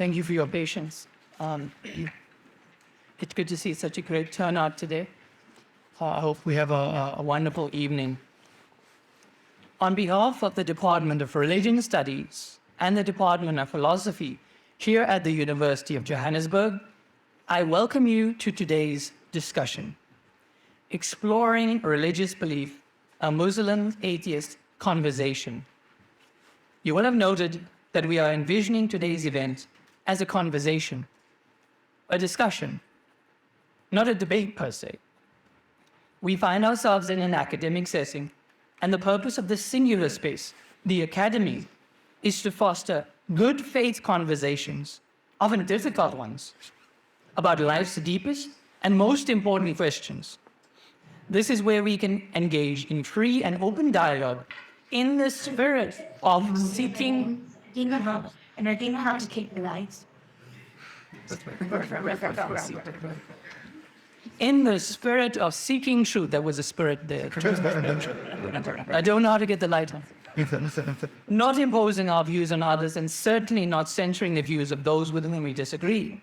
Thank you for your patience. It's good to see such a great turnout today. I hope we have a wonderful evening. On behalf of the Department of Religion Studies and the Department of Philosophy here at the University of Johannesburg, I welcome you to today's discussion, Exploring Religious Belief, a Muslim Atheist Conversation. You will have noted that we are envisioning today's event as a conversation, a discussion, not a debate per se. We find ourselves in an academic setting, and the purpose of this singular space, the academy, is to foster good faith conversations, often difficult ones, about life's deepest and most important questions. This is where we can engage in free and open dialogue in the spirit of seeking. And I didn't have to keep the lights. In the spirit of seeking truth, there was a spirit there. I don't know how to get the light on. Not imposing our views on others and certainly not censoring the views of those with whom we disagree.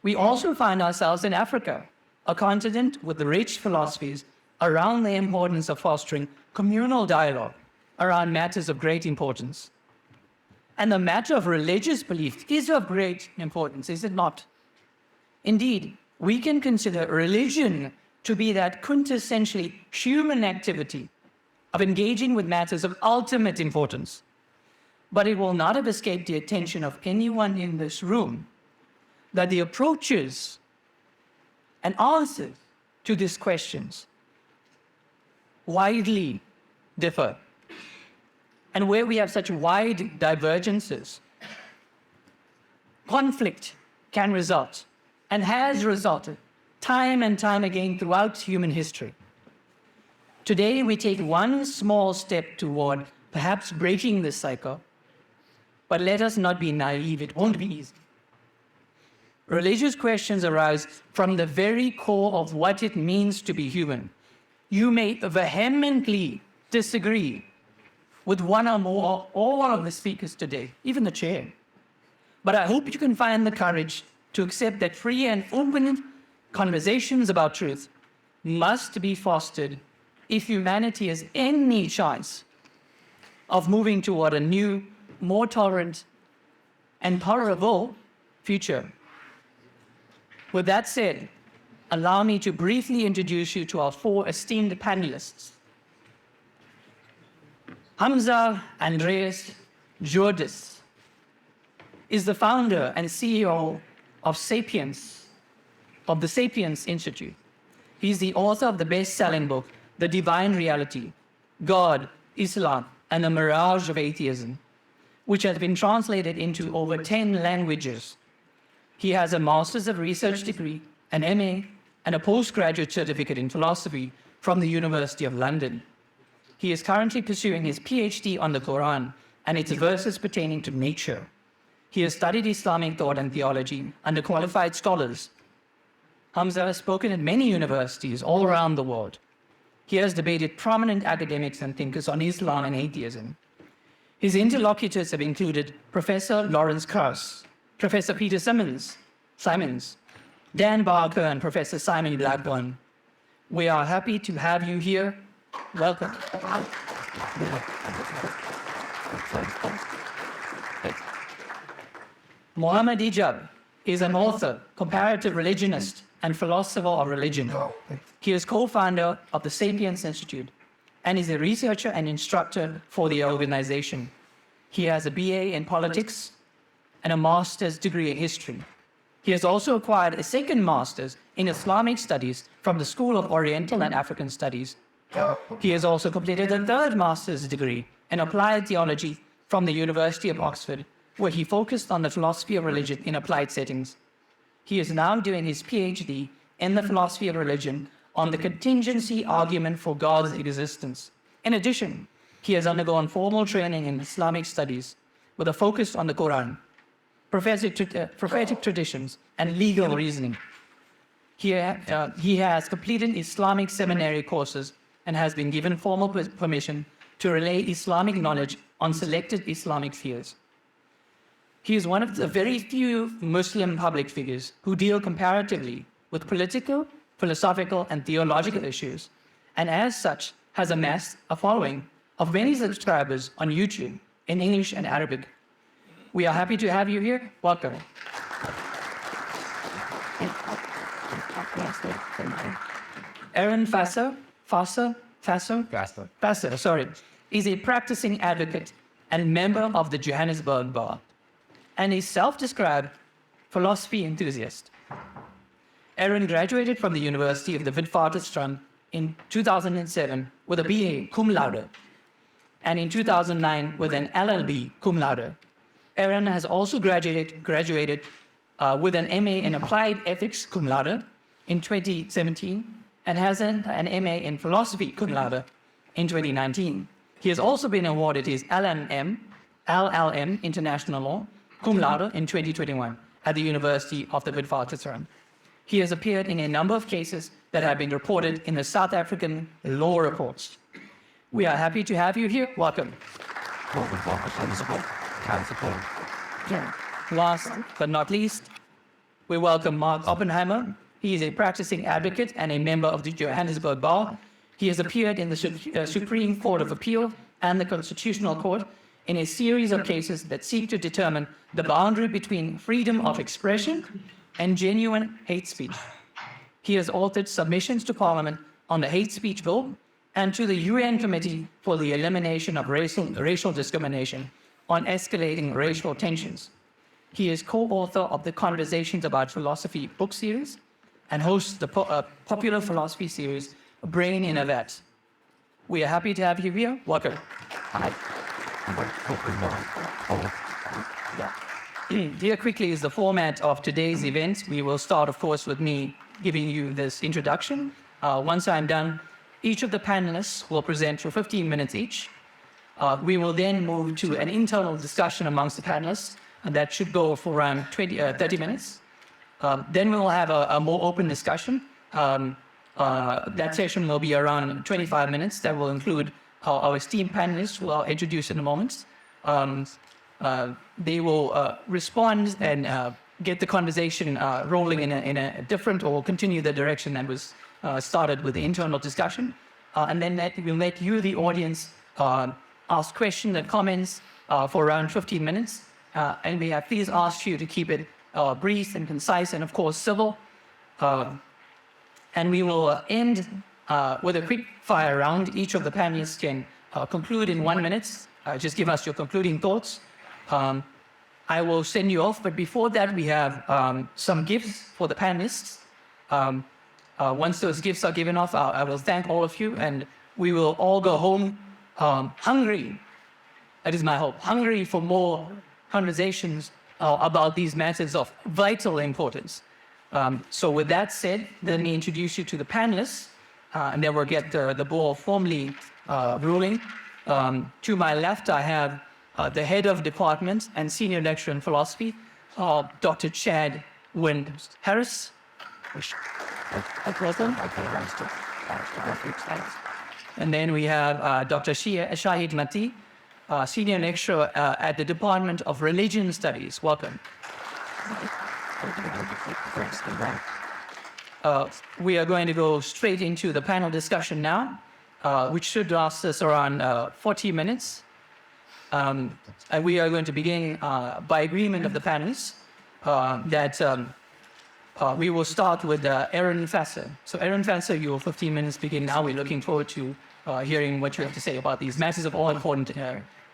We also find ourselves in Africa, a continent with rich philosophies around the importance of fostering communal dialogue around matters of great importance. And the matter of religious belief is of great importance, is it not? Indeed, we can consider religion to be that quintessentially human activity of engaging with matters of ultimate importance. But it will not have escaped the attention of anyone in this room that the approaches and answers to these questions widely differ. And where we have such wide divergences, conflict can result and has resulted time and time again throughout human history. Today, we take one small step toward perhaps breaking this cycle, but let us not be naive, it won't be easy. Religious questions arise from the very core of what it means to be human. You may vehemently disagree with one or more or all of the speakers today, even the chair. But I hope you can find the courage to accept that free and open conversations about truth must be fostered if humanity has any chance of moving toward a new, more tolerant and tolerable future. With that said, allow me to briefly introduce you to our four esteemed panelists. Hamza Tzortzis is the founder and CEO of the Sapiens Institute. He's the author of the best-selling book, The Divine Reality, God, Islam, and the Mirage of Atheism, which has been translated into over 10 languages. He has a Master's of Research degree, an MA, and a postgraduate certificate in philosophy from the University of London. He is currently pursuing his PhD on the Qur'an and its verses pertaining to nature. He has studied Islamic thought and theology under qualified scholars. Hamza has spoken at many universities all around the world. He has debated prominent academics and thinkers on Islam and atheism. His interlocutors have included Professor Lawrence Krauss, Professor Peter Simons, Dan Barker, and Professor Simon Blackburn. We are happy to have you here. Welcome. Mohammed Hijab is an author, comparative religionist, and philosopher of religion. He is co-founder of the Sapiens Institute and is a researcher and instructor for the organization. He has a BA in politics and a master's degree in history. He has also acquired a second master's in Islamic studies from the School of Oriental and African Studies. He has also completed a third master's degree in applied theology from the University of Oxford, where he focused on the philosophy of religion in applied settings. He is now doing his PhD in the philosophy of religion on the contingency argument for God's existence. In addition, he has undergone formal training in Islamic studies with a focus on the Qur'an, prophetic traditions, and legal reasoning. He has completed Islamic seminary courses and has been given formal permission to relay Islamic knowledge on selected Islamic fields. He is one of the very few Muslim public figures who deal comparatively with political, philosophical, and theological issues, and as such has amassed a following of many subscribers on YouTube in English and Arabic. We are happy to have you here. Welcome. Eron Fasser, is a practicing advocate and member of the Johannesburg Bar, and a self-described philosophy enthusiast. Eron graduated from the University of the Witwatersrand in 2007 with a BA cum laude, and in 2009 with an LLB cum laude. Eron has also graduated with an MA in Applied Ethics cum laude in 2017 and has an MA in Philosophy cum laude in 2019. He has also been awarded his LLM International Law cum laude in 2021 at the University of the Witwatersrand. He has appeared in a number of cases that have been reported in the South African law reports. We are happy to have you here. Welcome. Last but not least, we welcome Mark Oppenheimer. He is a practicing advocate and a member of the Johannesburg Bar. He has appeared in the Supreme Court of Appeal and the Constitutional Court in a series of cases that seek to determine the boundary between freedom of expression and genuine hate speech. He has authored submissions to Parliament on the hate speech bill and to the UN Committee for the Elimination of Racial Discrimination on Escalating Racial Tensions. He is co-author of the Conversations About Philosophy book series and hosts the popular philosophy series, Brain in a Vat. We are happy to have you here. Welcome. Here quickly is the format of today's event. We will start, of course, with me giving you this introduction. Once I'm done, each of the panelists will present for 15 minutes each. We will then move to an internal discussion amongst the panelists, and that should go for around 30 minutes. Then we will have a more open discussion. That session will be around 25 minutes. That will include our esteemed panelists, who I'll introduce in a moment. They will respond and get the conversation rolling in a different, or continue the direction that was started with the internal discussion. And then we'll let you, the audience, ask questions and comments for around 15 minutes. And we have please ask you to keep it brief and concise and, of course, civil. And we will end with a quick fire round. Each of the panelists can conclude in 1 minute. Just give us your concluding thoughts. I will send you off, but before that, we have some gifts for the panelists. Once those gifts are given off, I will thank all of you, and we will all go home hungry. That is my hope. Hungry for more conversations about these matters of vital importance. So with that said, let me introduce you to the panelists, and then we'll get the ball formally rolling. To my left, I have the head of department and senior lecturer in philosophy, Dr. Chad Wynn-Harris. And then we have Dr. Shahid Mati, senior lecturer at the Department of Religion Studies. Welcome. We are going to go straight into the panel discussion now, which should last us around 40 minutes. And we are going to begin by agreement of the panelists that we will start with Eron Fasser. So Eron Fasser, your 15 minutes begin now. We're looking forward to hearing what you have to say about these matters of all importance.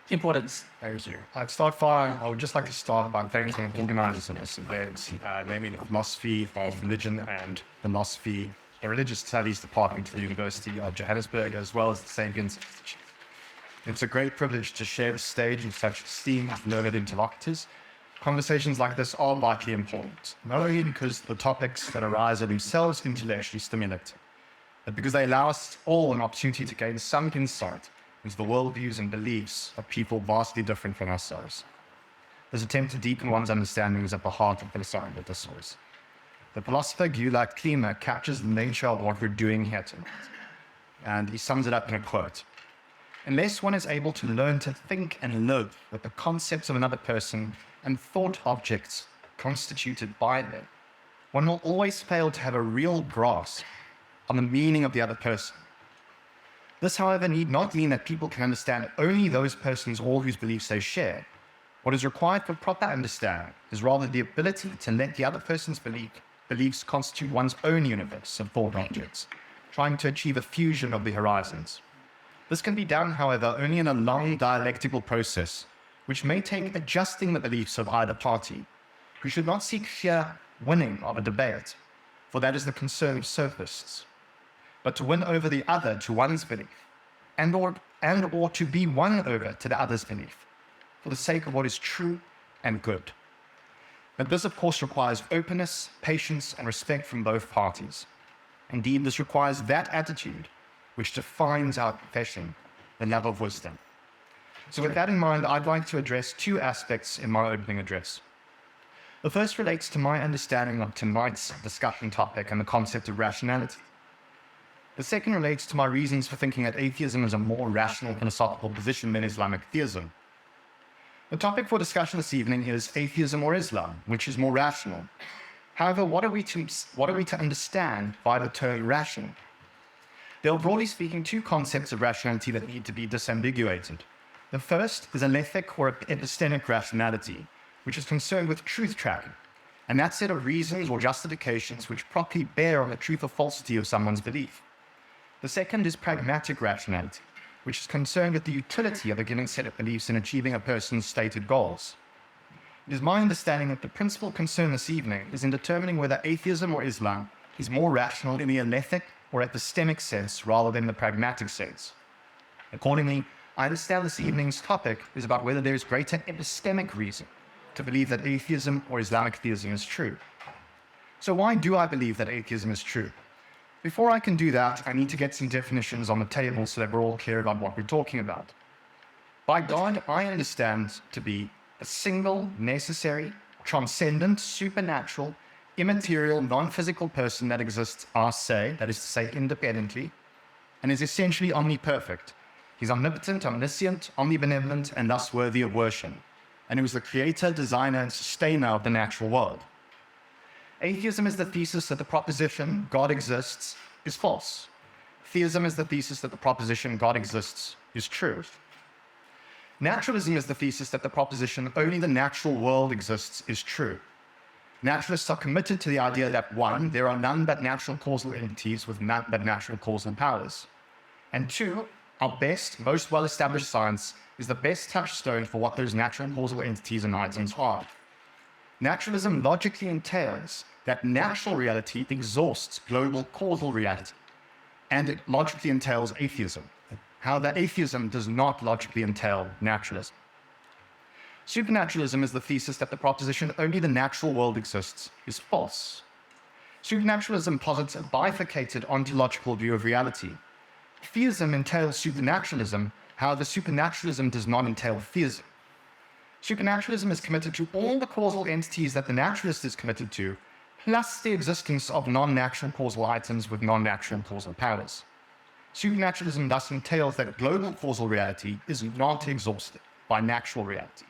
Thank you. I would just like to start by thanking the organizers of this event, namely the Philosophy of Religion and Philosophy and Religious Studies Department of the University of Johannesburg, as well as the Sapiens Institute. It's a great privilege to share the stage with such esteemed learned interlocutors. Conversations like this are vitally important, not only because the topics that arise are themselves intellectually stimulating, but because they allow us all an opportunity to gain some insight into the worldviews and beliefs of people vastly different from ourselves. This attempt to deepen one's understanding is at the heart of philosophical discourse. The philosopher Gulak Klima captures the nature of what we're doing here tonight, and he sums it up in a quote. unless one is able to learn to think and live with the concepts of another person and thought objects constituted by them, one will always fail to have a real grasp on the meaning of the other person. This, however, need not mean that people can understand only those persons or whose beliefs they share. What is required for proper understanding is rather the ability to let the other person's beliefs constitute one's own universe of thought objects, trying to achieve a fusion of the horizons. This can be done, however, only in a long dialectical process, which may take adjusting the beliefs of either party. We should not seek sheer winning of a debate, for that is the concern of sophists, but to win over the other to one's belief, and or to be won over to the other's belief, for the sake of what is true and good. But this, of course, requires openness, patience, and respect from both parties. Indeed, this requires that attitude which defines our profession, the love of wisdom. So with that in mind, I'd like to address two aspects in my opening address. The first relates to my understanding of tonight's discussion topic and the concept of rationality. The second relates to my reasons for thinking that atheism is a more rational philosophical position than Islamic theism. The topic for discussion this evening is atheism or Islam, which is more rational. However, what are we to understand by the term rational? There are, broadly speaking, two concepts of rationality that need to be disambiguated. The first is alethic or epistemic rationality, which is concerned with truth tracking, and that set of reasons or justifications which properly bear on the truth or falsity of someone's belief. The second is pragmatic rationality, which is concerned with the utility of a given set of beliefs in achieving a person's stated goals. It is my understanding that the principal concern this evening is in determining whether atheism or Islam is more rational in the alethic or epistemic sense rather than the pragmatic sense. Accordingly, I understand this evening's topic is about whether there is greater epistemic reason to believe that atheism or Islamic theism is true. So why do I believe that atheism is true? Before I can do that, I need to get some definitions on the table so that we're all clear about what we're talking about. By God, I understand to be a single, necessary, transcendent, supernatural, immaterial, non-physical person that exists a se, that is to say independently, and is essentially omniperfect. He's omnipotent, omniscient, omnibenevolent, and thus worthy of worship. And he was the creator, designer, and sustainer of the natural world. Atheism is the thesis that the proposition God exists is false. Theism is the thesis that the proposition God exists is true. Naturalism is the thesis that the proposition only the natural world exists is true. Naturalists are committed to the idea that, one, there are none but natural causal entities with none but natural causal powers. And two, our best, most well-established science is the best touchstone for what those natural causal entities and items are. Naturalism logically entails that natural reality exhausts global causal reality, and it logically entails atheism. However, atheism does not logically entail naturalism. Supernaturalism is the thesis that the proposition only the natural world exists is false. Supernaturalism posits a bifurcated ontological view of reality. Theism entails supernaturalism, however, supernaturalism does not entail theism. Supernaturalism is committed to all the causal entities that the naturalist is committed to, plus the existence of non-natural causal items with non-natural causal powers. Supernaturalism thus entails that global causal reality is not exhausted by natural reality.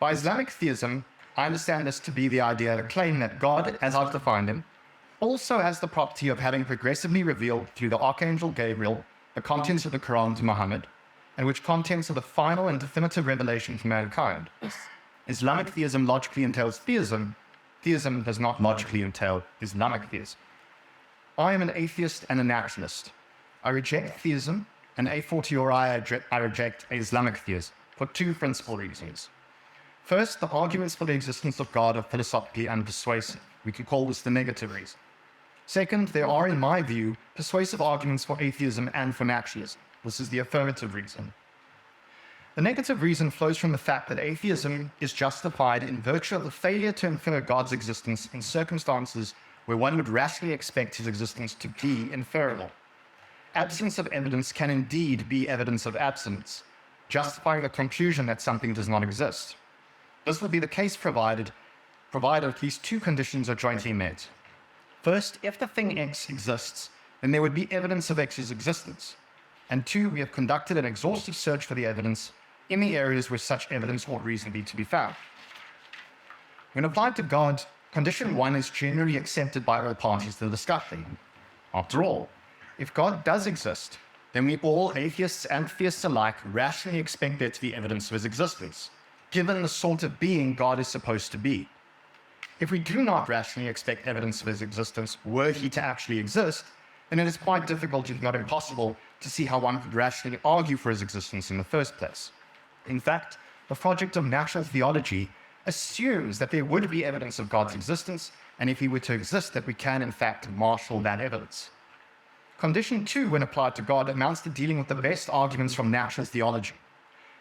By Islamic theism, I understand this to be the idea, the claim that God, as I've defined him, also has the property of having progressively revealed through the Archangel Gabriel the contents of the Qur'an to Muhammad, and which contents are the final and definitive revelation for mankind. Islamic theism logically entails theism. Theism does not logically entail Islamic theism. I am an atheist and a naturalist. I reject theism, and a fortiori I reject Islamic theism for two principal reasons. First, the arguments for the existence of God are philosophically unpersuasive. We could call this the negative reason. Second, there are, in my view, persuasive arguments for atheism and for naturalism. This is the affirmative reason. The negative reason flows from the fact that atheism is justified in virtue of the failure to infer God's existence in circumstances where one would rationally expect his existence to be inferable. Absence of evidence can indeed be evidence of absence, justifying the conclusion that something does not exist. This would be the case provided at least two conditions are jointly met. First, if the thing X exists, then there would be evidence of X's existence. And 2, we have conducted an exhaustive search for the evidence in the areas where such evidence ought reasonably to be found. When applied to God, condition 1 is generally accepted by all parties to the discussion. After all, if God does exist, then we all, atheists and theists alike, rationally expect there to be evidence of his existence, given the sort of being God is supposed to be. If we do not rationally expect evidence of his existence were he to actually exist, then it is quite difficult, if not impossible, to see how one could rationally argue for his existence in the first place. In fact, the project of natural theology assumes that there would be evidence of God's existence, and if he were to exist, that we can in fact marshal that evidence. Condition 2, when applied to God, amounts to dealing with the best arguments from natural theology.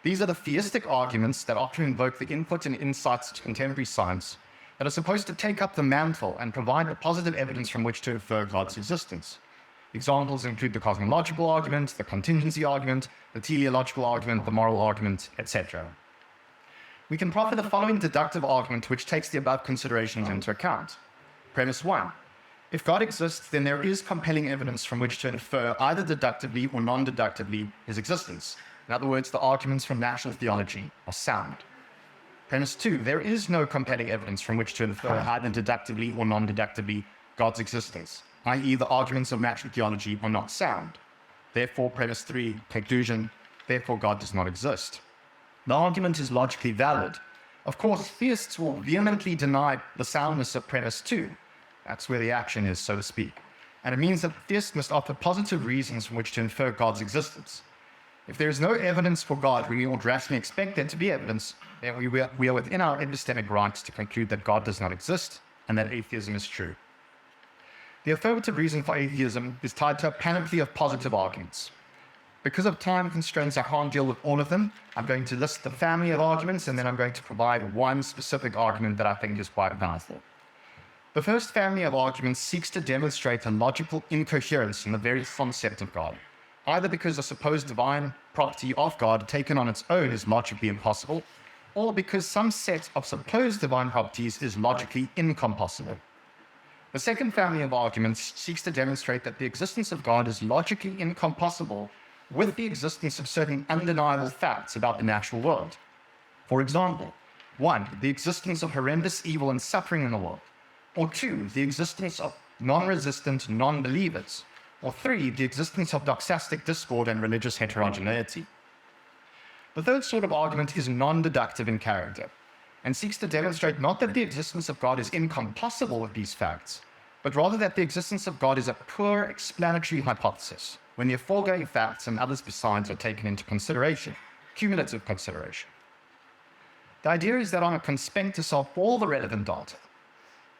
These are the theistic arguments that often invoke the input and insights to contemporary science that are supposed to take up the mantle and provide the positive evidence from which to infer God's existence. Examples include the cosmological argument, the contingency argument, the teleological argument, the moral argument, etc. We can proffer the following deductive argument which takes the above considerations into account. Premise 1. If God exists, then there is compelling evidence from which to infer either deductively or non-deductively his existence. In other words, the arguments from natural theology are sound. Premise 2. There is no compelling evidence from which to infer either deductively or non-deductively God's existence, i.e. the arguments of natural theology are not sound. Therefore, premise 3, conclusion, therefore God does not exist. The argument is logically valid. Of course, theists will vehemently deny the soundness of premise 2. That's where the action is, so to speak. And it means that theists must offer positive reasons from which to infer God's existence. If there is no evidence for God when we ought rationally expect there to be evidence, then we are within our epistemic rights to conclude that God does not exist and that atheism is true. The affirmative reason for atheism is tied to a panoply of positive arguments. Because of time constraints, I can't deal with all of them. I'm going to list the family of arguments, and then I'm going to provide one specific argument that I think is quite powerful. The first family of arguments seeks to demonstrate a logical incoherence in the very concept of God, either because a supposed divine property of God taken on its own is logically impossible, or because some set of supposed divine properties is logically incompossible. The second family of arguments seeks to demonstrate that the existence of God is logically incompossible with the existence of certain undeniable facts about the natural world. For example, 1, the existence of horrendous evil and suffering in the world, or 2, the existence of non-resistant non-believers, or 3, the existence of doxastic discord and religious heterogeneity. The third sort of argument is non-deductive in character, and seeks to demonstrate not that the existence of God is incompossible with these facts, but rather that the existence of God is a poor explanatory hypothesis, when the aforegoing facts and others besides are taken into consideration, cumulative consideration. The idea is that on a conspectus of all the relevant data,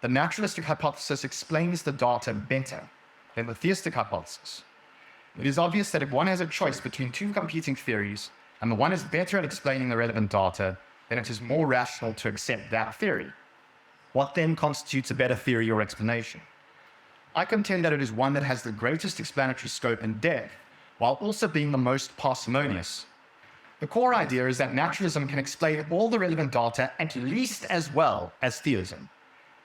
the naturalistic hypothesis explains the data better than the theistic hypothesis. It is obvious that if one has a choice between two competing theories, and the one is better at explaining the relevant data, then it is more rational to accept that theory. What then constitutes a better theory or explanation? I contend that it is one that has the greatest explanatory scope and depth, while also being the most parsimonious. The core idea is that naturalism can explain all the relevant data at least as well as theism,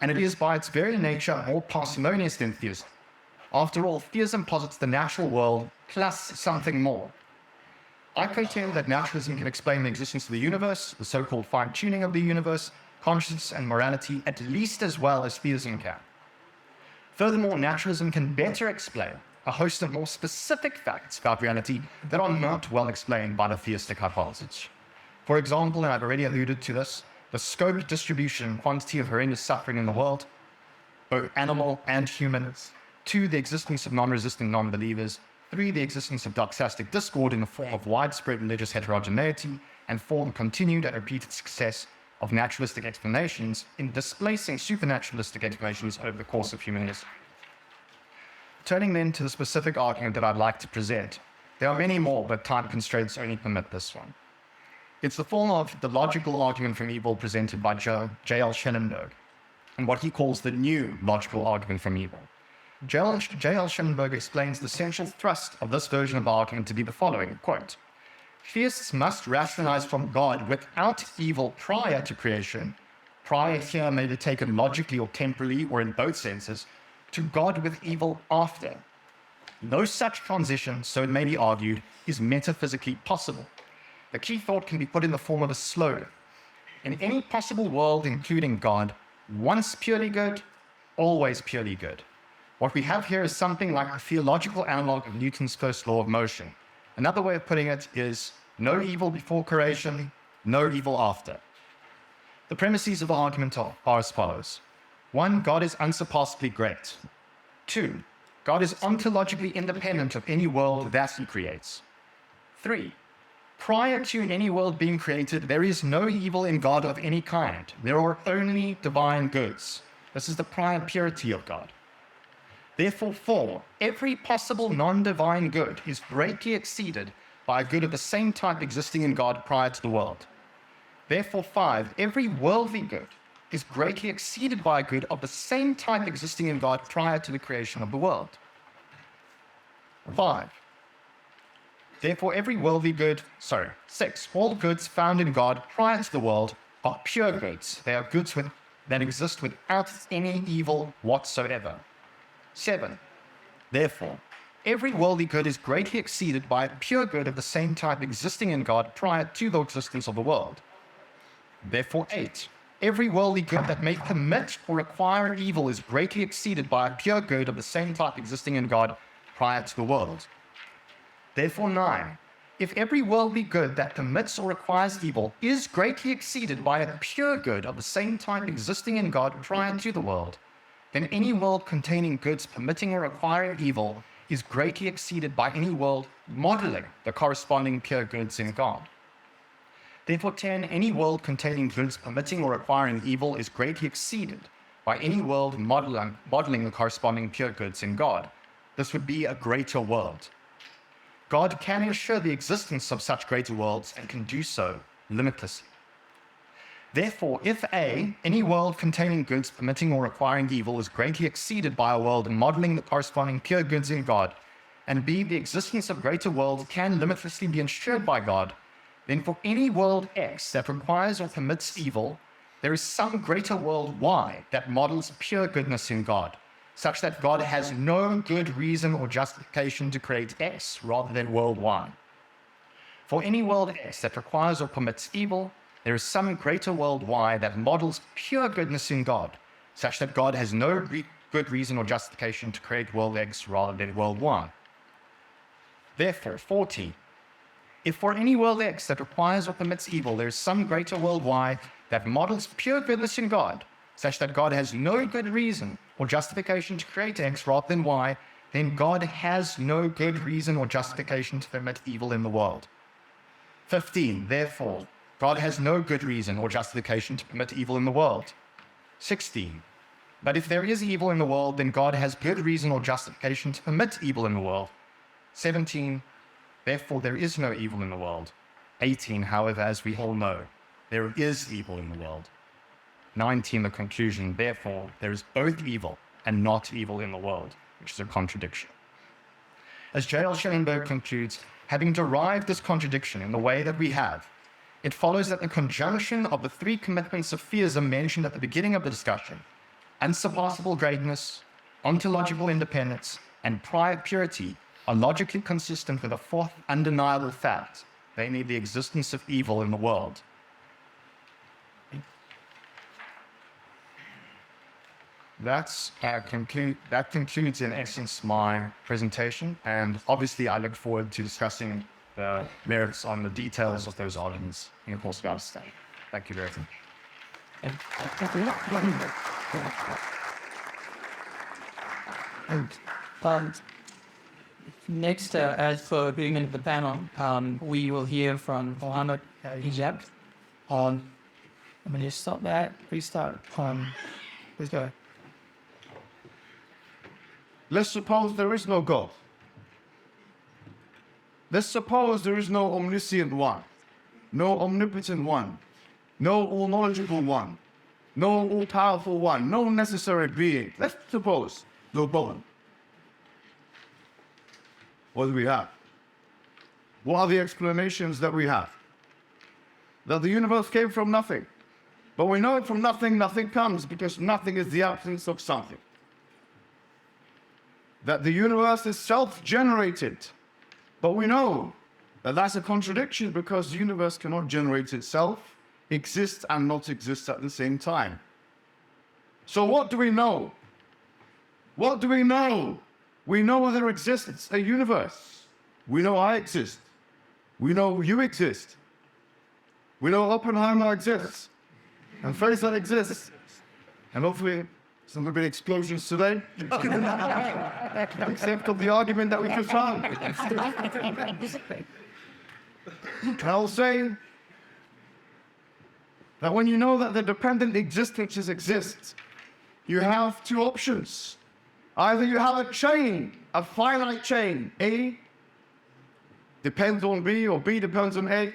and it is by its very nature more parsimonious than theism. After all, theism posits the natural world plus something more. I contend that naturalism can explain the existence of the universe, the so-called fine-tuning of the universe, conscience and morality at least as well as theism can. Furthermore, naturalism can better explain a host of more specific facts about reality that are not well explained by the theistic hypothesis. For example, and I've already alluded to this, the scope, distribution, and quantity of horrendous suffering in the world, both animal and human. 2, the existence of non-resistant non-believers. 3, the existence of doxastic discord in the form of widespread religious heterogeneity. And 4, the continued and repeated success of naturalistic explanations in displacing supernaturalistic explanations over the course of human history. Turning then to the specific argument that I'd like to present. There are many more, but time constraints only permit this one. It's the form of the logical argument from evil presented by J.L. Schellenberg, and what he calls the new logical argument from evil. J.L. Schellenberg explains the central thrust of this version of argument to be the following, quote, "Theists must rationalize from God without evil prior to creation. Prior here may be taken logically or temporally, or in both senses, to God with evil after. No such transition, so it may be argued, is metaphysically possible. The key thought can be put in the form of a slogan. In any possible world, including God, once purely good, always purely good. What we have here is something like a theological analog of Newton's first law of motion. Another way of putting it is no evil before creation, no evil after. The premises of the argument are as follows. 1. God is unsurpassably great. 2. God is ontologically independent of any world that he creates. 3. Prior to any world being created, there is no evil in God of any kind. There are only divine goods. This is the prior purity of God. Therefore, 4. Every possible non-divine good is greatly exceeded by a good of the same type existing in God prior to the world. Therefore, 5. Every worldly good is greatly exceeded by a good of the same type existing in God prior to the creation of the world. 5. Therefore, every worldly good, 6. All goods found in God prior to the world are pure goods. They are goods that exist without any evil whatsoever. 7. Therefore, every worldly good is greatly exceeded by a pure good of the same type existing in God prior to the existence of the world. Therefore, 8. Every worldly good that may permit or require evil is greatly exceeded by a pure good of the same type existing in God prior to the world. Therefore, 9. If every worldly good that permits or requires evil is greatly exceeded by a pure good of the same type existing in God prior to the world, then any world containing goods permitting or requiring evil is greatly exceeded by any world modeling the corresponding pure goods in God. Therefore, 10. Any world containing goods permitting or requiring evil is greatly exceeded by any world modeling the corresponding pure goods in God. This would be a greater world. God can ensure the existence of such greater worlds and can do so limitlessly. Therefore, if A, any world containing goods permitting or requiring evil is greatly exceeded by a world modeling the corresponding pure goods in God, and B, the existence of greater worlds can limitlessly be ensured by God, then for any world X that requires or permits evil, there is some greater world Y that models pure goodness in God, such that God has no good reason or justification to create X rather than world Y. For any world X that requires or permits evil, there is some greater world Y that models pure goodness in God, such that God has no good reason or justification to create world X rather than world Y. Therefore, 14. If for any world X that requires or permits evil, there is some greater world Y that models pure goodness in God, such that God has no good reason or justification to create X rather than Y, then God has no good reason or justification to permit evil in the world. 15. Therefore, God has no good reason or justification to permit evil in the world. 16. But if there is evil in the world, then God has good reason or justification to permit evil in the world. 17. Therefore, there is no evil in the world. 18. However, as we all know, there is evil in the world. 19. The conclusion. Therefore, there is both evil and not evil in the world, which is a contradiction. As J.L. Schellenberg concludes, having derived this contradiction in the way that we have, it follows that the conjunction of the three commitments of theism mentioned at the beginning of the discussion, unsurpassable greatness, ontological independence, and prior purity, are logically consistent with a fourth undeniable fact, namely the existence of evil in the world. That concludes in essence my presentation, and obviously I look forward to discussing the merits on the details of those arguments in the course of our study. Thank you very much. Next, as for agreement of the panel, we will hear from Mohammed Hijab. I'm going to stop that. Restart. Please go ahead. Let's suppose there is no God. Let's suppose there is no omniscient one, no omnipotent one, no all-knowledgeable one, no all-powerful one, no necessary being. Let's suppose no God. What do we have? What are the explanations that we have? That the universe came from nothing. But we know from nothing, nothing comes, because nothing is the absence of something. that the universe is self-generated. But we know that that's a contradiction because the universe cannot generate itself, exist and not exist at the same time. So what do we know? What do we know? We know there exists a universe. We know I exist. We know you exist. We know Oppenheimer exists. And Fasser exists. And hopefully some will be explosions today. Except of the argument that we just had. And I'll say that when you know that the dependent existences exist, you have two options. Either you have a chain, a finite chain, A depends on B, or B depends on A,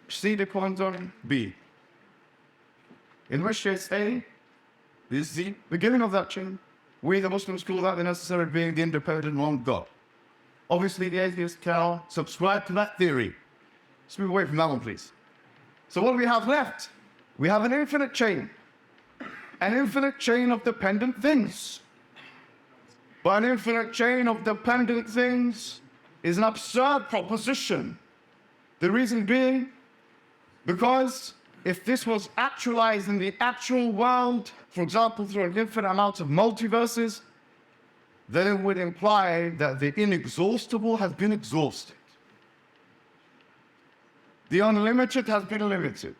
C depends on B. In which case A is the beginning of that chain. We, the Muslims, call that the necessary being, the independent one, God. Obviously, the atheist cannot subscribe to that theory. Let's move away from that one, please. So what do we have left? We have an infinite chain of dependent things. But an infinite chain of dependent things is an absurd proposition. The reason being, because if this was actualized in the actual world, for example, through an infinite amount of multiverses, then it would imply that the inexhaustible has been exhausted. The unlimited has been limited,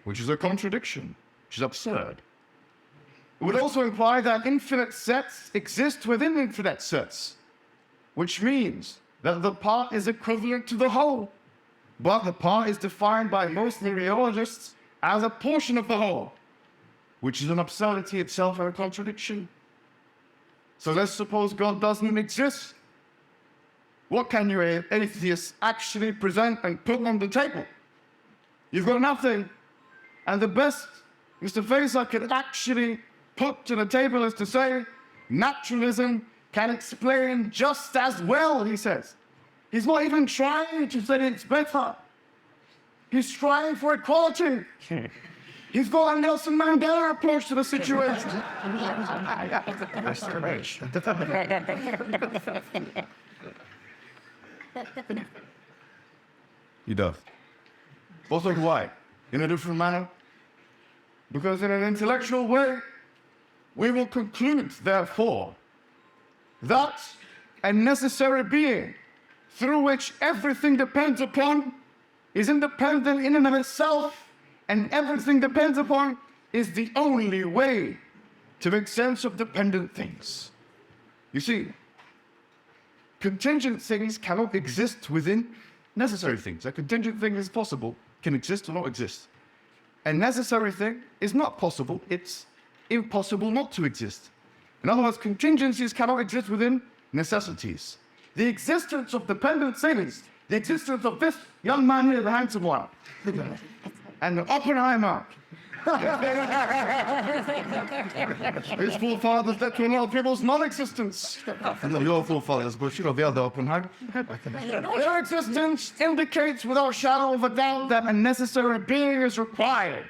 which is a contradiction, which is absurd. It would also imply that infinite sets exist within infinite sets, which means that the part is equivalent to the whole, but the part is defined by most meteorologists as a portion of the whole, which is an absurdity itself and a contradiction. So let's suppose God doesn't exist. What can you atheists actually present and put on the table? You've got nothing. And the best Mr. Fasser could actually put to the table is to say, naturalism can explain just as well, he says. He's not even trying to say it's better. He's trying for equality. He's got a Nelson Mandela approach to the situation. He does. Also, why? In a different manner? Because in an intellectual way, we will conclude, therefore, that a necessary being through which everything depends upon is independent in and of itself, and everything depends upon is the only way to make sense of dependent things. You see, contingent things cannot exist within necessary things. A contingent thing is possible, can exist or not exist. A necessary thing is not possible, it's impossible not to exist. In other words, contingencies cannot exist within necessities. The existence of dependent things, the existence of this young man here, the handsome one, and Oppenheimer, his forefathers led to a lot of people's non-existence. And your forefathers, but you know, the other Oppenheimer. Their existence indicates without shadow of a doubt that a necessary being is required.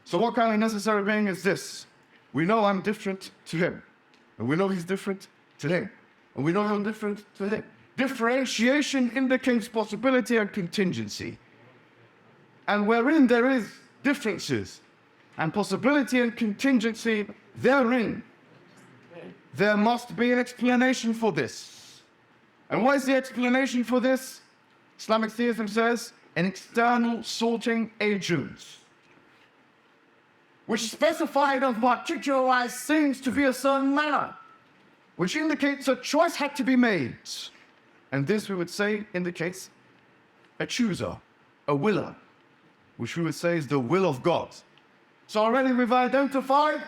So what kind of necessary being is this? We know I'm different to him. And we know he's different to him. And we know I'm different to him. Differentiation indicates possibility and contingency. And wherein there is differences and possibility and contingency therein, there must be an explanation for this. And what is the explanation for this? Islamic theism says, an external sorting agent, which specified and particularized things to be a certain manner, which indicates a choice had to be made. And this, we would say, indicates a chooser, a willer, which we would say is the will of God. So already we've identified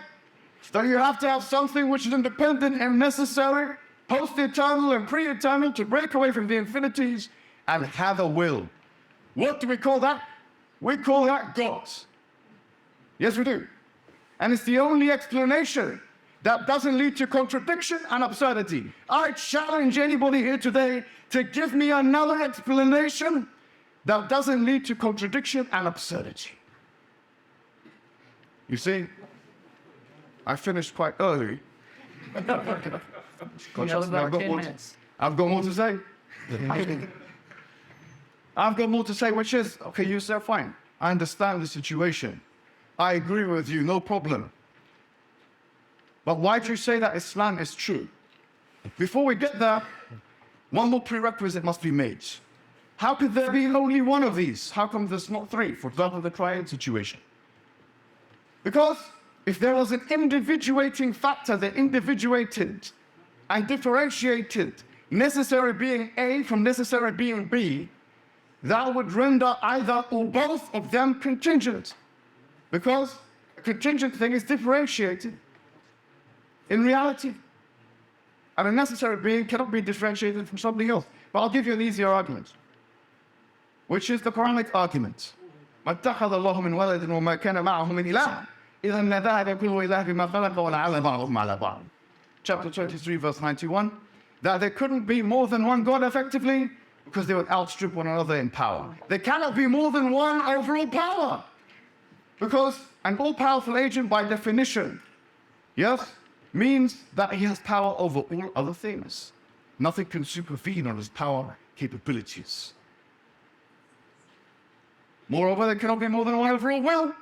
that you have to have something which is independent and necessary, post-eternal and pre-eternal, to break away from the infinities and have a will. What do we call that? We call that God. Yes, we do. And it's the only explanation that doesn't lead to contradiction and absurdity. I challenge anybody here today to give me another explanation that doesn't lead to contradiction and absurdity. You see, I finished quite early. We have about 10 minutes. I've got more to say. I've got more to say, which is, okay, you say, fine. I understand the situation. I agree with you, no problem. But why do you say that Islam is true? Before we get there, one more prerequisite must be made. How could there be only one of these? How come there's not three? For example, the triad situation. Because if there was an individuating factor that individuated and differentiated necessary being A from necessary being B, that would render either or both of them contingent. Because a contingent thing is differentiated in reality. And a necessary being cannot be differentiated from something else. But I'll give you an easier argument, which is the Qur'anic argument. مَا اتَّخَذَ اللَّهُ مِنْ وَلَدٍ وَمَا كَانَ مَعَهُ مِنْ إِلَهٍ إِذًا لَذَهَبَ كُلُّ إِلَهٍ بِمَا خَلَقَ وَلَعَلَّ بَعْضُهُمْ عَلَى بَعْضٍ. Chapter 23, verse 91, that there couldn't be more than one God effectively because they would outstrip one another in power. There cannot be more than one overall power because an all-powerful agent by definition, yes, means that he has power over all other things. Nothing can supervene on his power capabilities. Moreover, there cannot be more than one overall will.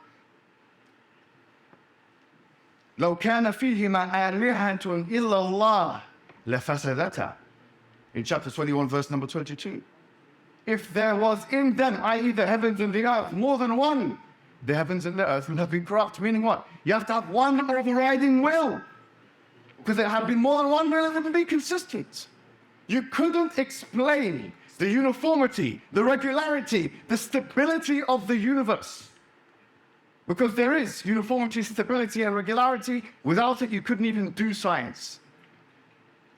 لو كان فيهما آلهة إلا الله لفسدتا. In chapter 21, verse number 22. If there was in them, i.e. the heavens and the earth, more than one, the heavens and the earth would have been corrupt. Meaning what? You have to have one overriding will. Because there had been more than one will, it wouldn't be consistent. You couldn't explain the uniformity, the regularity, the stability of the universe. Because there is uniformity, stability, and regularity. Without it, you couldn't even do science.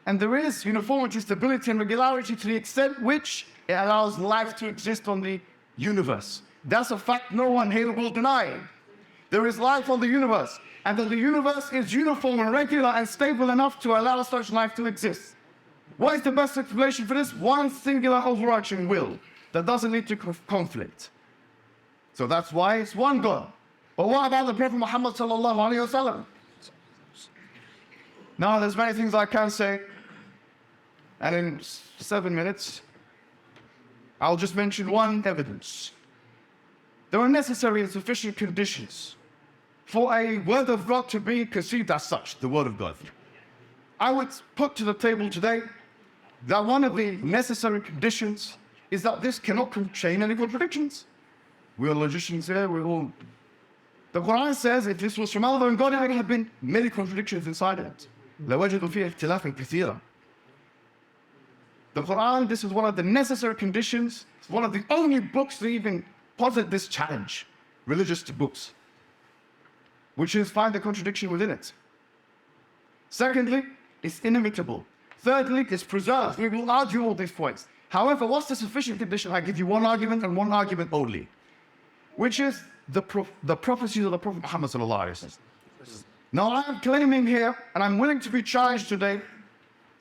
And there is uniformity, stability, and regularity to the extent which it allows life to exist on the universe. That's a fact no one here will deny. There is life on the universe, and that the universe is uniform and regular and stable enough to allow such life to exist. What is the best explanation for this? One singular overarching will that doesn't lead to conflict. So that's why it's one God. But what about the Prophet Muhammad sallallahu alaihi wasallam? Now, there's many things I can say, and in 7 minutes, I'll just mention one evidence. There are necessary and sufficient conditions for a word of God to be conceived as such, the word of God. I would put to the table today that one of the necessary conditions is that this cannot contain any contradictions. We are logicians here, we're all... The Qur'an says if this was from Allah and God, there would have been many contradictions inside it. لَوَجَدُوا فِيهِ اخْتِلَافًا كَثِيرًا. The Qur'an, this is one of the necessary conditions. It's one of the only books that even posit this challenge, religious books, which is find the contradiction within it. Secondly, it's inimitable. Thirdly, it's preserved. We will argue all these points. However, what's the sufficient condition? I give you one argument and one argument only, which is the prophecies of the Prophet Muhammad sallallahu alaihi wasallam. Now, I am claiming here, and I'm willing to be challenged today,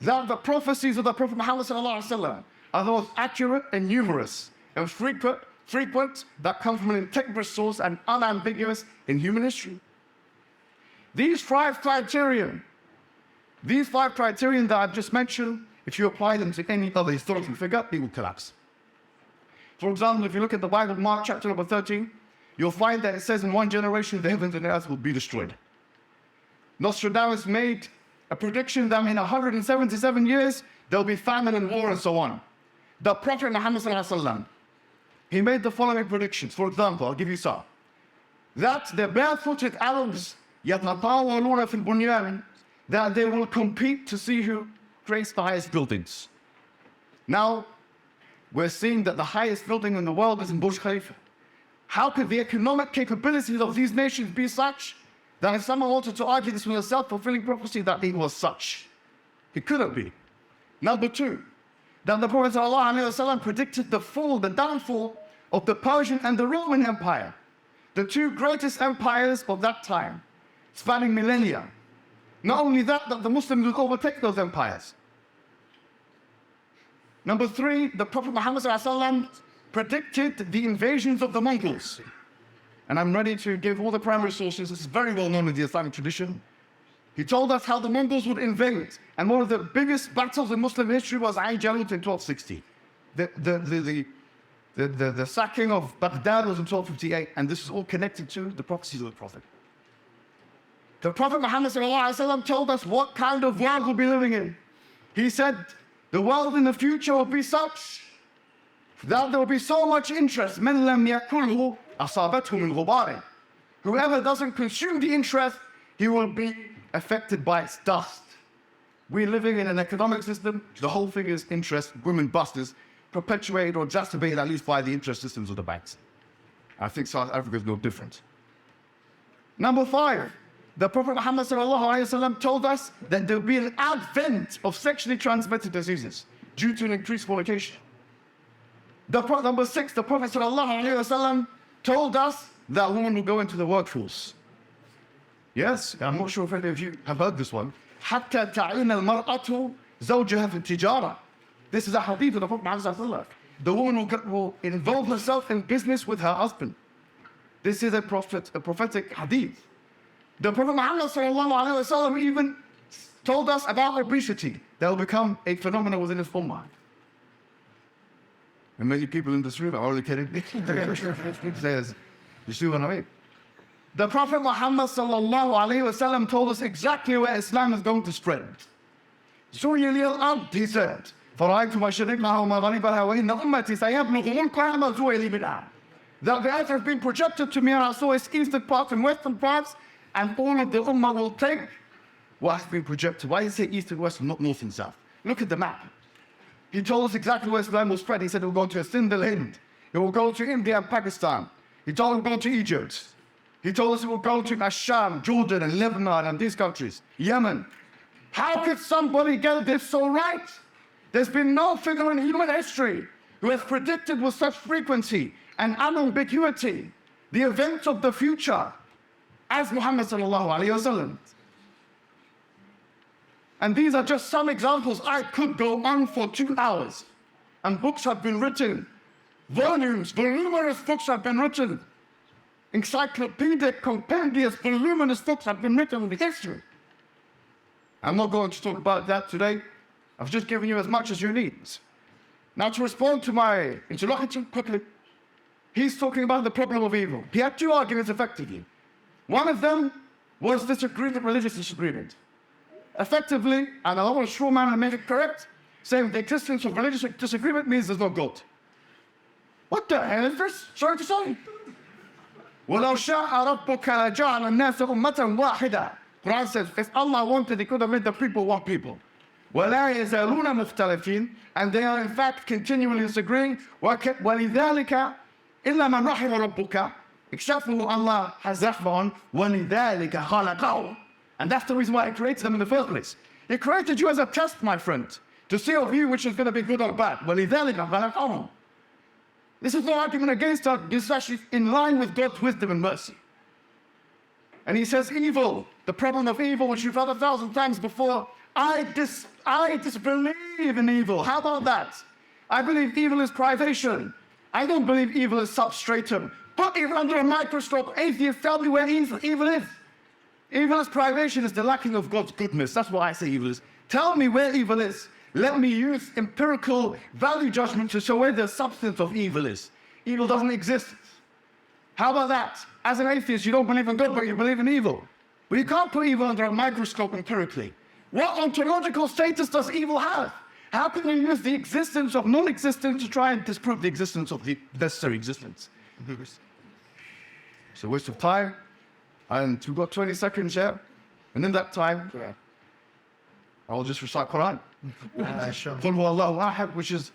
that the prophecies of the Prophet Muhammad sallallahu alaihi wasallam are the most accurate and numerous and frequent that come from an integrous source and unambiguous in human history. These five criterion that I've just mentioned, if you apply them to any other historical figure, it will collapse. For example, if you look at the Bible, Mark chapter number 13, you'll find that it says in one generation the heavens and the earth will be destroyed. Nostradamus made a prediction that in 177 years there'll be famine and war and so on. The Prophet Muhammad sallallahu alaihi wasallam, he made the following predictions. For example, I'll give you some. That the barefooted Arabs يَتَطَاوَلُونَ فِي الْبُنْيَانِ, that they will compete to see who creates the highest buildings. Now, we're seeing that the highest building in the world is in Burj Khalifa. How could the economic capabilities of these nations be such that if someone wanted to argue this was a self-fulfilling prophecy, that it was such? It couldn't be. Number two, that the Prophet ﷺ predicted the downfall of the Persian and the Roman Empire, the two greatest empires of that time, spanning millennia. Not only that, but the Muslims would overtake those empires. Number three, the Prophet Muhammad ﷺ predicted the invasions of the Mongols. And I'm ready to give all the primary sources. This is very well known in the Islamic tradition. He told us how the Mongols would invade. And one of the biggest battles in Muslim history was Ain Jalut in 1260. The sacking of Baghdad was in 1258, and this is all connected to the prophecies of the Prophet. The Prophet Muhammad ﷺ told us what kind of world we'll be living in. He said, the world in the future will be such that there will be so much interest. مَنْ لَمْ يَكُلْهُ أَصَابَتْهُ مِنْ غُبَارٍ. Whoever doesn't consume the interest, he will be affected by its dust. We're living in an economic system. The whole thing is interest, women busters, perpetuated or exacerbated at least by the interest systems of the banks. I think South Africa is no different. Number 5, the Prophet Muhammad ﷺ told us that there will be an advent of sexually transmitted diseases due to an increased fornication. Number 6, the Prophet ﷺ told us that women will go into the workforce. Yes, I'm not sure if any of you have heard this one. حتى تعين المرأة زوجها في التجارة. This is a hadith of the Prophet Muhammad. The woman will involve herself in business with her husband. This is a prophetic hadith. The Prophet Muhammad even told us about obesity that will become a phenomenon within his ummah. And many people in this room are already kidding. You see what I mean? The Prophet Muhammad told us exactly where Islam is going to spread. سُرِيَ لِي الْأَرْضِ, he said. فَرَأَيْتُ مَشْرِقَهَا وَمَغْرِبَهَا وَإِنَّ أُمَّتِي سَيَبْلُغُ مُلْكُهَا مَا زُوِيَ لِي مِنْهَا. That the earth has been projected to me, and I saw its eastern parts and western parts, and all of the ummah will take what has been projected. Why does he say east and west and not north and south? Look at the map. He told us exactly where Islam will spread. He said it will go to Sindh al-Hind. It will go to India and Pakistan. He told us it will go to Egypt. He told us it will go to Asham, Jordan, and Lebanon, and these countries. Yemen. How could somebody get this so right? There's been no figure in human history who has predicted with such frequency and unambiguity the events of the future as Muhammad ﷺ. And these are just some examples. I could go on for 2 hours. And books have been written. Volumes, voluminous books have been written. Encyclopedic, compendious, voluminous books have been written with history. I'm not going to talk about that today. I've just given you as much as you need. Now, to respond to my interlocutor quickly, he's talking about the problem of evil. He had 2 arguments effectively. One of them was disagreement, religious disagreement. Effectively, and I want to straw man and make it correct, saying the existence of religious disagreement means there's no God. What the hell is this? Sorry to say. وَلَوْ شَاءَ رَبُّكَ لَجَعَلَ النَّاسَ أُمَّةً وَاحِدًا. Quran says, if Allah wanted, He could have made the people one people. وَلَا يَزَالُونَ مُخْتَلِفِينَ. And they are in fact continually disagreeing. وَلِذَلِكَ إِلَّا مَنْ رَحِمَ رَبُّكَ. Except for who Allah has rahmah on. وَلِذَلِكَ خَلَقَهُ. And that's the reason why He created them in the first place. He created you as a test, my friend, to see of you which is going to be good or bad. وَلِذَلِكَ خَلَقَهُ. This is no argument against us. This is actually in line with God's wisdom and mercy. And He says evil, the problem of evil, which you've heard 1,000 times before. I disbelieve in evil. How about that? I believe evil is privation. I don't believe evil is substratum. Put evil under a microscope. Atheists, tell me where evil is. Evil is privation, is the lacking of God's goodness. That's what I say evil is. Tell me where evil is. Let me use empirical value judgment to show where the substance of evil is. Evil doesn't exist. How about that? As an atheist, you don't believe in God, but you believe in evil. Well, you can't put evil under a microscope empirically. What ontological status does evil have? How can you use the existence of non-existence to try and disprove the existence of the necessary existence? It's a waste of time. And we've got 20 seconds here. And in that time, I'll just recite Qur'an. قُلْ هُوَ اللَّهُ أَحَدٌ, which is,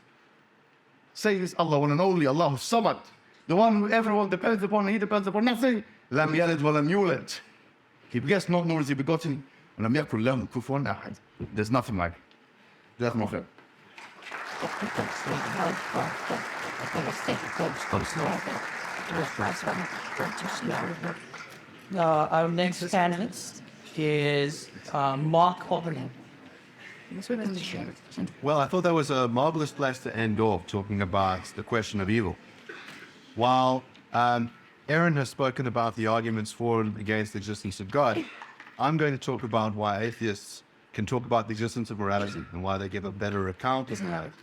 say this Allah one and only, Allahu Samad. The one who everyone depends upon, He depends upon nothing. لَمْ يَلِدْ وَلَمْ يُولَدْ. He begets not, nor is He begotten. وَلَمْ يَكُنْ لَهُ كُفُوًا أَحَدٌ. There's nothing like it. There's nothing. Our next panelist is Mark Oppenheimer. Well, I thought that was a marvelous place to end off, talking about the question of evil. While Eron has spoken about the arguments for and against the existence of God, I'm going to talk about why atheists can talk about the existence of morality and why they give a better account of morality.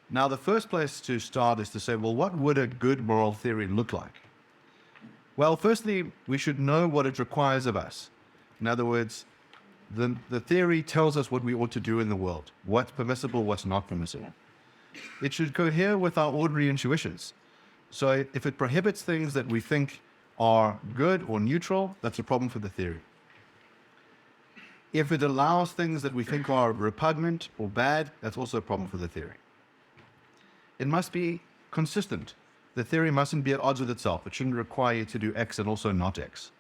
Now, the first place to start is to say, well, what would a good moral theory look like? Well, firstly, we should know what it requires of us. In other words, the theory tells us what we ought to do in the world, what's permissible, what's not permissible. It should cohere with our ordinary intuitions. So if it prohibits things that we think are good or neutral, that's a problem for the theory. If it allows things that we think are repugnant or bad, that's also a problem for the theory. It must be consistent. The theory mustn't be at odds with itself. It shouldn't require you to do X and also not X.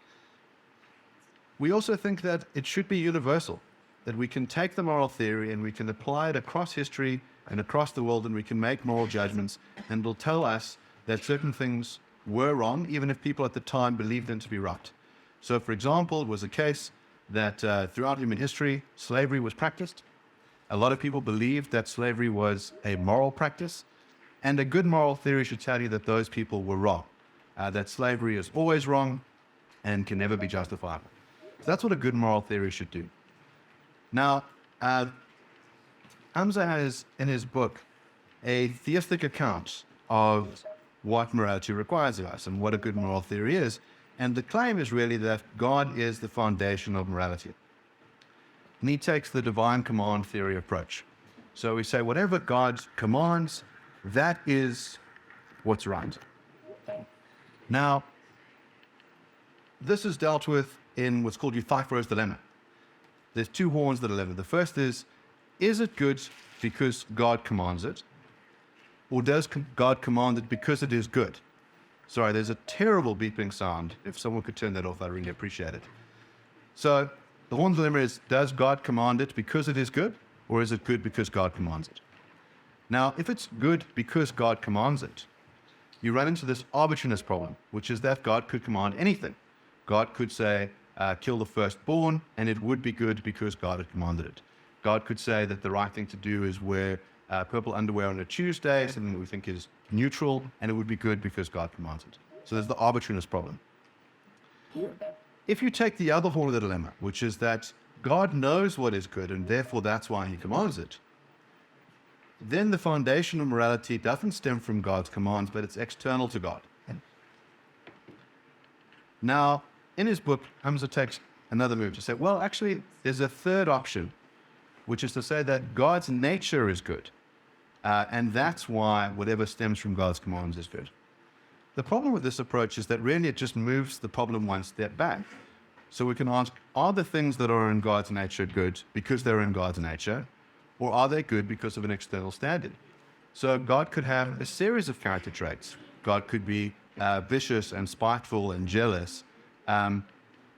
We also think that it should be universal, that we can take the moral theory and we can apply it across history and across the world, and we can make moral judgments, and it'll tell us that certain things were wrong, even if people at the time believed them to be right. So, for example, it was a case that throughout human history, slavery was practiced. A lot of people believed that slavery was a moral practice, and a good moral theory should tell you that those people were wrong, that slavery is always wrong and can never be justifiable. So that's what a good moral theory should do. Now, Hamza has in his book a theistic account of what morality requires of us and what a good moral theory is. And the claim is really that God is the foundation of morality. And he takes the divine command theory approach. So we say whatever God commands, that is what's right. Now, this is dealt with in what's called Euthyphro's dilemma. There's two horns that are levered. The first is it good because God commands it? Or does God command it because it is good? Sorry, there's a terrible beeping sound. If someone could turn that off, I'd really appreciate it. So the horn dilemma is, does God command it because it is good? Or is it good because God commands it? Now, if it's good because God commands it, you run into this arbitrariness problem, which is that God could command anything. God could say, kill the firstborn, and it would be good because God had commanded it. God could say that the right thing to do is wear purple underwear on a Tuesday, something that we think is neutral, and it would be good because God commands it. So there's the arbitrariness problem. If you take the other horn of the dilemma, which is that God knows what is good, and therefore that's why he commands it, then the foundation of morality doesn't stem from God's commands, but it's external to God. Now, in his book, Hamza takes another move to say, well, actually, there's a third option, which is to say that God's nature is good. And that's why whatever stems from God's commands is good. The problem with this approach is that really it just moves the problem one step back. So we can ask, are the things that are in God's nature good because they're in God's nature? Or are they good because of an external standard? So God could have a series of character traits. God could be vicious and spiteful and jealous. And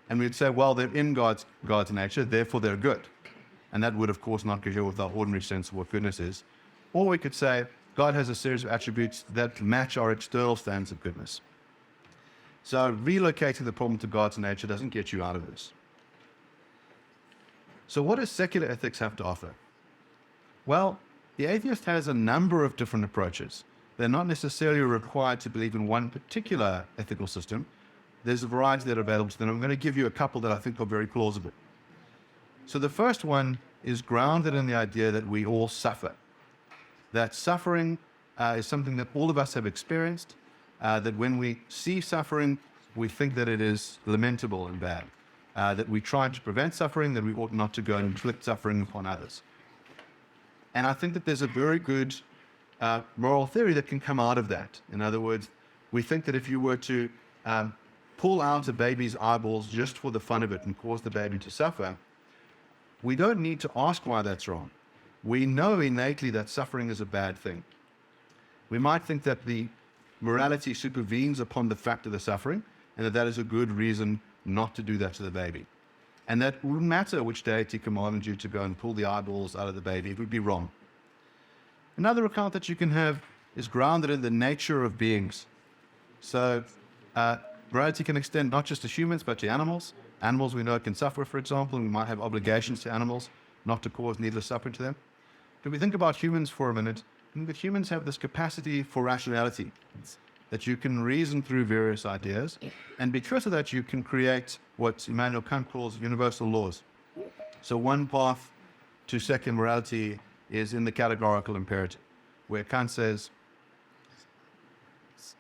we'd say, well, they're in God's nature, therefore they're good. And that would, of course, not cohere with our ordinary sense of what goodness is. Or we could say, God has a series of attributes that match our external standards of goodness. So relocating the problem to God's nature doesn't get you out of this. So what does secular ethics have to offer? Well, the atheist has a number of different approaches. They're not necessarily required to believe in one particular ethical system. There's a variety that are available to them. I'm going to give you a couple that I think are very plausible. So the first one is grounded in the idea that we all suffer. That suffering is something that all of us have experienced, that when we see suffering, we think that it is lamentable and bad, that we try to prevent suffering, that we ought not to go and inflict suffering upon others. And I think that there's a very good moral theory that can come out of that. In other words, we think that if you were to pull out a baby's eyeballs just for the fun of it and cause the baby to suffer, we don't need to ask why that's wrong. We know innately that suffering is a bad thing. We might think that the morality supervenes upon the fact of the suffering, and that is a good reason not to do that to the baby. And that wouldn't matter which deity commanded you to go and pull the eyeballs out of the baby, it would be wrong. Another account that you can have is grounded in the nature of beings. So morality can extend not just to humans, but to animals. Animals we know can suffer, for example, and we might have obligations to animals not to cause needless suffering to them. If we think about humans for a minute, I think that humans have this capacity for rationality. that you can reason through various ideas, and because of that, you can create what Immanuel Kant calls universal laws. So one path to secular morality is in the categorical imperative, where Kant says,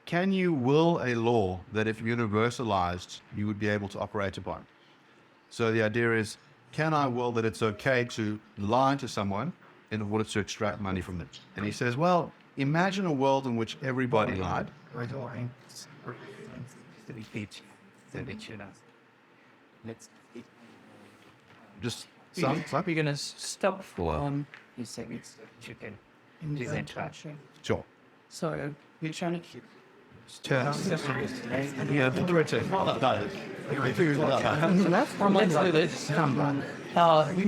can you will a law that if universalized, you would be able to operate upon? So the idea is, can I will that it's okay to lie to someone in order to extract money from them? And he says, well, imagine a world in which everybody lied. Just some. We're going to stop for a second. Sure. So we're trying to keep. Yeah, Let's do this.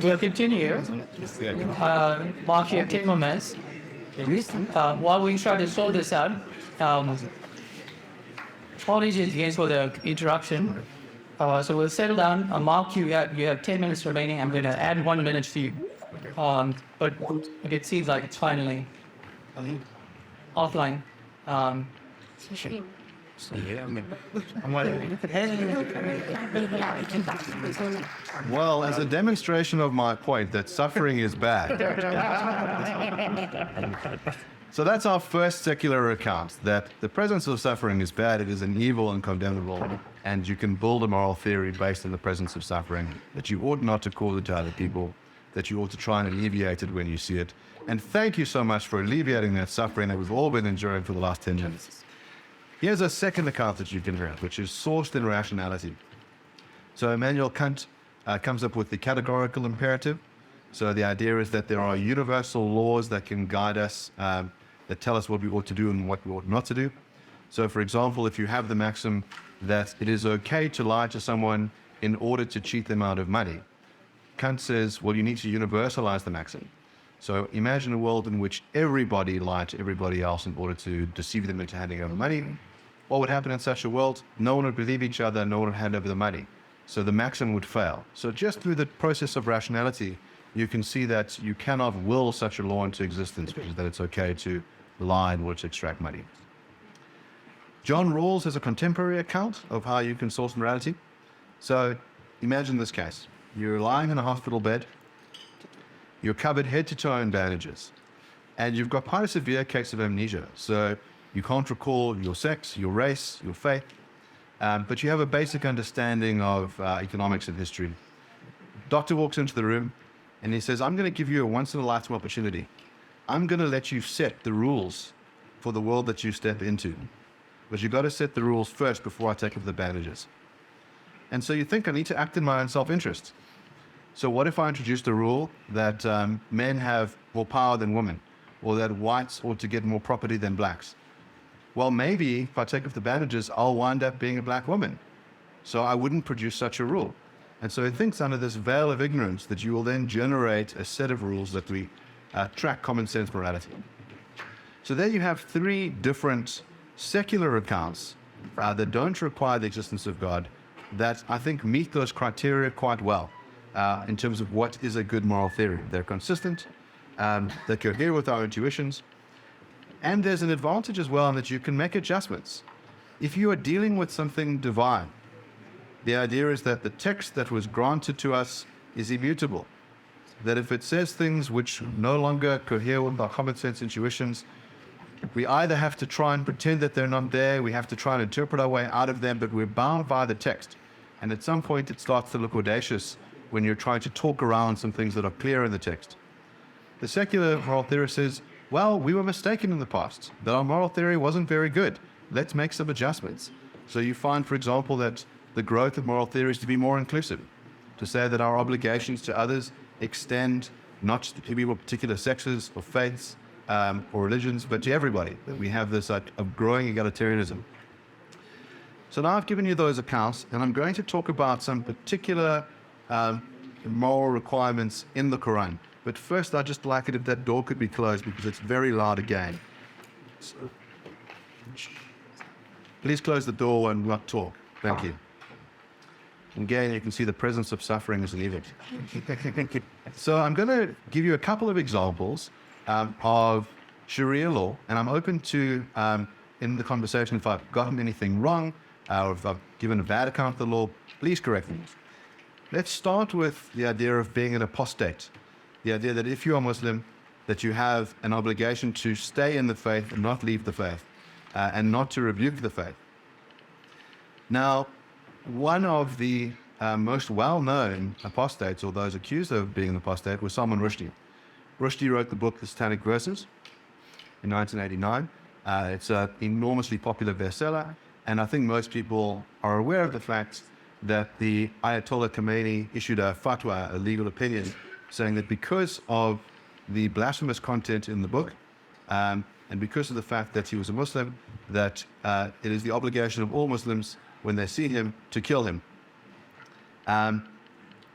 We'll continue. Mark here 10 more minutes. While we try to sort this out, apologies again for the interruption. So we'll settle down. Mark, you have 10 minutes remaining. I'm going to add 1 minute to you. But it seems like it's finally offline. well, as a demonstration of my point that suffering is bad. So that's our first secular account, that the presence of suffering is bad, it is an evil and condemnable, and you can build a moral theory based on the presence of suffering, that you ought not to cause it to other people, that you ought to try and alleviate it when you see it. And thank you so much for alleviating that suffering that we've all been enduring for the last 10 minutes. Here's a second account that you can read, which is sourced in rationality. So Immanuel Kant comes up with the categorical imperative. So the idea is that there are universal laws that can guide us, that tell us what we ought to do and what we ought not to do. So for example, if you have the maxim that it is okay to lie to someone in order to cheat them out of money, Kant says, well, you need to universalize the maxim. So imagine a world in which everybody lied to everybody else in order to deceive them into handing over money. What would happen in such a world? No one would believe each other, no one would hand over the money. So the maxim would fail. So just through the process of rationality, you can see that you cannot will such a law into existence, which is that it's okay to lie in order to extract money. John Rawls has a contemporary account of how you can source morality. So imagine this case. You're lying in a hospital bed. You're covered head to toe in bandages. And you've got quite a severe case of amnesia. So you can't recall your sex, your race, your faith. But you have a basic understanding of economics and history. Doctor walks into the room and he says, I'm going to give you a once-in-a-lifetime opportunity. I'm going to let you set the rules for the world that you step into. But you've got to set the rules first before I take off the bandages. And so you think, I need to act in my own self-interest. So what if I introduced a rule that men have more power than women, or that whites ought to get more property than blacks? Well, maybe if I take off the bandages, I'll wind up being a black woman. So I wouldn't produce such a rule. And so it thinks under this veil of ignorance that you will then generate a set of rules that we track common sense morality. So there you have three different secular accounts that don't require the existence of God, that I think meet those criteria quite well in terms of what is a good moral theory. They're consistent, they cohere with our intuitions, and there's an advantage as well in that you can make adjustments. If you are dealing with something divine, the idea is that the text that was granted to us is immutable. That if it says things which no longer cohere with our common sense intuitions, we either have to try and pretend that they're not there, we have to try and interpret our way out of them, but we're bound by the text. And at some point it starts to look audacious when you're trying to talk around some things that are clear in the text. The secular moral theorist says, well, we were mistaken in the past, that our moral theory wasn't very good. Let's make some adjustments. So you find, for example, that the growth of moral theory is to be more inclusive, to say that our obligations to others extend not to people of particular sexes or faiths or religions, but to everybody, that we have this of growing egalitarianism. So now I've given you those accounts, and I'm going to talk about some particular moral requirements in the Qur'an. But first, I'd just like it if that door could be closed because it's very loud again. So, please close the door and not talk. Thank you. Again, you can see the presence of suffering as an evil. So I'm going to give you a couple of examples of Sharia law, and I'm open to in the conversation, if I've gotten anything wrong, or if I've given a bad account of the law, please correct me. Let's start with the idea of being an apostate. The idea that if you are Muslim, that you have an obligation to stay in the faith and not leave the faith, and not to rebuke the faith. Now, one of the most well-known apostates, or those accused of being an apostate, was Salman Rushdie. Rushdie wrote the book The Satanic Verses in 1989. It's an enormously popular bestseller, and I think most people are aware of the fact that the Ayatollah Khomeini issued a fatwa, a legal opinion, saying that because of the blasphemous content in the book, and because of the fact that he was a Muslim, that it is the obligation of all Muslims, when they see him, to kill him. And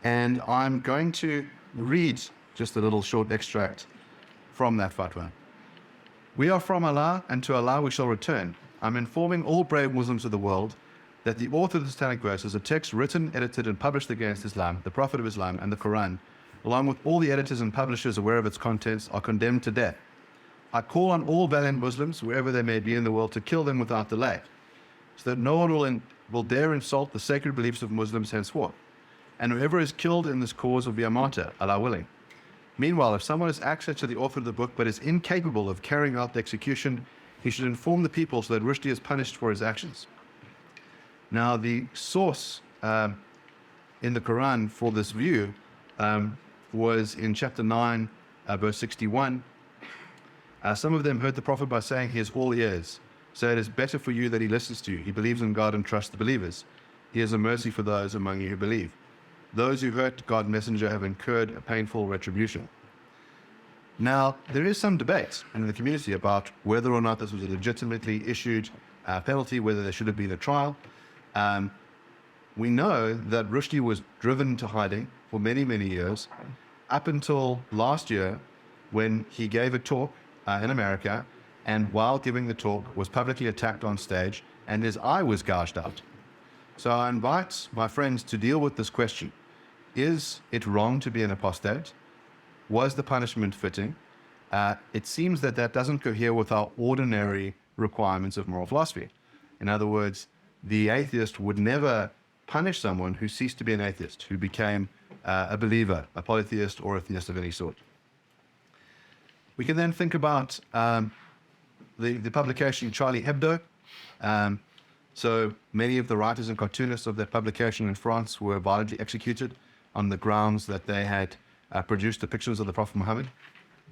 I'm going to read just a little short extract from that fatwa. We are from Allah, and to Allah we shall return. I'm informing all brave Muslims of the world that the author of the Satanic Verses, a text written, edited, and published against Islam, the Prophet of Islam, and the Qur'an, along with all the editors and publishers aware of its contents, are condemned to death. I call on all valiant Muslims, wherever they may be in the world, to kill them without delay, so that no one will dare insult the sacred beliefs of Muslims henceforth. And whoever is killed in this cause will be a martyr, Allah willing. Meanwhile, if someone has access to the author of the book but is incapable of carrying out the execution, he should inform the people so that Rushdie is punished for his actions. Now, the source in the Quran for this view was in chapter 9, verse 61. Some of them heard the Prophet by saying, he is all ears. So it is better for you that he listens to you. He believes in God and trusts the believers. He is a mercy for those among you who believe. Those who hurt God's messenger have incurred a painful retribution. Now, there is some debate in the community about whether or not this was a legitimately issued penalty, whether there should have been a trial. We know that Rushdie was driven to hiding for many, many years, up until last year when he gave a talk in America, and while giving the talk was publicly attacked on stage and his eye was gouged out. So I invite my friends to deal with this question. Is it wrong to be an apostate? Was the punishment fitting? It seems that that doesn't cohere with our ordinary requirements of moral philosophy. In other words, the atheist would never punish someone who ceased to be an atheist, who became a believer, a polytheist, or a theist of any sort. We can then think about the publication Charlie Hebdo. So many of the writers and cartoonists of that publication in France were violently executed on the grounds that they had produced depictions of the Prophet Muhammad.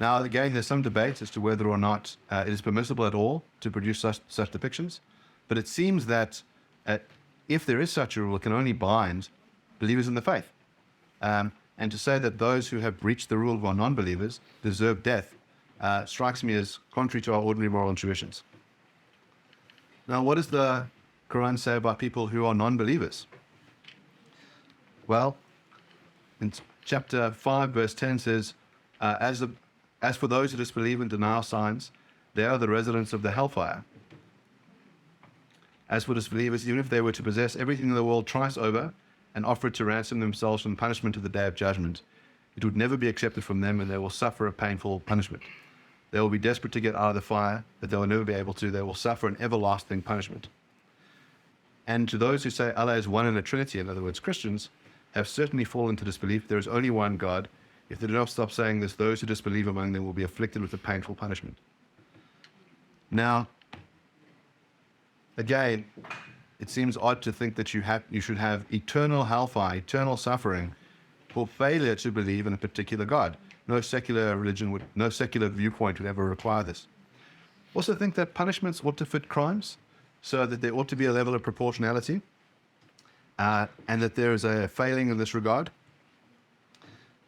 Now, again, there's some debate as to whether or not it is permissible at all to produce such depictions. But it seems that if there is such a rule, it can only bind believers in the faith. And to say that those who have breached the rule who are non-believers deserve death strikes me as contrary to our ordinary moral intuitions. Now, what does the Quran say about people who are non-believers? Well, in chapter 5, verse 10 says, as for those who disbelieve and deny our signs, they are the residents of the hellfire. As for disbelievers, even if they were to possess everything in the world twice over and offer it to ransom themselves from punishment of the day of judgment, it would never be accepted from them, and they will suffer a painful punishment. They will be desperate to get out of the fire, but they will never be able to. They will suffer an everlasting punishment. And to those who say Allah is one in the Trinity, in other words, Christians, have certainly fallen into disbelief. There is only one God. If they do not stop saying this, those who disbelieve among them will be afflicted with a painful punishment. Now, again, it seems odd to think that you should have eternal hellfire, eternal suffering, for failure to believe in a particular God. No secular religion no secular viewpoint would ever require this. Also think that punishments ought to fit crimes, so that there ought to be a level of proportionality, and that there is a failing in this regard.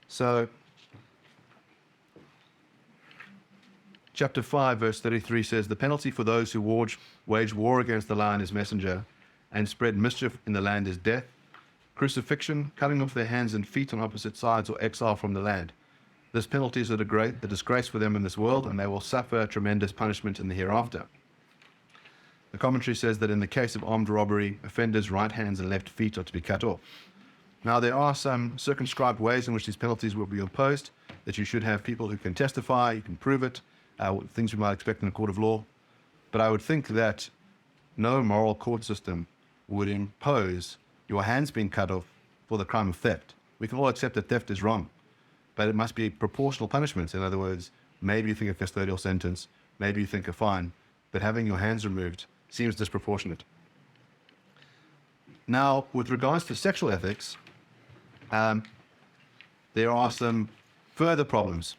So, chapter 5, verse 33 says, the penalty for those who wage war against Allah and His Messenger and spread mischief in the land is death, crucifixion, cutting off their hands and feet on opposite sides, or exile from the land. This penalty is a disgrace for them in this world, and they will suffer tremendous punishment in the hereafter. The commentary says that in the case of armed robbery, offenders' right hands and left feet are to be cut off. Now, there are some circumscribed ways in which these penalties will be imposed, that you should have people who can testify, you can prove it, things we might expect in a court of law. But I would think that no moral court system would impose your hands being cut off for the crime of theft. We can all accept that theft is wrong, but it must be proportional punishment. In other words, maybe you think a custodial sentence, maybe you think a fine, but having your hands removed seems disproportionate. Now, with regards to sexual ethics, there are some further problems.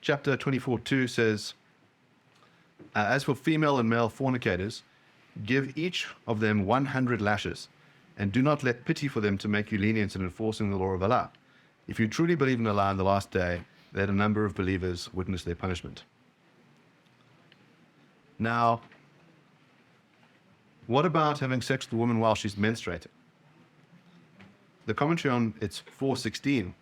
Chapter 24:2 says, as for female and male fornicators, give each of them 100 lashes, and do not let pity for them to make you lenient in enforcing the law of Allah. If you truly believe in Allah on the last day, let a number of believers witness their punishment. Now, what about having sex with a woman while she's menstruating? The commentary on its 416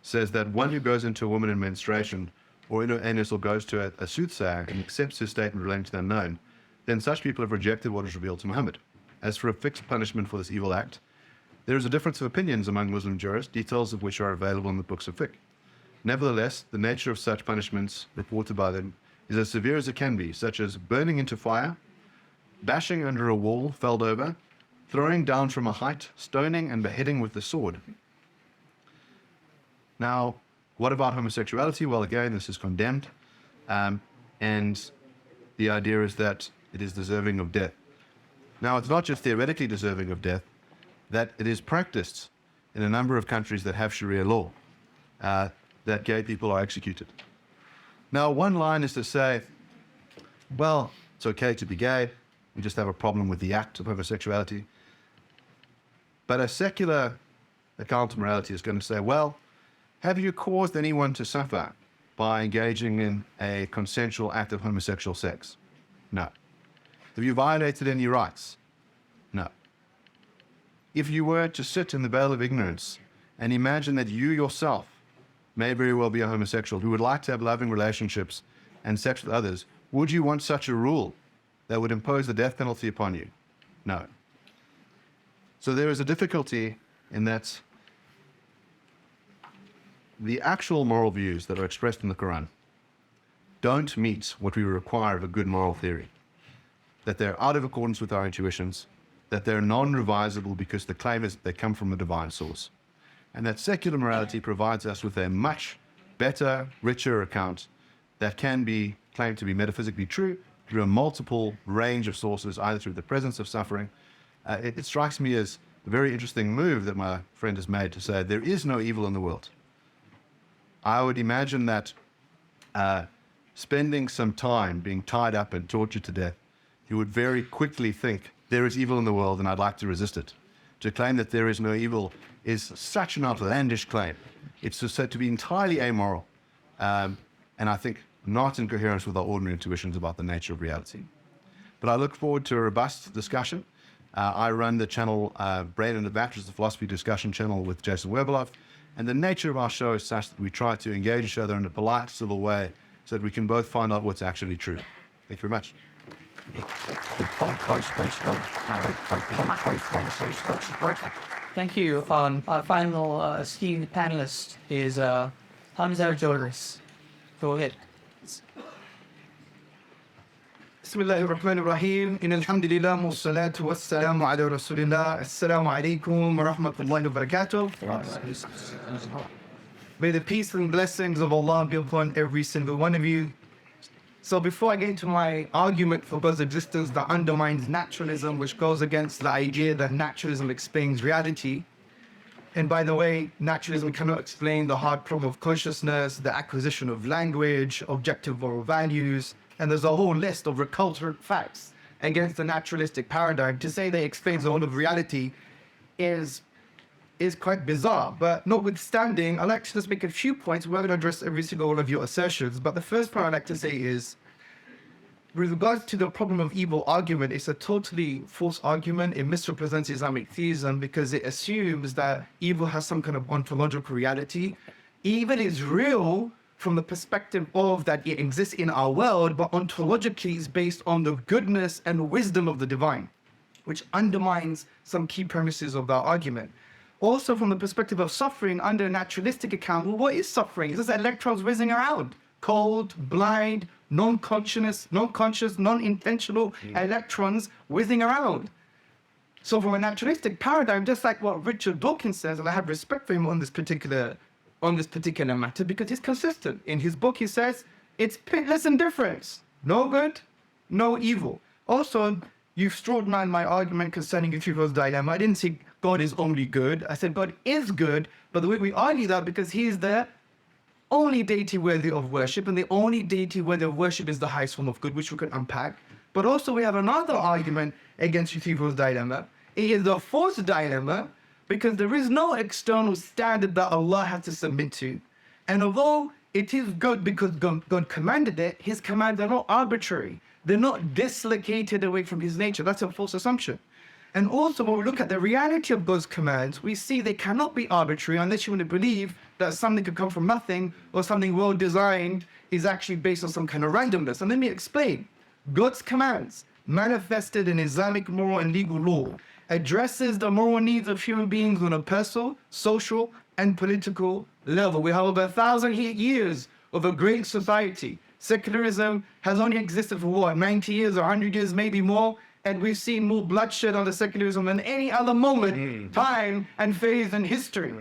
says that one who goes into a woman in menstruation, or in her anus, or goes to a soothsayer and accepts his statement relating to the unknown, then such people have rejected what is revealed to Muhammad. As for a fixed punishment for this evil act, there is a difference of opinions among Muslim jurists, details of which are available in the books of fiqh. Nevertheless, the nature of such punishments reported by them is as severe as it can be, such as burning into fire, bashing under a wall felled over, throwing down from a height, stoning and beheading with the sword. Now, what about homosexuality? Well, again, this is condemned, and the idea is that it is deserving of death. Now, it's not just theoretically deserving of death, that it is practiced in a number of countries that have Sharia law, that gay people are executed. Now, one line is to say, well, it's okay to be gay, we just have a problem with the act of homosexuality. But a secular account of morality is going to say, well, have you caused anyone to suffer by engaging in a consensual act of homosexual sex? No. Have you violated any rights? No. If you were to sit in the veil of ignorance and imagine that you yourself may very well be a homosexual who would like to have loving relationships and sex with others, would you want such a rule that would impose the death penalty upon you? No. So there is a difficulty in that the actual moral views that are expressed in the Qur'an don't meet what we require of a good moral theory. That they're out of accordance with our intuitions, that they're non-revisable because the claim is that they come from a divine source, and that secular morality provides us with a much better, richer account that can be claimed to be metaphysically true through a multiple range of sources, either through the presence of suffering. It strikes me as a very interesting move that my friend has made to say there is no evil in the world. I would imagine that spending some time being tied up and tortured to death, you would very quickly think there is evil in the world and I'd like to resist it. To claim that there is no evil is such an outlandish claim. It's just said to be entirely amoral, and I think not in coherence with our ordinary intuitions about the nature of reality. But I look forward to a robust discussion. I run the channel Brain and the Bachelor's of Philosophy discussion channel with Jason Weberloff, and the nature of our show is such that we try to engage each other in a polite, civil way so that we can both find out what's actually true. Thank you very much. Thank you. Our final esteemed panelist is Hamza Tzortzis. Go ahead. بسم الله الرحمن الرحيم إن الحمد لله والصلاة والسلام على رسول الله السلام عليكم ورحمة الله وبركاته. May the peace and blessings of Allah be upon every single one of you. So before I get into my argument for God's existence that undermines naturalism, which goes against the idea that naturalism explains reality, and by the way, naturalism cannot explain the hard problem of consciousness, the acquisition of language, objective moral values, and there's a whole list of recalcitrant facts against the naturalistic paradigm. To say that it explains the whole of reality is quite bizarre. But notwithstanding, I'd like to just make a few points. We're going to address every single one of your assertions. But the first point I'd like to say is, with regards to the problem of evil argument, it's a totally false argument. It misrepresents Islamic theism because it assumes that evil has some kind of ontological reality. Evil is real from the perspective of that it exists in our world, but ontologically is based on the goodness and wisdom of the divine, which undermines some key premises of that argument. Also from the perspective of suffering under a naturalistic account, well, what is suffering? It's just electrons whizzing around. Cold, blind, non-conscious, non-intentional electrons whizzing around. So from a naturalistic paradigm, just like what Richard Dawkins says, and I have respect for him on this particular matter because he's consistent. In his book, he says, it's pitless indifference. No good, no evil. Also, you've strawed man my argument concerning Euthyphro's dilemma. I didn't say God is only good. I said God is good, but the way we argue that because he is the only deity worthy of worship, and the only deity worthy of worship is the highest form of good, which we can unpack. But also we have another argument against Euthyphro's dilemma. It is a false dilemma because there is no external standard that Allah has to submit to. And although it is good because God commanded it, his commands are not arbitrary. They're not dislocated away from his nature. That's a false assumption. And also when we look at the reality of God's commands, we see they cannot be arbitrary unless you want to believe that something could come from nothing or something well designed is actually based on some kind of randomness. And let me explain. God's commands, manifested in Islamic moral and legal law, addresses the moral needs of human beings on a personal, social, and political level. We have over 1,000 years of a great society. Secularism has only existed for what, 90 years or 100 years, maybe more, and we've seen more bloodshed under secularism than any other moment, time, and phase in history.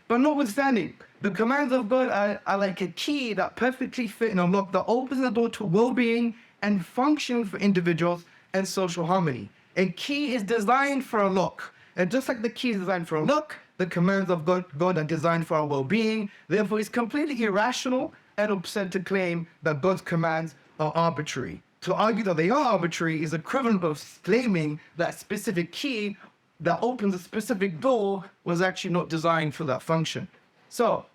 But notwithstanding, the commands of God are like a key that perfectly fit and unlock that opens the door to well-being and function for individuals and social harmony. A key is designed for a lock. And just like the key is designed for a lock, the commands of God are designed for our well-being. Therefore, it's completely irrational and absurd to claim that God's commands are arbitrary. To argue that they are arbitrary is equivalent of claiming that a specific key that opens a specific door was actually not designed for that function. So,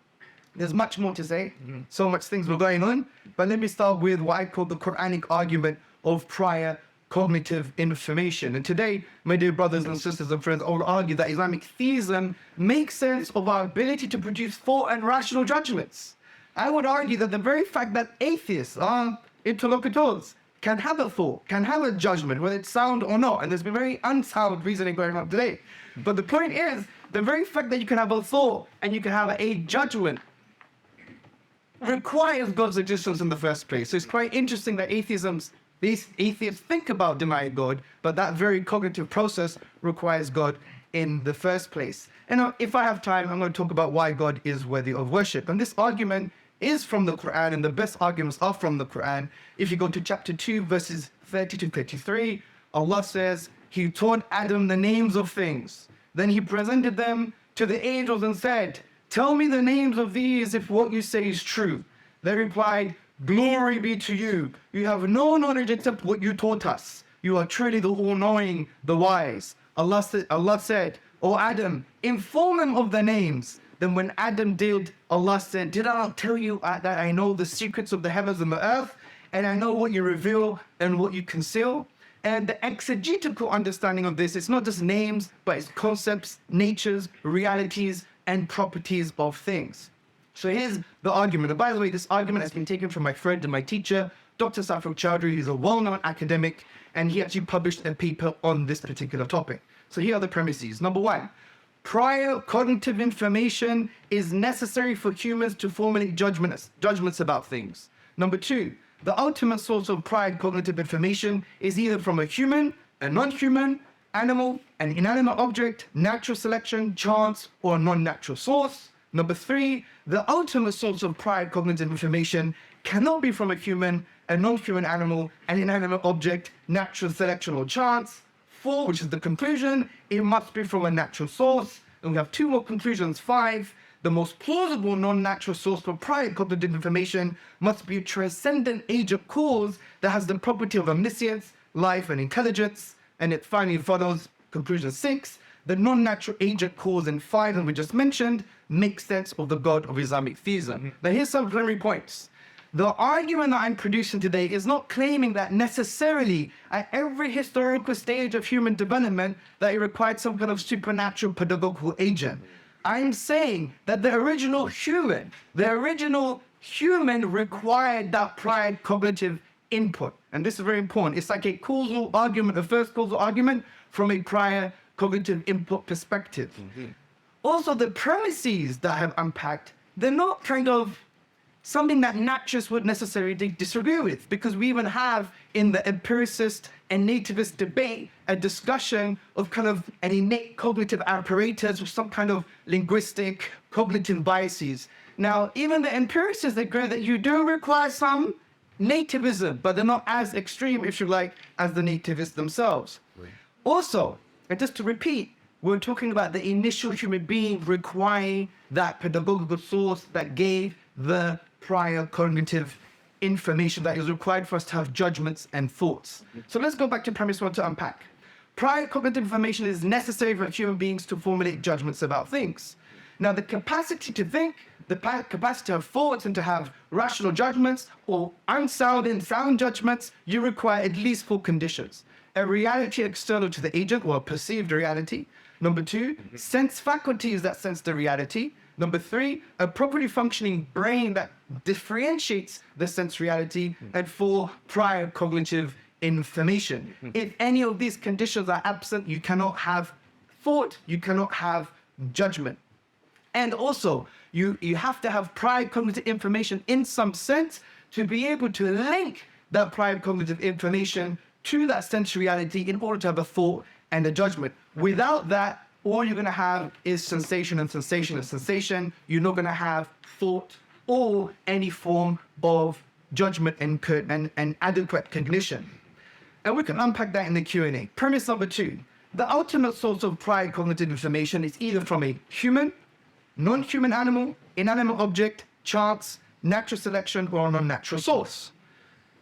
there's much more to say. So much things were going on. But let me start with what I call the Qur'anic argument of prior cognitive information. And today, my dear brothers and sisters and friends, I will argue that Islamic theism makes sense of our ability to produce thought and rational judgments. I would argue that the very fact that atheists are interlocutors can have a thought, can have a judgment, whether it's sound or not. And there's been very unsound reasoning going on today. But the point is, the very fact that you can have a thought and you can have a judgment requires God's existence in the first place. So it's quite interesting that these atheists think about denying God, but that very cognitive process requires God in the first place. And if I have time, I'm going to talk about why God is worthy of worship. And this argument is from the Qur'an, and the best arguments are from the Qur'an. If you go to chapter 2, verses 30 to 33, Allah says, He taught Adam the names of things. Then He presented them to the angels and said, tell me the names of these if what you say is true. They replied, glory be to you. You have no knowledge except what you taught us. You are truly the all-knowing, the wise. Allah said, O Adam, inform them of the names. Then when Adam did, Allah said, did I not tell you that I know the secrets of the heavens and the earth, and I know what you reveal and what you conceal? And the exegetical understanding of this, it's not just names, but it's concepts, natures, realities, and properties of things. So here's the argument. And by the way, this argument has been taken from my friend and my teacher, Dr. Safar Chowdhury. He's a well-known academic, and he actually published a paper on this particular topic. So here are the premises. Number one, prior cognitive information is necessary for humans to formulate judgments about things. Number two, the ultimate source of prior cognitive information is either from a human, a non-human, animal, an inanimate object, natural selection, chance, or a non-natural source. Number three, the ultimate source of prior cognitive information cannot be from a human, a non-human animal, an inanimate object, natural selection, or chance. Four, which is the conclusion, it must be from a natural source. And we have two more conclusions. Five, the most plausible non-natural source for prior cognitive information must be a transcendent agent cause that has the property of omniscience, life, and intelligence. And it finally follows conclusion 6, the non-natural agent cause in 5 that we just mentioned makes sense of the God of Islamic theism. Now here's some preliminary points. The argument that I'm producing today is not claiming that necessarily at every historical stage of human development that it required some kind of supernatural pedagogical agent. I'm saying that the original human required that prior cognitive input. And this is very important. It's like a causal argument, a first causal argument from a prior cognitive input perspective. Also, the premises that I have unpacked, they're not kind of something that naturalists would necessarily disagree with, because we even have in the empiricist and nativist debate a discussion of kind of an innate cognitive apparatus or some kind of linguistic cognitive biases. Now, even the empiricists agree that you do require some nativism, but they're not as extreme, if you like, as the nativists themselves. Right. Also, and just to repeat, we're talking about the initial human being requiring that pedagogical source that gave the prior cognitive information that is required for us to have judgments and thoughts. So let's go back to premise one to unpack. Prior cognitive information is necessary for human beings to formulate judgments about things. Now, the capacity to think, the capacity to have thoughts and to have rational judgments or unsound and sound judgments, you require at least 4 conditions. A reality external to the agent, or a perceived reality. Number 2, sense faculties that sense the reality. Number 3, a properly functioning brain that differentiates the sense reality. And 4, prior cognitive information. If any of these conditions are absent, you cannot have thought, you cannot have judgment. And also, you have to have prior cognitive information in some sense to be able to link that prior cognitive information to that sense reality in order to have a thought and a judgment. Without that, all you're going to have is sensation and sensation and sensation. You're not going to have thought or any form of judgment and adequate cognition. And we can unpack that in the Q&A. Premise number 2. The ultimate source of prior cognitive information is either from a human, non-human animal, inanimate object, chance, natural selection, or a non-natural source.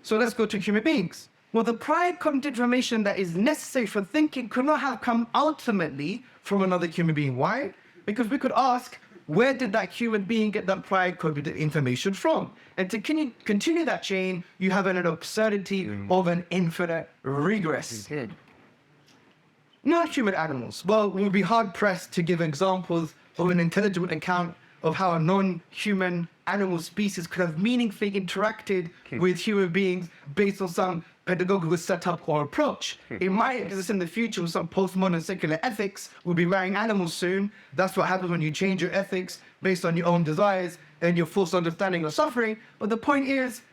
So let's go to human beings. Well, the prior cognitive information that is necessary for thinking could not have come ultimately from another human being. Why? Because we could ask, where did that human being get that prior cognitive information from? And to continue that chain, you have an absurdity of an infinite regress. Non-human animals. Well, we would be hard-pressed to give examples of an intelligible account of how a non-human animal species could have meaningfully interacted with human beings based on some pedagogical setup or approach. It might exist in the future with some postmodern secular ethics. We'll be marrying animals soon. That's what happens when you change your ethics based on your own desires and your false understanding of suffering. But the point is,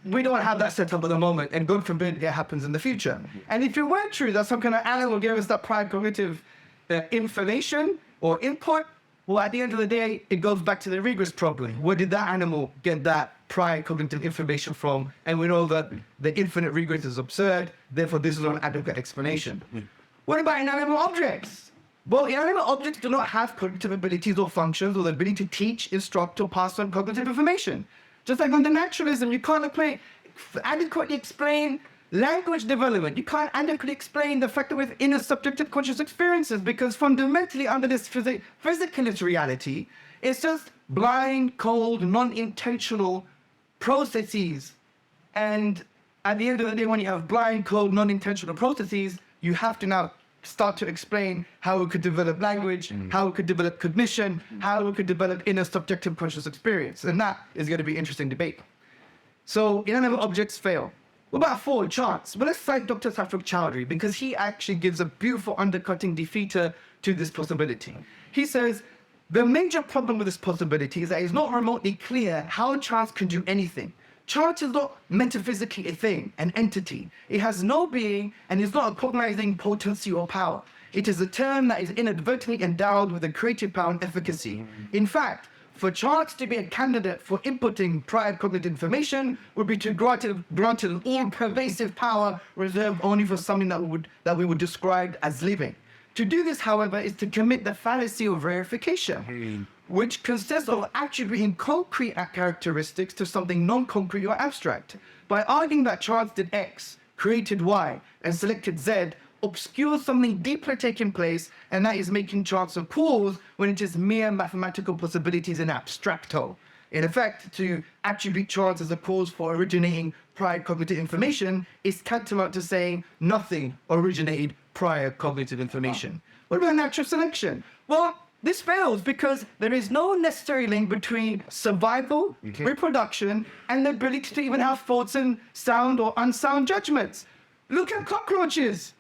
we don't have that setup at the moment, and God forbid it happens in the future. And if it were true that some kind of animal gave us that prior cognitive information or input, well, at the end of the day, it goes back to the regress problem. Where did that animal get that prior cognitive information from? And we know that the infinite regress is absurd, therefore this is not an adequate explanation. What about inanimate objects? Well, inanimate objects do not have cognitive abilities or functions or the ability to teach, instruct, or pass on cognitive information. Just like under naturalism, you can't adequately explain language development. You can't adequately explain the fact that we're inner subjective conscious experiences, because fundamentally under this physicalist reality, it's just blind, cold, non-intentional processes. And at the end of the day, when you have blind, cold, non-intentional processes, you have to now start to explain how we could develop language, how we could develop cognition, how we could develop inner subjective conscious experience. And that is going to be interesting debate. So inanimate objects fail. What about 4, chance? Well, let's cite Dr. Safik Chowdhury, because he actually gives a beautiful undercutting defeater to this possibility. He says, the major problem with this possibility is that it's not remotely clear how chance can do anything. Chance is not metaphysically a thing, an entity. It has no being and is not a cognizing potency or power. It is a term that is inadvertently endowed with a creative power and efficacy. In fact, for chance to be a candidate for inputting prior cognitive information would be to grant it an all-pervasive power reserved only for something that we would describe as living. To do this, however, is to commit the fallacy of verification, which consists of attributing concrete characteristics to something non-concrete or abstract. By arguing that chance did X, created Y, and selected Z, obscures something deeply taking place, and that is making chance a cause when it is mere mathematical possibilities in abstracto. In effect, to attribute chance as a cause for originating prior cognitive information is tantamount to saying nothing originated prior cognitive information. What about natural selection? Well, this fails because there is no necessary link between survival, reproduction, and the ability to even have thoughts and sound or unsound judgments. Look at cockroaches.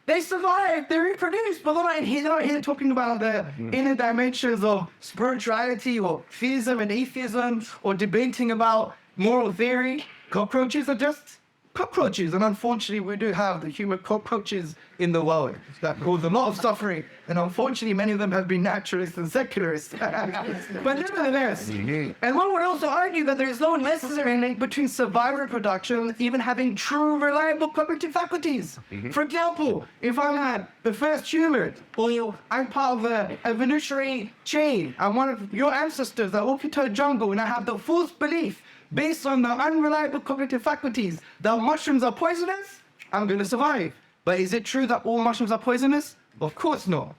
They survive, they reproduce, but they're not here talking about the inner dimensions of spirituality or theism and atheism or debating about moral theory. Cockroaches are just cockroaches, and unfortunately we do have the human cockroaches in the world that cause a lot of suffering, and unfortunately many of them have been naturalists and secularists. But nevertheless, and one would also argue that there is no necessary link between survival and reproduction, even having true reliable cognitive faculties. For example, if I'm at the first human, or I'm part of the evolutionary chain, I'm one of your ancestors that walk into a jungle, and I have the false belief based on the unreliable cognitive faculties that mushrooms are poisonous, I'm going to survive. But is it true that all mushrooms are poisonous? Of course not.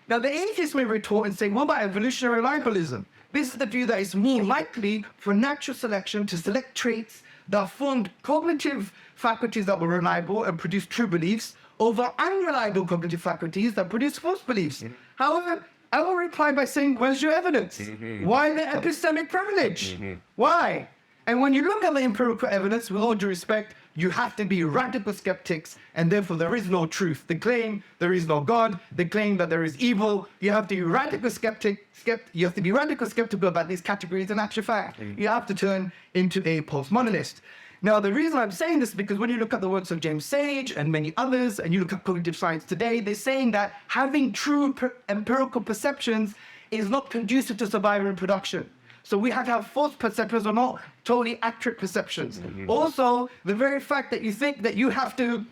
Now, the atheists may retort and say, what about evolutionary reliabilism? This is the view that it's more likely for natural selection to select traits that formed cognitive faculties that were reliable and produced true beliefs over unreliable cognitive faculties that produce false beliefs. However, I will reply by saying, where's your evidence? Why the epistemic privilege? Why? And when you look at the empirical evidence, with all due respect, you have to be radical skeptics, and therefore there is no truth. They claim there is no God. They claim that there is evil. You have to be radical you have to be radical skeptical about these categories. In actual fact, you have to turn into a postmodernist. Now, the reason I'm saying this is because when you look at the works of James Sage and many others, and you look at cognitive science today, they're saying that having true empirical perceptions is not conducive to survival and reproduction. So we have to have false perceptions or not totally accurate perceptions. Also, the very fact that you think that you have to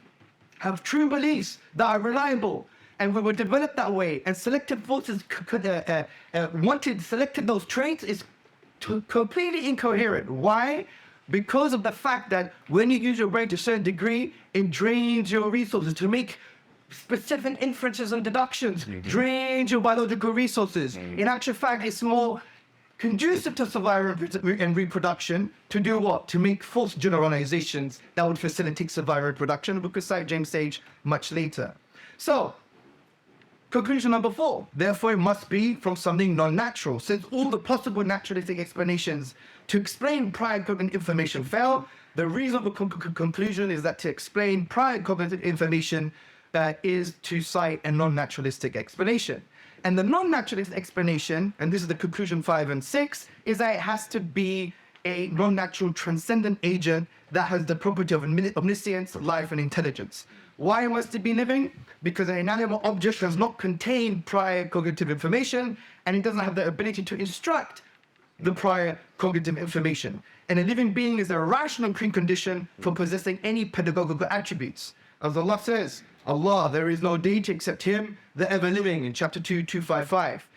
have true beliefs that are reliable, and we were developed that way, and selective forces selected those traits is completely incoherent. Why? Because of the fact that when you use your brain to a certain degree, it drains your resources to make specific inferences and deductions, drains your biological resources. In actual fact, it's more conducive to survival and reproduction to do what? To make false generalizations that would facilitate survival and reproduction. We could cite James Sage much later. So, conclusion number 4. Therefore, it must be from something non-natural. Since all the possible naturalistic explanations to explain prior cognitive information fail, the reasonable conclusion is that to explain prior cognitive information is to cite a non-naturalistic explanation. And the non-naturalistic explanation, and this is the conclusion 5 and 6, is that it has to be a non-natural transcendent agent that has the property of omniscience, life, and intelligence. Why must it be living? Because an inanimate object does not contain prior cognitive information, and it doesn't have the ability to instruct the prior cognitive information. And a living being is a rational precondition for possessing any pedagogical attributes. As Allah says, Allah, there is no deity except Him, the ever-living, in chapter 2, 255.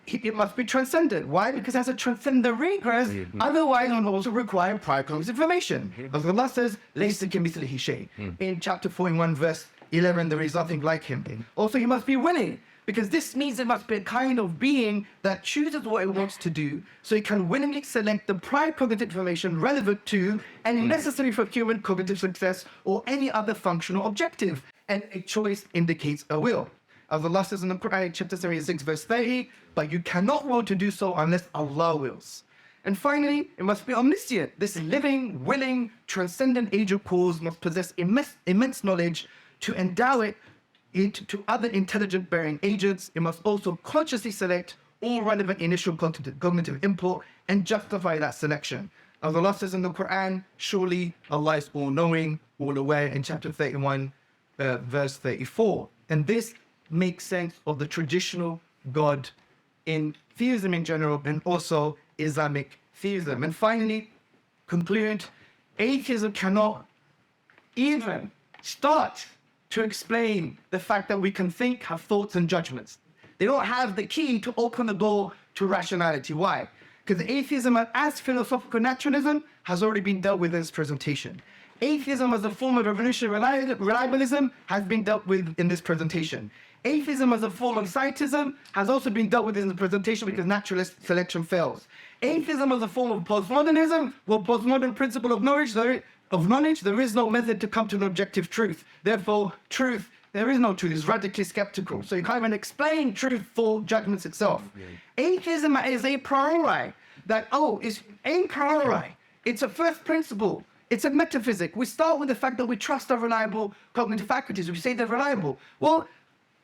It must be transcendent. Why? Because it has to transcend the regress, otherwise it will also require prior cognitive information. As Allah says, لَيْسَ كَمِثْلِهِ شَيْءٌ. In chapter 41, verse 11, there is nothing like Him. Also, He must be willing, because this means it must be a kind of being that chooses what it wants to do, so it can willingly select the prior cognitive information relevant to and necessary for human cognitive success or any other functional objective. And a choice indicates a will. As Allah says in the Qur'anic chapter 76, verse 30, but you cannot will to do so unless Allah wills. And finally, it must be omniscient. This living, willing, transcendent agent cause must possess immense knowledge to endow it to other intelligent bearing agents. It must also consciously select all relevant initial cognitive input and justify that selection. As Allah says in the Qur'an, surely Allah is all-knowing, all-aware, in chapter 31, verse 34. And this makes sense of the traditional God in theism in general, and also Islamic theism. And finally, conclude, atheism cannot even start to explain the fact that we can think, have thoughts and judgments. They don't have the key to open the door to rationality. Why? Because atheism as philosophical naturalism has already been dealt with in this presentation. Atheism as a form of evolutionary reliabilism has been dealt with in this presentation. Atheism as a form of scientism has also been dealt with in the presentation because naturalist selection fails. Atheism as a form of postmodernism, well, postmodern principle of knowledge, there is no method to come to an objective truth. Therefore, truth, there is no truth, it's radically skeptical. So you can't even explain truth for judgments itself. Atheism is a priori, it's a priori. It's a first principle. It's a metaphysic. We start with the fact that we trust our reliable cognitive faculties. We say they're reliable. Well,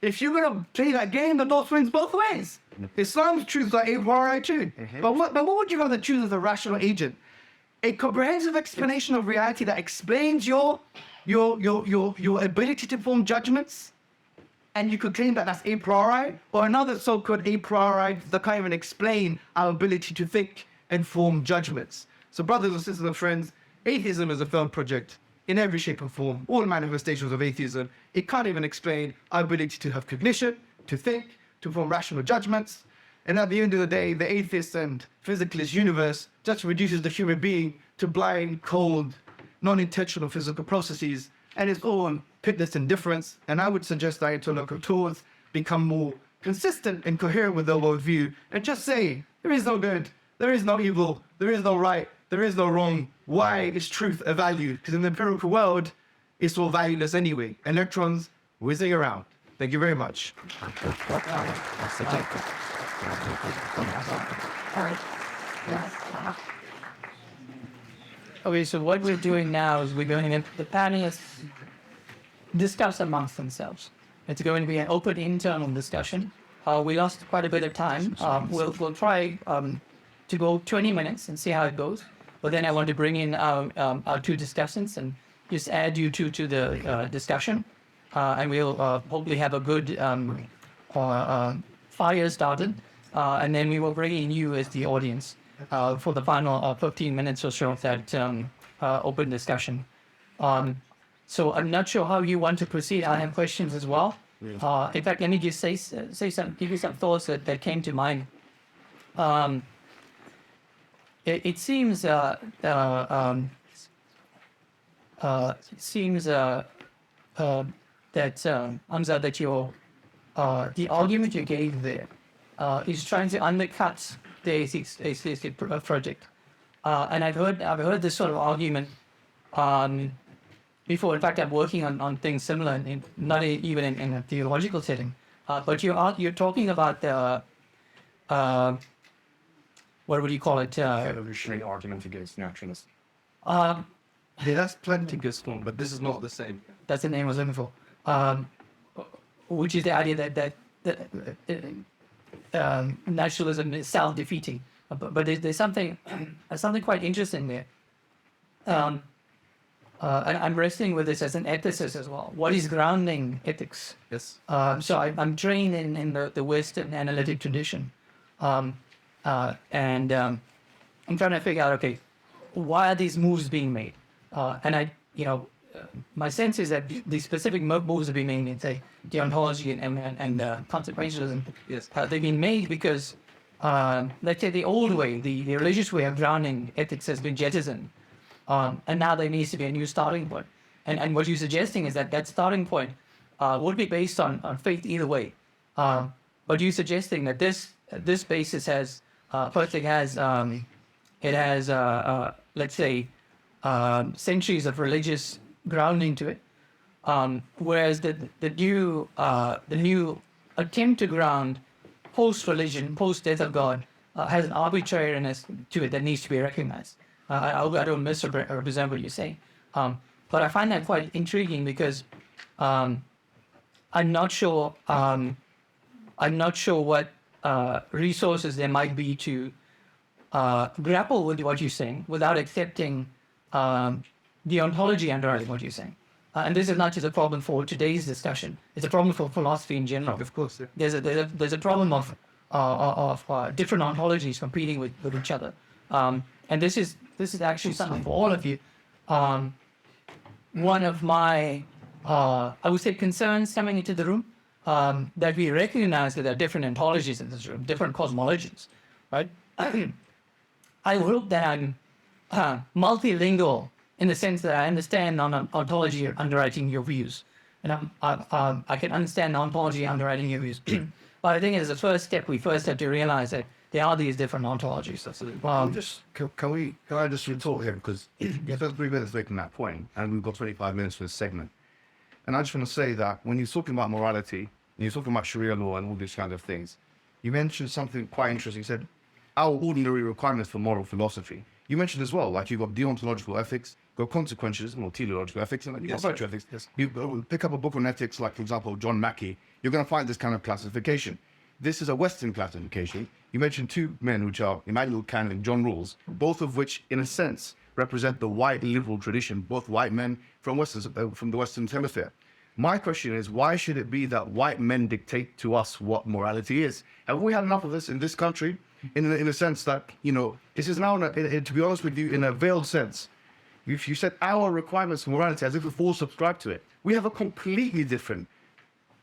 if you're going to play that game, the North wins both ways. Islam's truths are a priori too. But what would you rather choose as a rational agent? A comprehensive explanation of reality that explains your ability to form judgments, and you could claim that that's a priori, or another so-called a priori that can't even explain our ability to think and form judgments. So brothers and sisters and friends, atheism is a failed project in every shape and form, all manifestations of atheism. It can't even explain our ability to have cognition, to think, to form rational judgments. And at the end of the day, the atheist and physicalist universe just reduces the human being to blind, cold, non-intentional physical processes and its own pitiless indifference. And I would suggest that intellectual tools become more consistent and coherent with their worldview and just say, there is no good, there is no evil, there is no right, there is no wrong. Why is truth a value? Because in the empirical world, it's all valueless anyway. Electrons whizzing around. Thank you very much. Okay, so what we're doing now is we're going to the panelists discuss amongst themselves. It's going to be an open internal discussion. We lost quite a bit of time. We'll try to go 20 minutes and see how it goes. But then I want to bring in our two discussants and just add you two to the discussion. And we'll hopefully have a good fire started. And then we will bring in you as the audience for the final 15 minutes or so of that open discussion. So I'm not sure how you want to proceed. I have questions as well. In fact, let me just give you some thoughts that came to mind. It seems that Hamza, that the argument you gave there is trying to undercut the atheistic project, and I've heard this sort of argument before. In fact, I'm working on things similar, not even in a theological setting. But you're talking about the what would you call it? Evolutionary argument against naturalism. Yeah, that's plenty good stuff, but this is not the same. That's the name I was looking for. Which is the idea that naturalism is self-defeating. But there's something quite interesting there. And I'm wrestling with this as an ethicist as well. What is grounding ethics? Yes. So I'm trained in the Western analytic tradition. And I'm trying to figure out, okay, why are these moves being made? And my sense is that the specific moves are being made in, say, deontology and consequentialism. Yes. They've been made because, let's say, the old way, the religious way of grounding ethics has been jettisoned. And now there needs to be a new starting point. And what you're suggesting is that starting point would be based on faith either way. But you're suggesting that this basis has, first it has, let's say, centuries of religious grounding to it, whereas the new attempt to ground post-religion, post-death of God, has an arbitrariness to it that needs to be recognized. I don't misrepresent what you're saying, but I find that quite intriguing because I'm not sure what resources there might be to grapple with what you're saying without accepting the ontology underlying what you're saying. And this is not just a problem for today's discussion; it's a problem for philosophy in general. Of course. Yeah. There's a problem of different ontologies competing with each other, and this is actually something for all of you. One of my I would say concerns coming into the room, that we recognize that there are different ontologies in this room, different cosmologies, right? I hope that I'm multilingual in the sense that I understand ontology underwriting your views, and I can understand ontology underwriting your views. But I think as a first step, we first have to realize that there are these different ontologies. Can I just retort here, because you spent 3 minutes making that point, and we've got 25 minutes for this segment. And I just want to say that when you're talking about morality, and you're talking about Sharia law and all these kind of things, you mentioned something quite interesting. You said, our ordinary requirements for moral philosophy. you mentioned as well, like you've got deontological ethics, got consequentialism or teleological ethics, and then you've got virtue ethics. Yes. You pick up a book on ethics, like, for example, John Mackey, you're going to find this kind of classification. This is a Western classification. You mentioned two men, which are Immanuel Kant and John Rawls, both of which, in a sense, represent the white liberal tradition, both white men from the Western Hemisphere. My question is, why should it be that white men dictate to us what morality is? Have we had enough of this in this country? In a sense that, you know, this is now, to be honest with you, in a veiled sense. If you set our requirements for morality as if we all subscribe to it, we have a completely different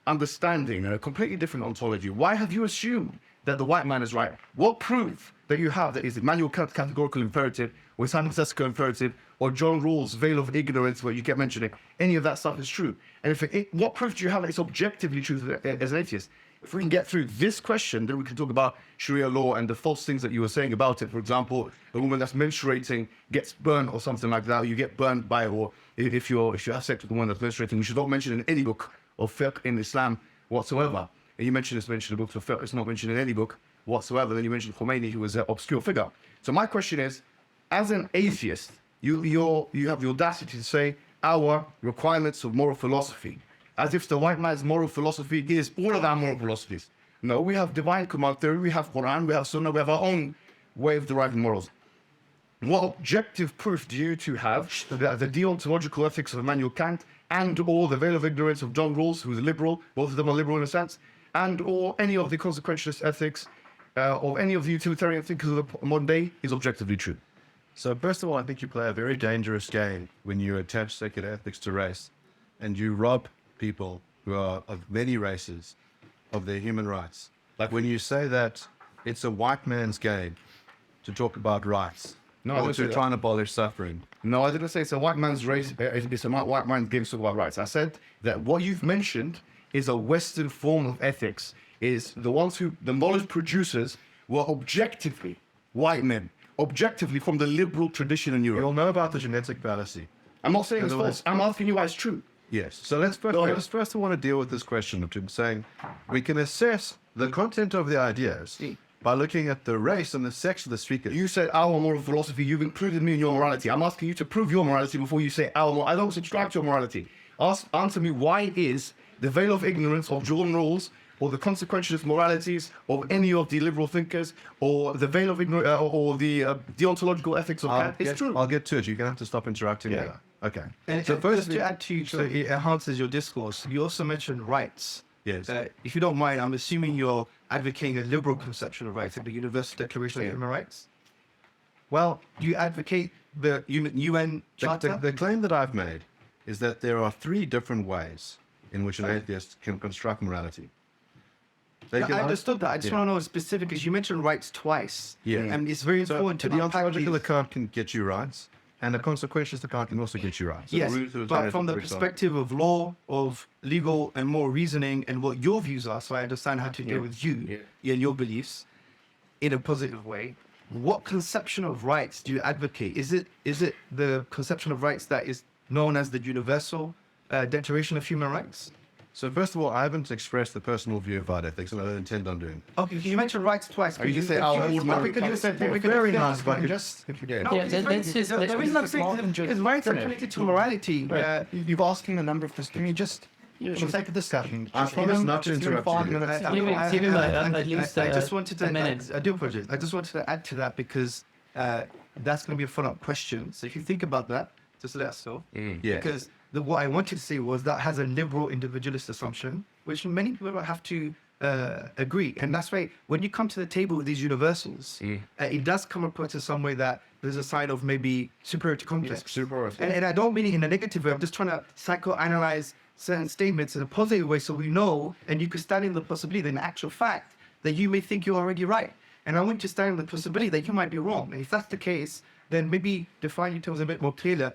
understanding and a completely different ontology. Why have you assumed that the white man is right? What proof that you have that is Immanuel Kant's categorical imperative, or Simon Sesco imperative, or John Rawls' veil of ignorance, where you kept mentioning, any of that stuff is true? And what proof do you have that it's objectively true as an atheist? If we can get through this question, then we can talk about Sharia law and the false things that you were saying about it. For example, a woman that's menstruating gets burned or something like that, or you get burned by, or if you have sex with a woman that's menstruating, you should not mention in any book of fiqh in Islam whatsoever. And you mentioned it's mentioned in books of fiqh, it's not mentioned in any book whatsoever. Then you mentioned Khomeini, who was an obscure figure. So my question is, as an atheist, you have the audacity to say our requirements of moral philosophy, as if the white man's moral philosophy is all of our moral philosophies. No, we have divine command theory, we have Qur'an, we have Sunnah, we have our own way of deriving morals. What objective proof do you two have that the deontological ethics of Immanuel Kant and or the veil of ignorance of John Rawls, who's a liberal, both of them are liberal in a sense, and or any of the consequentialist ethics of any of the utilitarian thinkers of the modern day is objectively true? So first of all, I think you play a very dangerous game when you attach secular ethics to race and you rob people who are of many races of their human rights. Like when you say that it's a white man's game to talk about rights, or to try and abolish suffering. No, I didn't say it's a white man's race. It's a white man's game to talk about rights. I said that what you've mentioned is a Western form of ethics. Is the ones who the knowledge producers were objectively white men, objectively from the liberal tradition in Europe. You'll know about the genetic fallacy. I'm not saying it's false. I'm asking you why it's true. Yes. So let's first want to deal with this question of saying we can assess the content of the ideas by looking at the race and the sex of the speakers. You said our moral philosophy. You've included me in your morality. I'm asking you to prove your morality before you say our. I don't subscribe to your morality. Answer me why is the veil of ignorance of John Rawls or the consequentialist moralities of any of the liberal thinkers or the veil of ignorance or the deontological ethics of Kant? It's true. I'll get to it. You're going to have to stop interrupting me. Okay. And so first, just to add to you, so it enhances your discourse. You also mentioned rights. Yes. If you don't mind, I'm assuming you're advocating a liberal conception of rights, like the Universal Declaration of Human Rights. Well, do you advocate the UN Charter? The claim that I've made is that there are three different ways in which an atheist can construct morality. I understood that. I just want to know specific, because you mentioned rights twice. Yeah. And it's very important to the unpack ontological these. account can get you rights, and the consequentialist account can also get you rights. Yes, So but from the perspective of law, of legal and moral reasoning, and what your views are, so I understand how to deal with you and your beliefs in a positive way. What conception of rights do you advocate? Is it the conception of rights that is known as the Universal Declaration of Human Rights? So first of all, I haven't expressed the personal view about ethics, and I don't intend on doing. Okay, you mentioned rights twice. Are you just saying our ordinary? Very nice, but just if you get. Yeah, let's just. The reason I'm saying is rights are connected to morality. You've asking a number of questions. Can you just, for the sake of discussion, I promise not to interrupt you. Give him at least I just wanted to. a minute. I do apologize. I just wanted to add to that because that's going to be a follow-up question. So if you think about that, just let us know. Yeah. Because what I wanted to say was that has a liberal individualist assumption, which many people have to agree. And that's why when you come to the table with these universals, it does come across in some way that there's a side of maybe superiority complex. And I don't mean it in a negative way. I'm just trying to psychoanalyze certain statements in a positive way so we know, and you could stand in the possibility, in actual fact, that you may think you're already right. And I want you to stand in the possibility that you might be wrong. And if that's the case, then maybe define your terms a bit more clearer,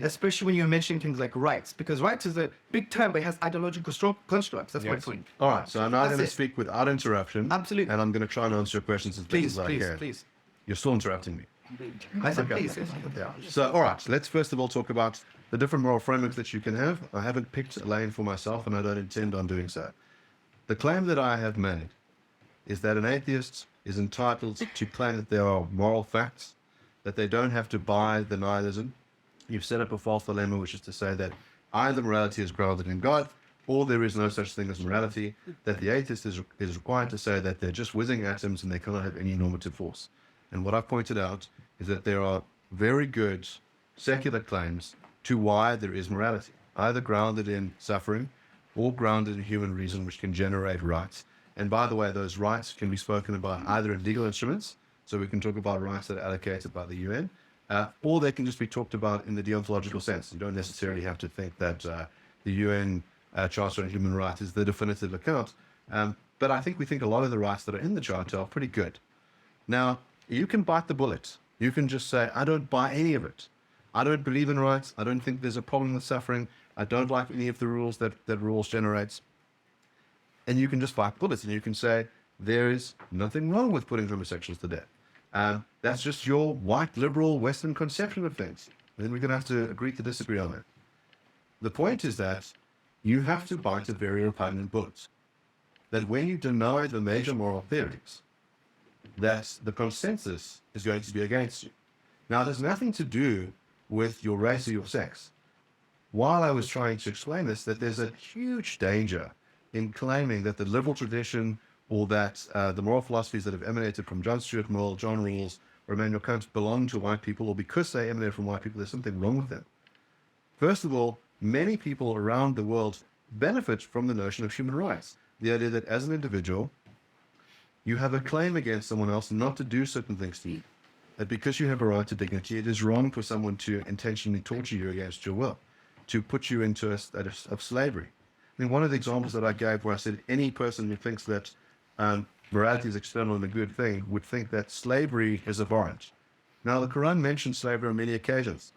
especially when you're mentioning things like rights, because rights is a big term, but it has ideological constructs. That's my point. All right, so I'm now That's going to it. speak without interruption. Absolutely. And I'm going to try and answer your questions as best as I can. Please. You're still interrupting me. I said please. Yeah. So, all right, let's first of all talk about the different moral frameworks that you can have. I haven't picked a lane for myself, and I don't intend on doing so. The claim that I have made is that an atheist is entitled to claim that there are moral facts, that they don't have to buy the nihilism. You've set up a false dilemma, which is to say that either morality is grounded in God, or there is no such thing as morality, that the atheist is required to say that they're just whizzing atoms and they cannot have any normative force. And what I've pointed out is that there are very good secular claims to why there is morality, either grounded in suffering or grounded in human reason, which can generate rights. And by the way, those rights can be spoken about either in legal instruments, so we can talk about rights that are allocated by the UN, or they can just be talked about in the deontological sense. You don't necessarily have to think that the UN Charter on Human Rights is the definitive account. But I think we think a lot of the rights that are in the Charter are pretty good. Now, you can bite the bullet. You can just say, I don't buy any of it. I don't believe in rights. I don't think there's a problem with suffering. I don't like any of the rules that rules generates. And you can just bite bullets and you can say, there is nothing wrong with putting homosexuals to death. That's just your white, liberal, Western conception of things. And then we're going to have to agree to disagree on it. The point is that you have to bite a very repugnant bullet. That when you deny the major moral theories, that the consensus is going to be against you. Now, there's nothing to do with your race or your sex. While I was trying to explain this, that there's a huge danger in claiming that the liberal tradition or that the moral philosophies that have emanated from John Stuart Mill, John Rawls, or Immanuel Kant belong to white people, or because they emanate from white people, there's something wrong with them. First of all, many people around the world benefit from the notion of human rights. The idea that as an individual, you have a claim against someone else not to do certain things to you. That because you have a right to dignity, it is wrong for someone to intentionally torture you against your will, to put you into a status of slavery. I mean, one of the examples that I gave where I said any person who thinks that morality is external and a good thing would think that slavery is abhorrent. Now, the Qur'an mentions slavery on many occasions.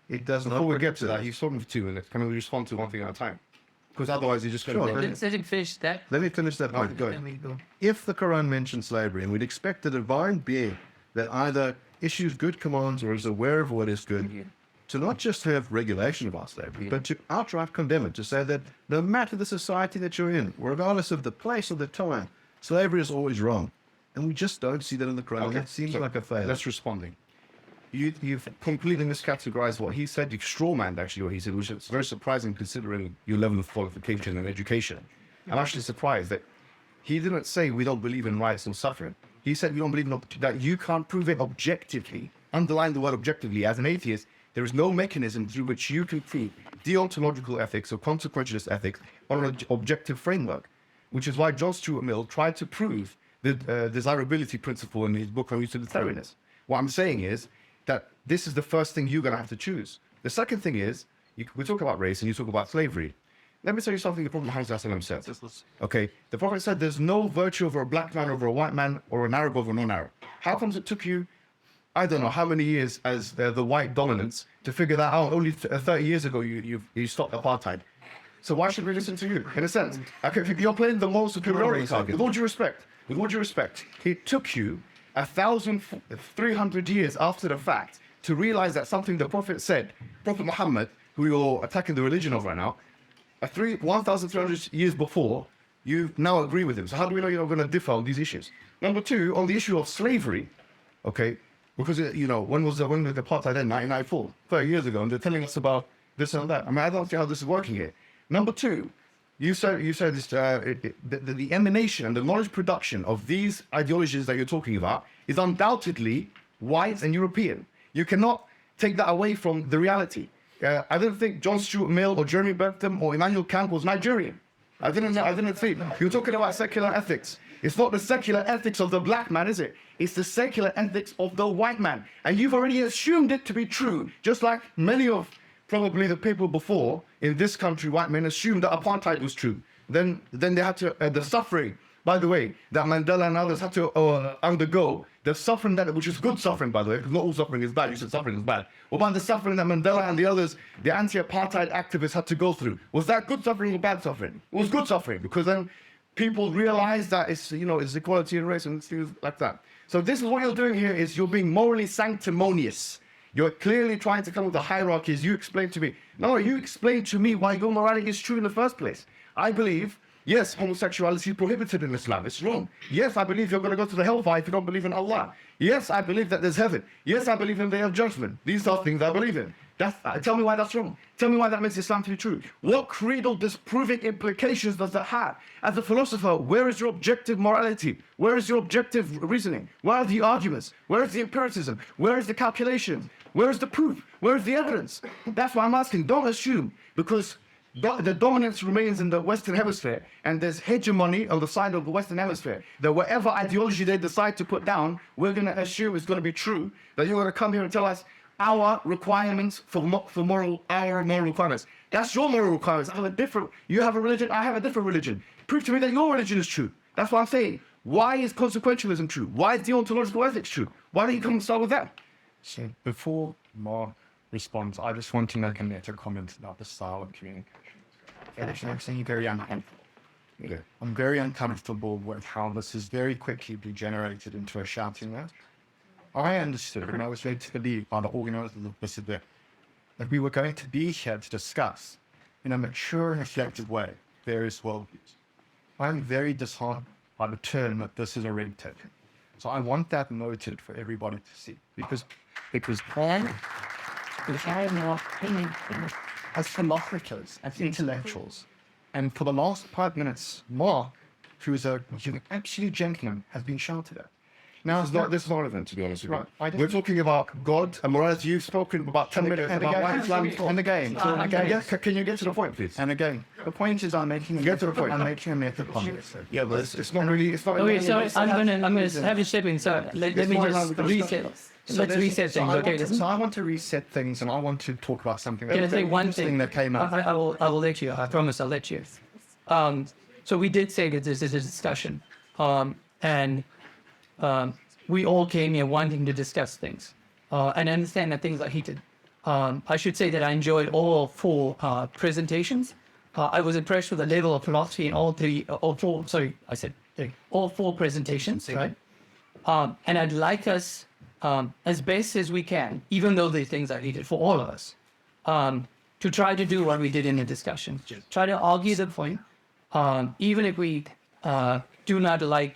It does not. Before we get to that, you've spoken for 2 minutes. Can we respond to one thing at a time? Because otherwise you're just going to Let him finish that. Let me finish that point. go Then we go. If the Quran mentions slavery, and we'd expect a divine being that either issues good commands or is aware of what is good, to not just have regulation about slavery, but to outright condemn it, to say that no matter the society that you're in, regardless of the place or the time, slavery is always wrong. And we just don't see that in the Quran. Okay, That seems so like a failure. That's responding. You've completely miscategorized what he said. You've strawmanned actually what he said, which is very surprising considering your level of qualification and education. I'm actually surprised that he didn't say we don't believe in rights and suffering. He said we don't believe that you can't prove it objectively. Underline the word objectively. As an atheist, there is no mechanism through which you can prove deontological ethics or consequentialist ethics on an objective framework, which is why John Stuart Mill tried to prove the desirability principle in his book on utilitarianism. What I'm saying is that this is the first thing you're going to have to choose. The second thing is, we talk about race and you talk about slavery. Let me tell you something the Prophet Muhammad said. Okay, the Prophet said there's no virtue over a black man over a white man or an Arab over a non-Arab. How comes it took you, I don't know how many years as the white dominance to figure that out? Only 30 years ago you stopped apartheid. So why should we listen to you? In a sense, okay, you're playing the moral superiority card. With all due respect, it took you 1,300 years after the fact to realize that something the Prophet said, Prophet Muhammad, who you're attacking the religion of right now, 1,300 years before, you now agree with him. So how do we know you're going to differ on these issues? Number two, on the issue of slavery, okay, because, when was the apartheid end? 1994, 30 years ago, and they're telling us about this and that. I mean, I don't see how this is working here. Number two, you said this, the emanation and the knowledge production of these ideologies that you're talking about is undoubtedly white and European. You cannot take that away from the reality. I didn't think John Stuart Mill or Jeremy Bentham or Immanuel Kant was Nigerian. I didn't think. You're talking about secular ethics. It's not the secular ethics of the black man, is it? It's the secular ethics of the white man. And you've already assumed it to be true, just like many of probably the people before in this country, white men assumed that apartheid was true. Then they had to, the suffering, by the way, that Mandela and others had to undergo, the suffering which is good suffering, by the way, because not all suffering is bad, you said suffering is bad. What about the suffering that Mandela and the others, the anti-apartheid activists had to go through? Was that good suffering or bad suffering? It was good suffering, because then people realized that it's equality in race and things like that. So this is what you're doing here, is you're being morally sanctimonious. You're clearly trying to come with the hierarchies. You explain to me. No, you explain to me why your morality is true in the first place. I believe Yes, homosexuality is prohibited in Islam. It's wrong. Yes, I believe you're going to go to the hellfire if you don't believe in Allah. Yes, I believe that there's heaven. Yes, I believe in the day of judgment. These are things I believe in. Tell me why that's wrong. Tell me why that makes Islam to be true. What creedal disproving implications does that have? As a philosopher, where is your objective morality? Where is your objective reasoning? Where are the arguments? Where is the empiricism? Where is the calculation? Where is the proof? Where is the evidence? That's why I'm asking. Don't assume, because the dominance remains in the Western Hemisphere, and there's hegemony on the side of the Western Hemisphere, that whatever ideology they decide to put down, we're going to assume is going to be true, that you're going to come here and tell us our requirements for moral requirements. That's your moral requirements. You have a religion, I have a different religion. Prove to me that your religion is true. That's what I'm saying. Why is consequentialism true? Why is deontological ethics true? Why don't you come and start with that? So before Mark responds, I just want to make a meta comment about the style of communication. I'm very uncomfortable with how this has very quickly degenerated into a shouting match. I understood, and I was led to believe by the organizers of this event, that we were going to be here to discuss, in a mature and reflective way, various worldviews. I'm very disheartened by the turn that this is already taken. So I want that noted for everybody to see, because as philosophers, as intellectuals, and for the last 5 minutes, Mark, who is an absolute gentleman, has been shouted at. Now, This is not relevant, to be honest with you. Right, We're talking about God and morality. You've spoken about 10 minutes about why Islam is and again, Can you get to the point, please? and again, the point is I'm making Get to the point. I'm making a method comment. Yeah, but it's not really. It's not. Okay, so I'm gonna have you step in. So let me just reset. Let's reset things. Okay, So I want to reset things, and I want to talk about something. Can I say one thing that came up? I will let you. I promise I'll let you. So we did say that this is a discussion, and we all came here wanting to discuss things, and understand that things are heated. I should say that I enjoyed all 4 presentations. I was impressed with the level of philosophy in all 4 presentations, right? And I'd like us, as best as we can, even though these things are heated for all of us, to try to do what we did in the discussion. Try to argue the point, even if we do not like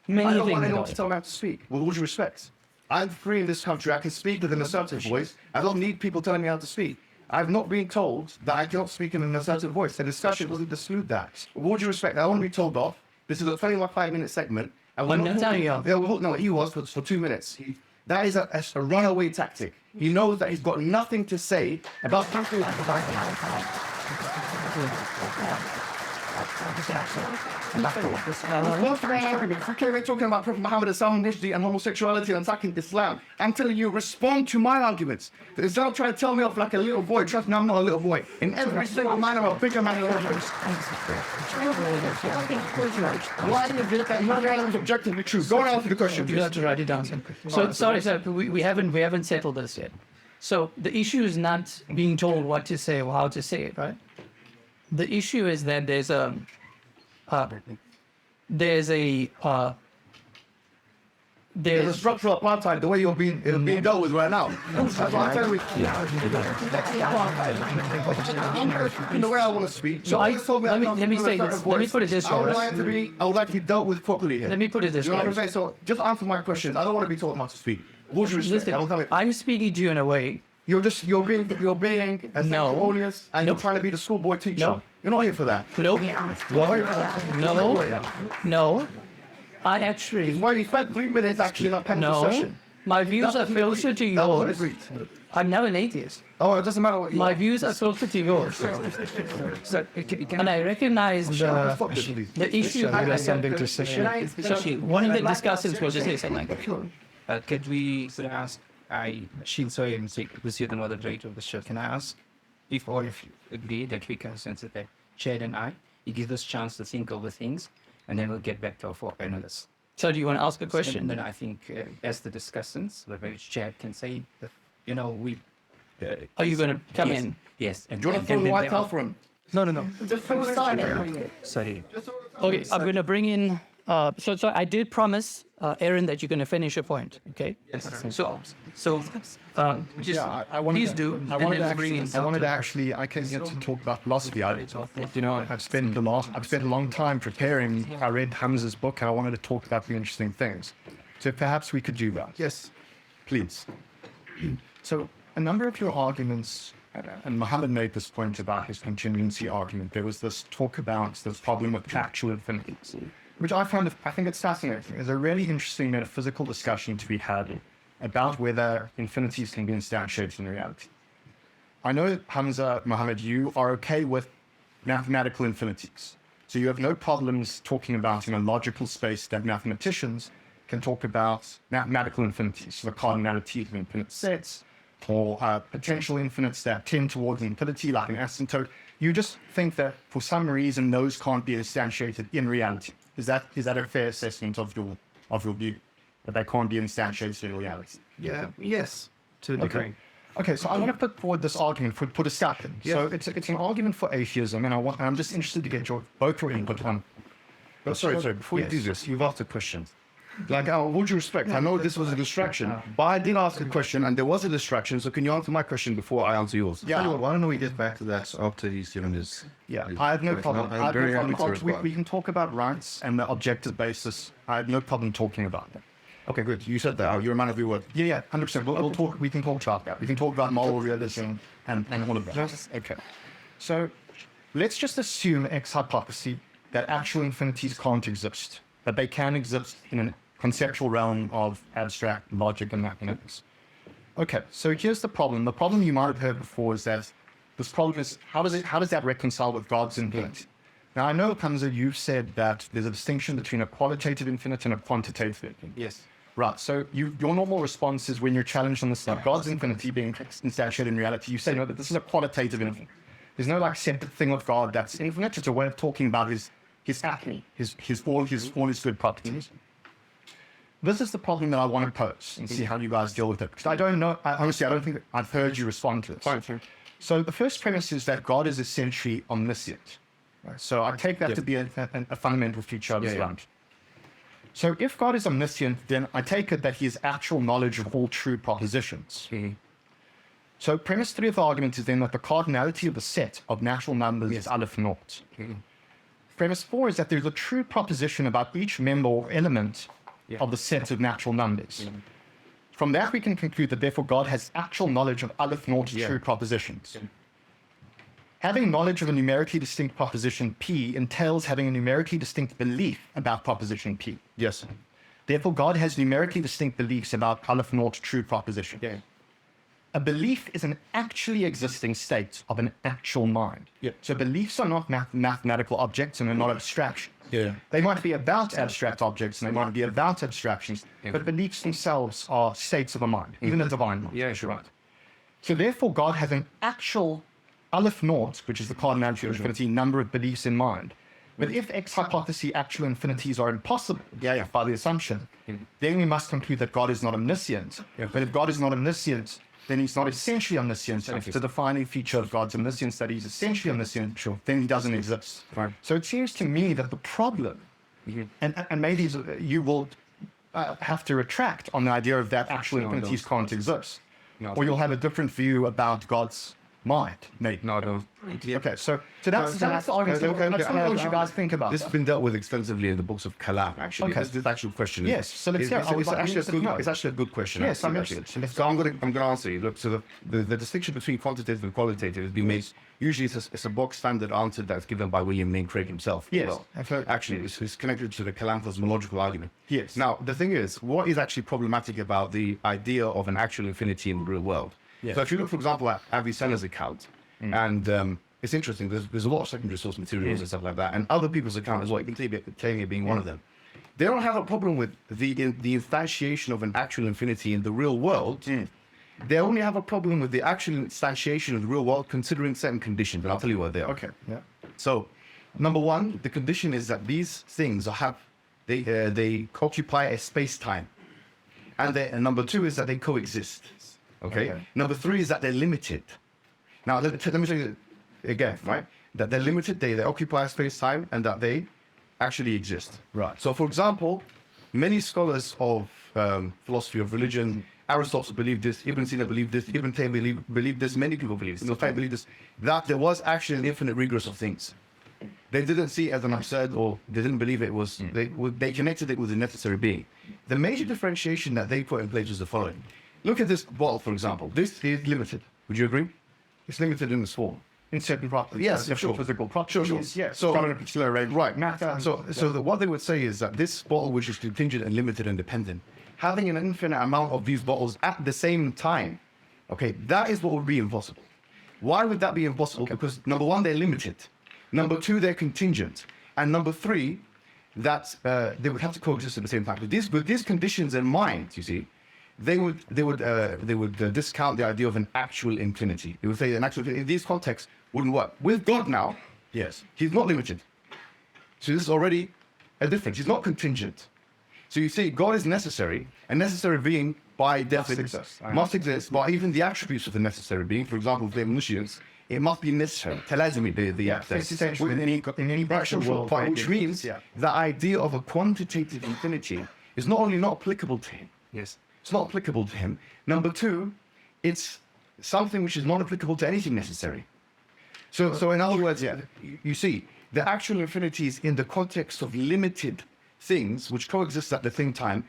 many I things. don't about want to it. tell me how to speak. With all due respect, I'm free in this country. I can speak with an assertive voice. I don't need people telling me how to speak. I've not been told that I cannot speak in an assertive voice. The discussion doesn't dispute that. With all due respect, I want to be told off. This is a 5-minute segment. And I'm not telling you. No, he was for 2 minutes. That is a runaway tactic. He knows that he's got nothing to say about something like we're talking about Prophet Muhammad and homosexuality and attacking Islam. I'm telling you, respond to my arguments. Instead of trying to tell me off like a little boy, trust me, I'm not a little boy. In every single man, I'm a bigger man than why is it that your reality is objectively true? Go and answer the question. You have to write it down. So sorry, sir, we haven't settled this yet. So the issue is not being told what to say or how to say it, right? The issue is that there's a structural apartheid, the way you're being dealt with right now. That's what I'm telling you. In the way I want to speak. So let me say this. Let me put it this way. I would like to be dealt with properly here. Let me put it this You know what I'm way. saying? So just answer my questions. I don't want to be told not to speak. With due respect, I will tell you. I'm speaking to you in a way. You're being a sanctimonious, and you're trying to be the schoolboy teacher. No. You're not here for that. Nope. No. I actually. Why you spent 3 minutes actually not paying No. session? My views are closer to yours. I'm now an atheist. Oh, it doesn't matter what you My views are closer to yours. And I recognize the issue. Something to say. So one of the discussants will just say something. Could we ask, she'll say was you the moderator of the show. Can I ask if all of you agree that we can sense that Chad and I, it gives us a chance to think over things, and then we'll get back to our 4 panelists. So do you want to ask a question? And then I think as the discussants, whether Chad can say, that, we... Are you going to come in? Yes. And Do you want to throw the white towel for him? No. Just from the side. Sorry. Okay, I'm going to bring in So I did promise Eron that you're going to finish your point. Okay. Yes. So just I wanted please to, do. I and wanted, then to bring actually, in I wanted to actually, I came here to talk about philosophy. I've spent a long time preparing. I read Hamza's book, and I wanted to talk about the interesting things. So perhaps we could do that. Yes. Please. So a number of your arguments, and Mohammed made this point about his contingency argument. There was this talk about this problem with actual infinities, which I think it's fascinating. There's a really interesting metaphysical discussion to be had about whether infinities can be instantiated in reality. I know, Hamza, Mohammed, you are okay with mathematical infinities. So you have no problems talking about in a logical space that mathematicians can talk about mathematical infinities, so the cardinality of infinite sets, or potential infinites that tend towards infinity, like an asymptote. You just think that for some reason those can't be instantiated in reality. Is that a fair assessment of your view? That they can't be instantiated in reality? Yeah. Yes. To a degree. Okay, so I want to put forward this argument for put a start in. So it's an argument for atheism, and I'm just interested to get both your input on. Oh, sorry. Before you do this, you've asked a question. Like, with due respect, I know this was a distraction, but I did ask a question, and there was a distraction. So can you answer my question before I answer yours? Yeah. Why don't we get back to that after he's given his... Yeah, I have no problem. I'm very happy to respond. We can talk about rights and the objective basis. I have no problem talking about that. Okay, good. You said that. You're a man of your word. Yeah, 100%. We'll talk. We can talk about that. We can talk about moral realism and all of that. Okay. So let's just assume X hypothesis that actual infinities can't exist, that they can exist in a conceptual realm of abstract logic and mathematics. Okay, so here's the problem. The problem you might have heard before is that this problem is how does that reconcile with God's infinity? Now I know, Hamza, you've said that there's a distinction between a qualitative infinite and a quantitative infinite. Yes. Right, so your normal response is when you're challenged on this, God's infinity being instantiated in reality, you say, no, that this is a qualitative infinite. There's no like separate thing of God that's infinite. It's a way of talking about his acme, all his good properties. This is the problem that I want to pose and see how you guys deal with it. Because I don't know, honestly, I don't think that I've heard you respond to this. Fine. So the first premise is that God is essentially omniscient. Right? So I take that to be a fundamental feature of Islam. So if God is omniscient, then I take it that he has actual knowledge of all true propositions. So premise 3 of the argument is then that the cardinality of the set of natural numbers is aleph naught. Premise 4 is that there's a true proposition about each member or element of the set of natural numbers. From that we can conclude that therefore God has actual knowledge of aleph naught true propositions. Having knowledge of a numerically distinct proposition P entails having a numerically distinct belief about proposition P. Yes. Therefore, God has numerically distinct beliefs about aleph naught true proposition. Yeah. A belief is an actually existing state of an actual mind. Yeah. So beliefs are not mathematical objects and they're not abstractions. Yeah. They might be about abstract objects and they might be about abstractions, but beliefs themselves are states of a mind, even a divine mind. Yeah, sure. Right. So therefore, God has an actual aleph naught, which is the cardinality of infinity, number of beliefs in mind. But if X hypothesis actual infinities are impossible by the assumption, then we must conclude that God is not omniscient. But if God is not omniscient, then he's not essentially omniscient. If it's a defining feature of God's omniscience that he's essentially omniscient, then he doesn't exist. Right. So it seems to me that the problem, and maybe you will have to retract on the idea of that actual infinities can't exist. Or you'll have a different view about God's mind, maybe. No, I don't. Okay, so that's the argument. Let's know what you guys think about This has been dealt with extensively in the books of Kalam, actually. Okay. This actual question. Yes, so let's hear it. It's actually a good question. Yes, actually, I'm actually. interested. So I'm going to answer you. Look, so the distinction between quantitative and qualitative has been made. Usually it's a box standard answer that's given by William Lane Craig himself. Yes. Well, I've heard- actually, it's connected to the Kalam cosmological argument. Yes. Now, the thing is, what is actually problematic about the idea of an actual infinity in the real world? Yes. So if you look, for example, at Avicenna's account, and it's interesting, there's a lot of secondary source materials and stuff like that, and other people's account as well, you can Taymiyyah being one of them. They don't have a problem with the instantiation of an actual infinity in the real world. They only have a problem with the actual instantiation of the real world considering certain conditions, and I'll tell you what they are. Okay. Yeah. So, number one, the condition is that these things they occupy a space-time. And number two is that they coexist. Okay? Number three is that they're limited. Now, let me tell you again, right? That they're limited, they occupy space-time, and that they actually exist. Right. So, for example, many scholars of philosophy of religion, Aristotle believed this, Ibn Sina believed this, Ibn Taymiyyah believed this, many people believe this, Ibn believe this, that there was actually an infinite regress of things. They didn't see it as an absurd, or they didn't believe it was, they connected it with a necessary being. The major differentiation that they put in place is the following. Look at this bottle, for example. This is limited. Would you agree? It's limited in this form. In certain properties. Yes, sure. Physical properties. Yes. So, from a particular range. Right. Matter. What they would say is that this bottle, which is contingent and limited and dependent, having an infinite amount of these bottles at the same time, okay, that is what would be impossible. Why would that be impossible? Because number one, they're limited. Number two, they're contingent. And number three, that they would have to coexist at the same time. With these conditions in mind, you see, they would discount the idea of an actual infinity. They would say an actual infinity in these contexts wouldn't work. With God now, yes, he's not limited. So this is already a difference. He's not contingent. So you see, God is necessary, a necessary being by definition must exist, but even the attributes of the necessary being, for example, the omniscience, it must be necessary. Telazimi, the access. In any rational world, Which means the idea of a quantitative infinity is not only not applicable to him. Yes. It's not applicable to him. Number two, it's something which is not applicable to anything necessary. So in other words, you see, the actual infinity is in the context of limited things which coexist at the same time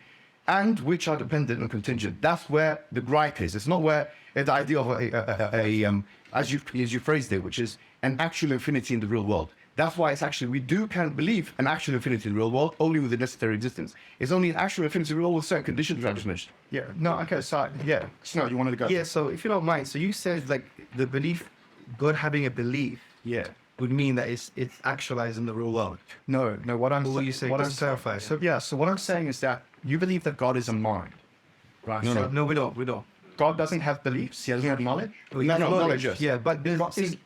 and which are dependent and contingent. That's where the gripe is. It's not where the idea of as you phrased it, which is an actual infinity in the real world. That's why it's actually, we can believe an actual infinity in the real world only with the necessary existence. It's only an actual infinity in the real world with certain conditions I just mentioned. Yeah. No. Okay. So yeah. No, you wanted to go. Yeah, so if you don't mind, so you said like the belief, God having a belief would mean that it's actualized in the real world. No. What I'm What you say? What I'm Just clarify. So yeah. So what I'm saying is that you believe that God is a mind, right? No, we don't. God doesn't have beliefs. He doesn't have knowledge. Knowledge, yes. Yeah, but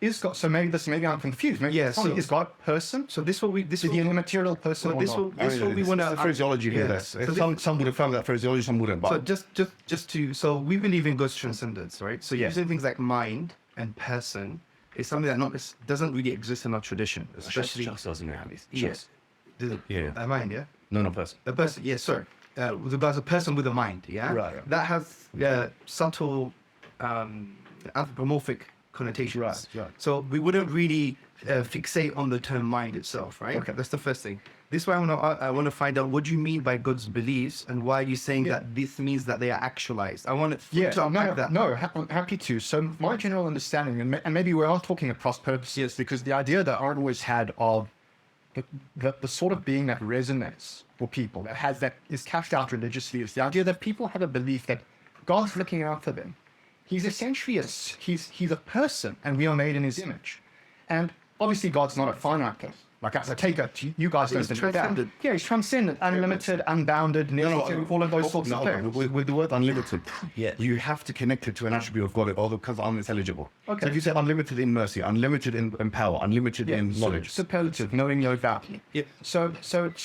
Is God? So maybe I'm confused. Maybe is God a person? So this will Is he an immaterial person? this will we want to phraseology here. Yes. Some would have found that phraseology, some wouldn't. So But so we believe in God's transcendence, right? So using things like mind and person is something that doesn't really exist in our tradition, especially yes. A mind, yeah. no person. A person, yes, sorry. There's a person with a mind, yeah? Right. That has subtle anthropomorphic connotations. Right. So we wouldn't really fixate on the term mind itself, right? Okay. That's the first thing. This is why I want to find out what do you mean by God's beliefs and why are you saying that this means that they are actualized? I want to unpack that. I'm happy to. So my general understanding, and maybe we are talking across purposes, because the idea that Art always had of the sort of being that resonates for people, that is cashed out religiously, is the idea that people have a belief that God's looking out for them. He's essentially he's a person, and we are made in his image. And obviously God's not a finite person. Like as I take it, you guys don't think that. transcendent. Yeah, he's transcendent, unlimited, unbounded, all of those sorts of things. With the word unlimited, you have to connect it to an attribute of God, or because unintelligible. Okay. So if you say unlimited in mercy, unlimited in power, unlimited in knowledge, Superlative, knowing your value. Yeah. So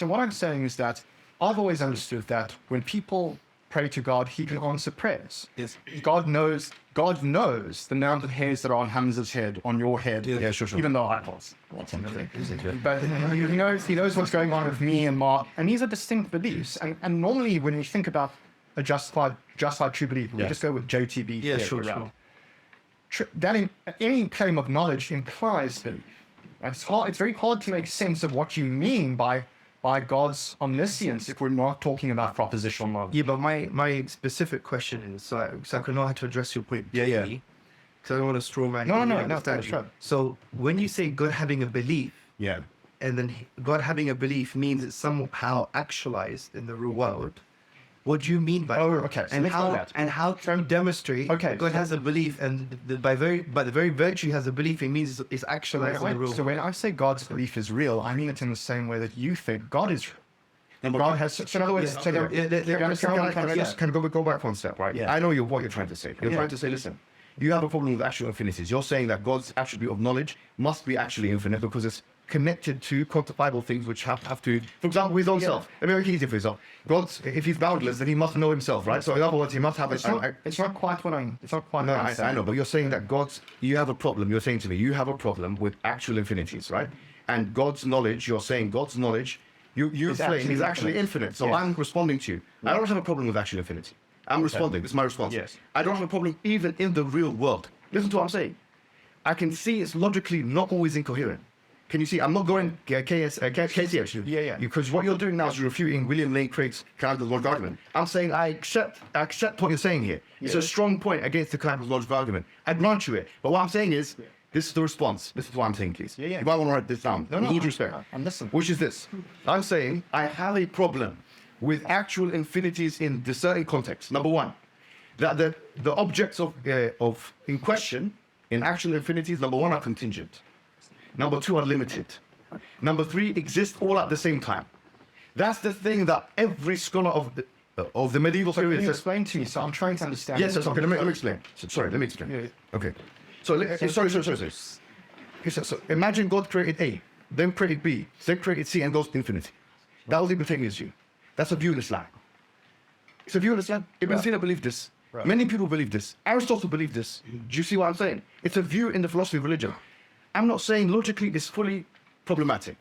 what I'm saying is that I've always understood that when people pray to God, he can answer prayers. Yes. God knows the number of hairs that are on Hamza's head, on your head. Yeah, sure. Even though I was. But he knows what's going on with me and Mark. And these are distinct beliefs. And normally when we think about a justified true belief, we just go with JTB. Yeah, theory, sure. Any claim of knowledge implies belief. It's very hard to make sense of what you mean by God's omniscience if we're not talking about propositional knowledge. Yeah, but my specific question is, so I can know how to address your point. Yeah. Because I don't want to straw man. No, that's right. So when you say God having a belief, yeah. and then God having a belief means it's somehow actualized in the real world, what do you mean by that? Okay. So And let's know how that. and how can you demonstrate Okay, God so- has a belief, and by the very virtue he has a belief, it means it's actualized in the real So world. when I say God's belief is real, I mean it in the same way that you think God is real. God has. So in other words, Can I go back one step, right? Yeah. I know what you're trying to say. You're trying to say, listen, you have a problem with actual infinities. You're saying that God's attribute of knowledge must be actually infinite because it's connected to quantifiable things which have to, for example, his own self. Let me make it easy for yourself. God's, if he's boundless, then he must know himself, right? So in other words, he must have it's not quite what I'm. It's not quite. No, what I'm I saying. know, but you're saying that you have a problem. You're saying to me, you have a problem with actual infinities, right? And God's knowledge, you're saying God's knowledge Your flame is actually infinite. So I'm responding to you. I don't have a problem with actual infinity. I'm responding. This is my response. Yes. I don't have a problem even in the real world. Listen to what I'm saying. I can see it's logically not always incoherent. Can you see? I'm not going Casey actually. Yeah. Because what you're doing now is you're refuting William Lane Craig's Capitalist logic argument. I'm saying I accept what you're saying here. It's a strong point against the Capitalist logic argument. I grant you it. But what I'm saying is, this is the response. This is what I'm saying, please. Yeah. You might want to write this down. No, With all due respect. I'm listening. Which is this. I'm saying I have a problem with actual infinities in the certain context. Number one, that the objects of in question in actual infinities, number one, are contingent. Number two, are limited. Number three, exist all at the same time. That's the thing that every scholar of the medieval Can period you says. explain to me? So I'm trying to understand. Yes, okay, let me explain. Sorry, let me explain. Yeah. Okay. Sorry. Okay, so imagine God created A, then created B, then created C, and goes to infinity. That was Ibn Taymiyyah's view. That's a view in Islam. It's a view in Islam. Ibn Sina believed this. Right. Many people believe this. Aristotle believed this. Do you see what I'm saying? It's a view in the philosophy of religion. I'm not saying logically it's fully problematic.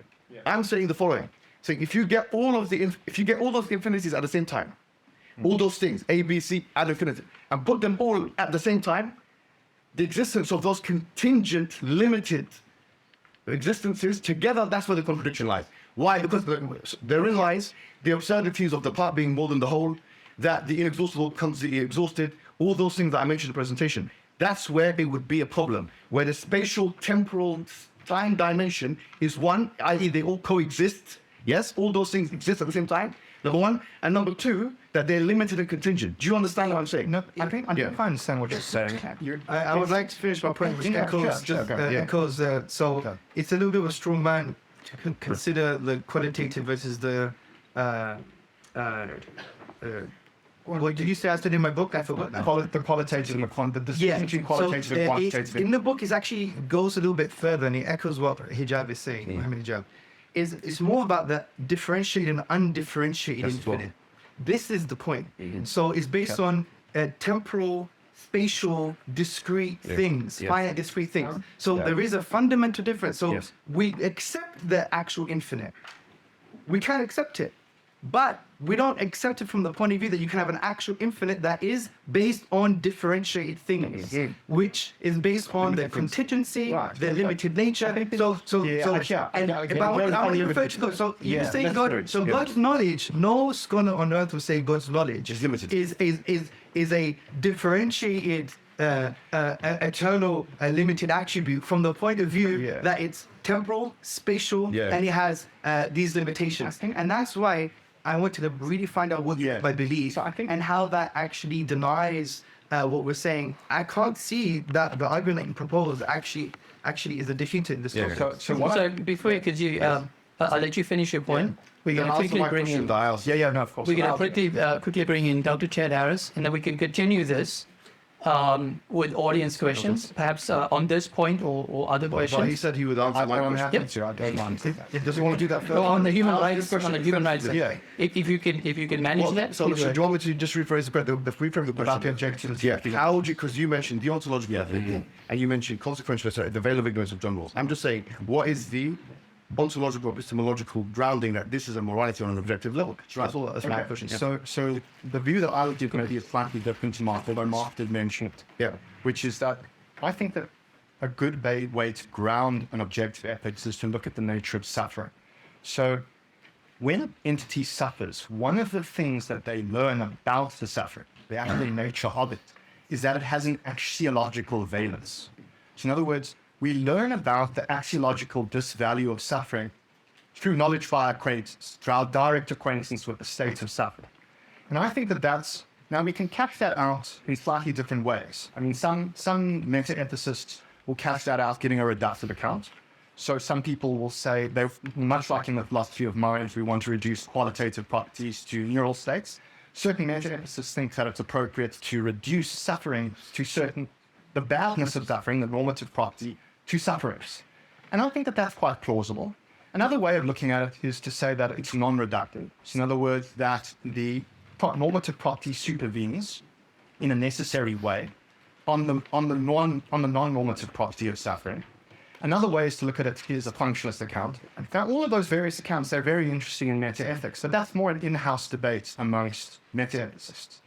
I'm saying the following: saying if you get all of those infinities at the same time, all those things A, B, C, and infinity, and put them all at the same time, the existence of those contingent, limited existences together, that's where the contradiction lies. Why? Because therein lies the absurdities of the part being more than the whole, that the inexhaustible comes the exhausted, all those things that I mentioned in the presentation. That's where it would be a problem, where the spatial, temporal, time dimension is one, i.e. they all coexist. Yes, all those things exist at the same time, number one. And number two, that they're limited and contingent. Do you understand what I'm saying? No, I think I understand what you're saying. I would like to finish my point, which echoes. So it's a little bit of a strong man to consider the qualitative versus the. What did you say I said in my book? I forgot now. The qualitative and the distinction between qualitative and quantitative. In the book, it actually goes a little bit further, and it echoes what Hijab is saying. Mohammed Hijab it's more about the differentiated and undifferentiated infinite. This is the point. So it's based on temporal, spatial, discrete things, finite, discrete things. So there is a fundamental difference. So we accept the actual infinite. We can accept it. But we don't accept it from the point of view that you can have an actual infinite that is based on differentiated things, which is based on their contingency, their limited nature. So you say God. So God's knowledge. No scholar on earth will say God's knowledge is limited. Is a differentiated, eternal, limited attribute from the point of view that it's temporal, spatial, and it has these limitations. And that's why I wanted to really find out what my belief and how that actually denies what we're saying. I can't see that the argument that you propose actually is a defeat in this topic. So before you continue, I'll let you finish your point. We're going to quickly bring in. No, of course. We're going to quickly bring in Dr. Chad Harris, and then we can continue this with audience questions, perhaps on this point or other questions. Well, he said he would answer my question. Happy to. I don't mind. Does he want to do that first? No, on the human rights. If you can manage that. So do you want me to just rephrase the rephrase the question about the objectives? Yeah. How would you? Because you mentioned the ontological ethic, and you mentioned consequential, the veil of ignorance of John Rawls. I'm just saying, what is the ontological, epistemological grounding that this is a morality on an objective level? That's all. That's my question. So the view that I would give is slightly different to Mark, although Mark did mention it. Which is that I think that a good way to ground an objective ethics is to look at the nature of suffering. So when an entity suffers, one of the things that they learn about the suffering, the actual nature of it, is that it has an axiological valence. So in other words, we learn about the axiological disvalue of suffering through knowledge via acquaintance, through our direct acquaintance with the state of suffering. And I think that that's, now we can catch that out in slightly different ways. I mean, some meta-ethicists will catch that out getting a reductive account. So some people will say, they're much like in the philosophy of mind, we want to reduce qualitative properties to neural states. Certain meta-ethicists think that it's appropriate to reduce suffering to the badness of suffering, the normative property, to sufferers. And I think that that's quite plausible. Another way of looking at it is to say that it's non-reductive. So in other words, that the normative property supervenes in a necessary way on the non-normative property of suffering. Another way is to look at it is a functionalist account. Now, all of those various accounts, they're very interesting in meta-ethics. So that's more an in-house debate amongst meta-ethicists.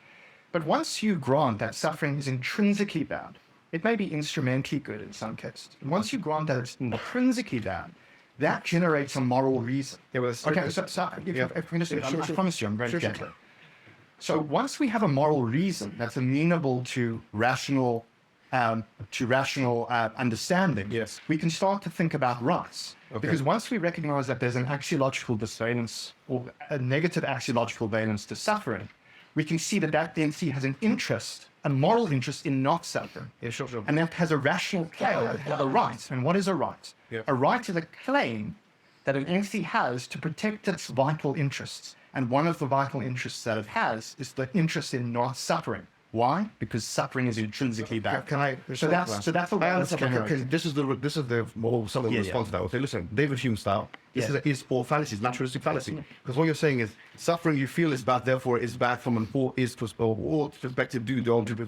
But once you grant that suffering is intrinsically bad, it may be instrumentally good in some cases. And once you grant that it's intrinsically bad, that generates a moral reason. Okay, I promise you, I'm very gentle. So once we have a moral reason that's amenable to rational understanding, yes, we can start to think about rights. Because once we recognize that there's an axiological disvalence or a negative axiological valence to suffering, we can see that that entity has an interest, a moral interest in not suffering. Yeah, sure. And that has a rational claim, a right. And what is a right? Yeah. A right is a claim that an entity has to protect its vital interests. And one of the vital interests that it has is the interest in not suffering. Why? Because suffering is intrinsically bad. Can I? So that's a way of generating. This is the more subtle response to that. Okay, listen, David Hume style. This is all fallacies, naturalistic fallacy. Because what you're saying is suffering you feel is bad, therefore is bad from an all perspective, teleological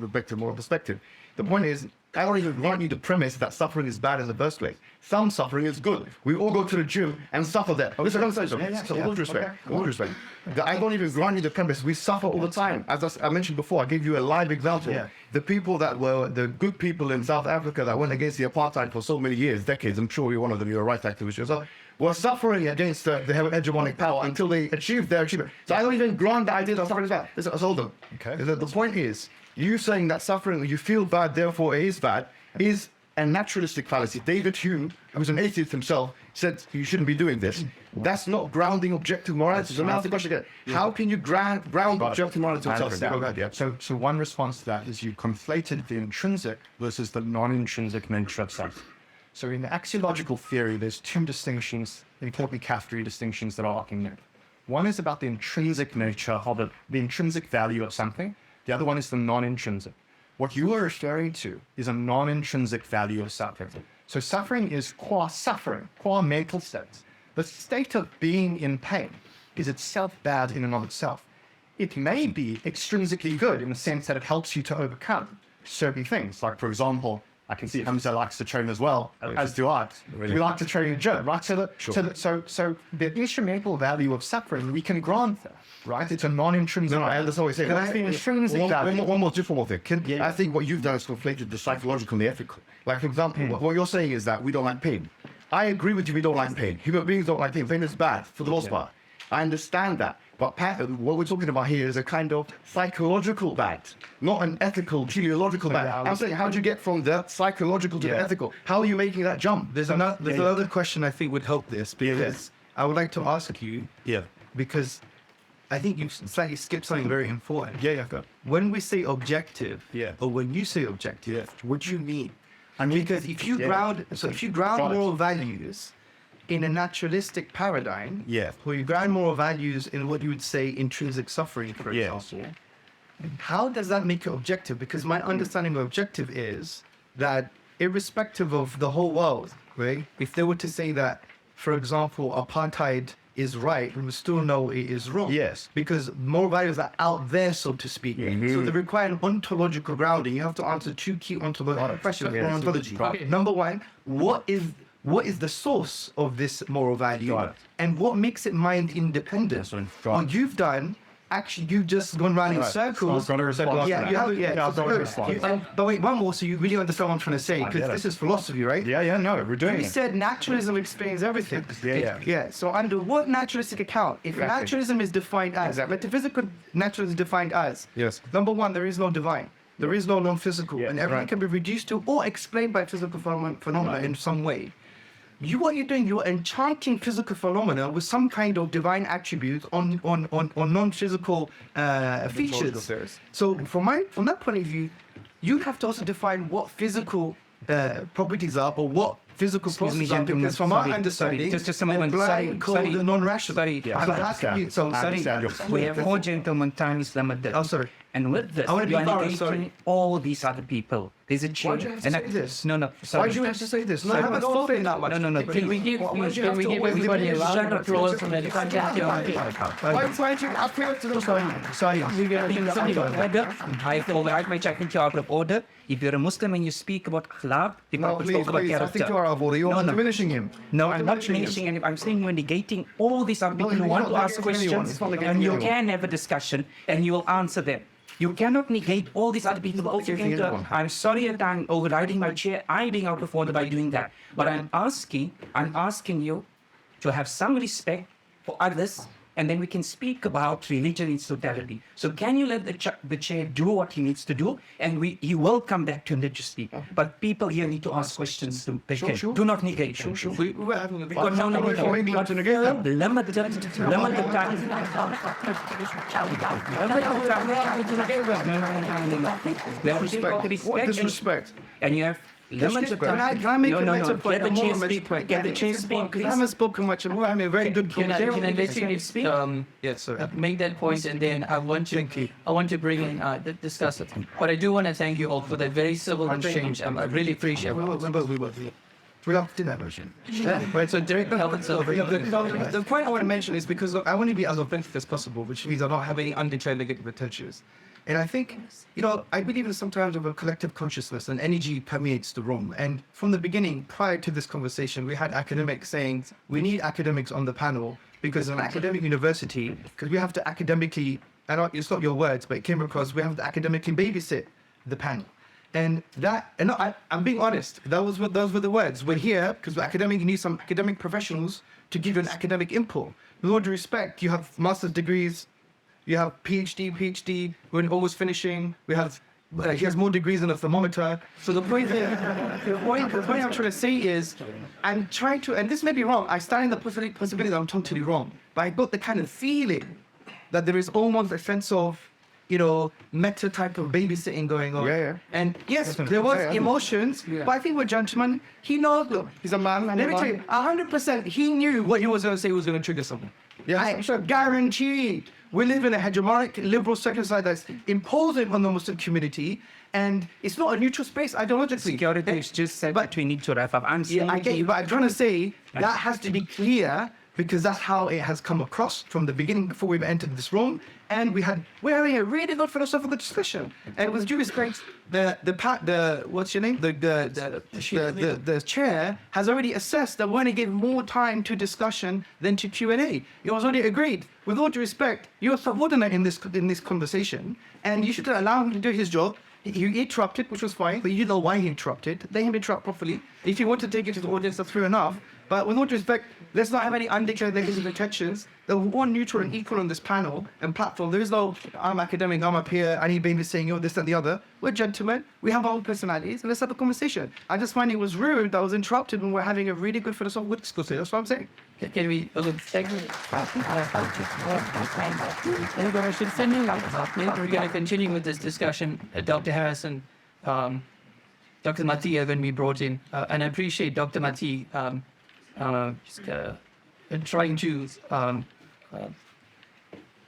perspective, moral perspective. The point is, I don't even grant you the premise that suffering is bad in the first place. Some suffering is good. We all go to the gym and suffer there. Listen, I'm sorry, so all due respect, I don't even grant you the premise. We suffer all the time. As I mentioned before, I gave you a live example. Yeah. The people that were the good people in South Africa that went against the apartheid for so many years, decades, I'm sure you're one of them, you're a rights activist yourself, were suffering against the hegemonic power until they achieved their achievement. So I don't even grant the idea that suffering is bad. Listen, hold on. Okay. The point is, you saying that suffering, you feel bad, therefore it is bad, is a naturalistic fallacy. David Hume, who's an atheist himself, said you shouldn't be doing this. That's not grounding objective morality. So now ask the question again. How can you ground objective morality? So one response to that is you conflated the intrinsic versus the non-intrinsic nature of suffering. So in the axiological theory, there's two distinctions, important category distinctions that are often made. One is about the intrinsic nature of it, the intrinsic value of something. The other one is the non-intrinsic. What you are referring to is a non-intrinsic value of suffering. So suffering is qua suffering, qua mental state. The state of being in pain is itself bad in and of itself. It may be extrinsically good in the sense that it helps you to overcome certain things. Like, for example, I can see Hamza likes to train as well, as do I. We like to train in gym, right? So the instrumental value of suffering, we can grant that, right? It's a non-intrinsic. No, that's always say. That's the intrinsic value. One more thing. I think what you've done is conflated the psychological and the ethical. Like, for example, what you're saying is that we don't like pain. I agree with you, we don't like pain. Human beings don't like pain. Pain is bad, for the most part. I understand that. But what we're talking about here is a kind of psychological bad, not an ethical, teleological bad. I'm saying, how do you get from that psychological to the ethical? How are you making that jump? There's another question I think would help this, because I would like to ask you, because I think you slightly skipped something very important. Go. When we say objective, or when you say objective, what do you mean? And because if you ground moral values in a naturalistic paradigm, where you ground moral values in what you would say intrinsic suffering, for example, how does that make it objective? Because my understanding of objective is that irrespective of the whole world, right? If they were to say that, for example, apartheid is right, we would still know it is wrong. Yes. Because moral values are out there, so to speak. So they require an ontological grounding. You have to answer two key ontological questions for ontology. Okay. Number one, what is the source of this moral value, and what makes it mind independent? What you've done, actually, you've just gone round in circles. But wait, one more, so you really understand what I'm trying to say, because this is philosophy, right? No, we're doing it. You said naturalism explains everything. So under what naturalistic account, if naturalism is defined as, metaphysical naturalism is defined as, number one, there is no divine. There is no non-physical, and everything can be reduced to or explained by physical phenomena in some way. What you're doing, you're enchanting physical phenomena with some kind of divine attribute on non-physical features. So from that point of view, you have to also define what physical properties are, or what physical processes are, because from our understanding, just a moment, sorry, the non-rational. We have four gentlemen times limit. Oh, sorry. And with this, you are negating all these other people. There's a chair. Why'd you have to say this? No, Why sorry. do you have to say this? No, I haven't spoken that much. No. Can we give everybody a round of applause from the Contradiction of God? Why do you appeal to the Sorry. I override my check into out of order. If you're a Muslim and you speak about akhlaq, the No, Prophet please, spoke about please. I character. think you are out of order. You're diminishing him. No, I'm not diminishing anything. I'm saying we're negating all these other people who he's want not to ask negating anyone. questions, He's not negating and you anyone. can have a discussion, and you will answer them. You cannot negate all these other people. I'm sorry that I'm overriding my chair. I'm being out of order by doing that. But I'm asking you to have some respect for others, and then we can speak about religion in totality. So can you let the chair do what he needs to do, and he will come back to religiously. But people here need to ask questions. Sure. Do not negate. Sure. We were having a Because no, England to negate them. limit the time. What disrespect? And you have limit the Can time. can I make a No. metaphor? Get the chance to speak. Get the chance to speak, I please. haven't spoken much, and we're having a very good Can I let you speak? Yes, sir. Make that point, and then I want to bring in discuss it. But I do want to thank you all for that very civil exchange. I really appreciate it. We have to that version. Right, so Derek, the point I want to mention is because I want to be as authentic as possible, which means I don't have any undeclared negative intentions. And I think, I believe in sometimes of a collective consciousness and energy permeates the room. And from the beginning, prior to this conversation, we had academics saying we need academics on the panel because in an academic university, because we have to academically, it's not your words, but it came across, we have to academically babysit the panel. And I'm being honest, those were the words. We're here because we're academic, you need some academic professionals to give you an academic input. With all due respect, you have master's degrees, you have PhD, we're almost finishing, we have, he has more degrees than a thermometer. So the point I'm trying to say is, I'm trying to, and this may be wrong, I stand in the possibility that I'm totally wrong, but I got the kind of feeling that there is almost a sense of, meta type of babysitting going on. Yeah. And yes, there was emotions, but I think we're gentlemen. He knows, look, he's a man. Let me tell you, 100%, he knew what he was going to say was going to trigger something. Yes. I so guarantee we live in a hegemonic liberal secular society that's imposing on the Muslim community, and it's not a neutral space ideologically. Security is just said that we need to wrap up. I'm saying I get you, but I'm trying to say that has to be clear because that's how it has come across from the beginning before we've entered this room. And we're having a really good philosophical discussion. And with due respect, what's your name? The chair has already assessed that we're going to give more time to discussion than to Q&A. It was already agreed. With all due respect, you're subordinate in this conversation, and you should allow him to do his job. He interrupted, which was fine, but you didn't know why he interrupted. Let him interrupt properly. If you want to take it to the audience, that's fair enough. But with all due respect, let's not have any undeclared negative intentions. They're one neutral and equal on this panel and platform. There is no, I'm academic, I'm up here, I need baby saying, this and the other. We're gentlemen, we have our own personalities, and let's have a conversation. I just find it was rude that I was interrupted when we're having a really good philosophical discussion. That's what I'm saying. Can we We're going to continue with this discussion. Dr. Harrison, Dr. Mati are going to be brought in, and I appreciate Dr. Mati trying to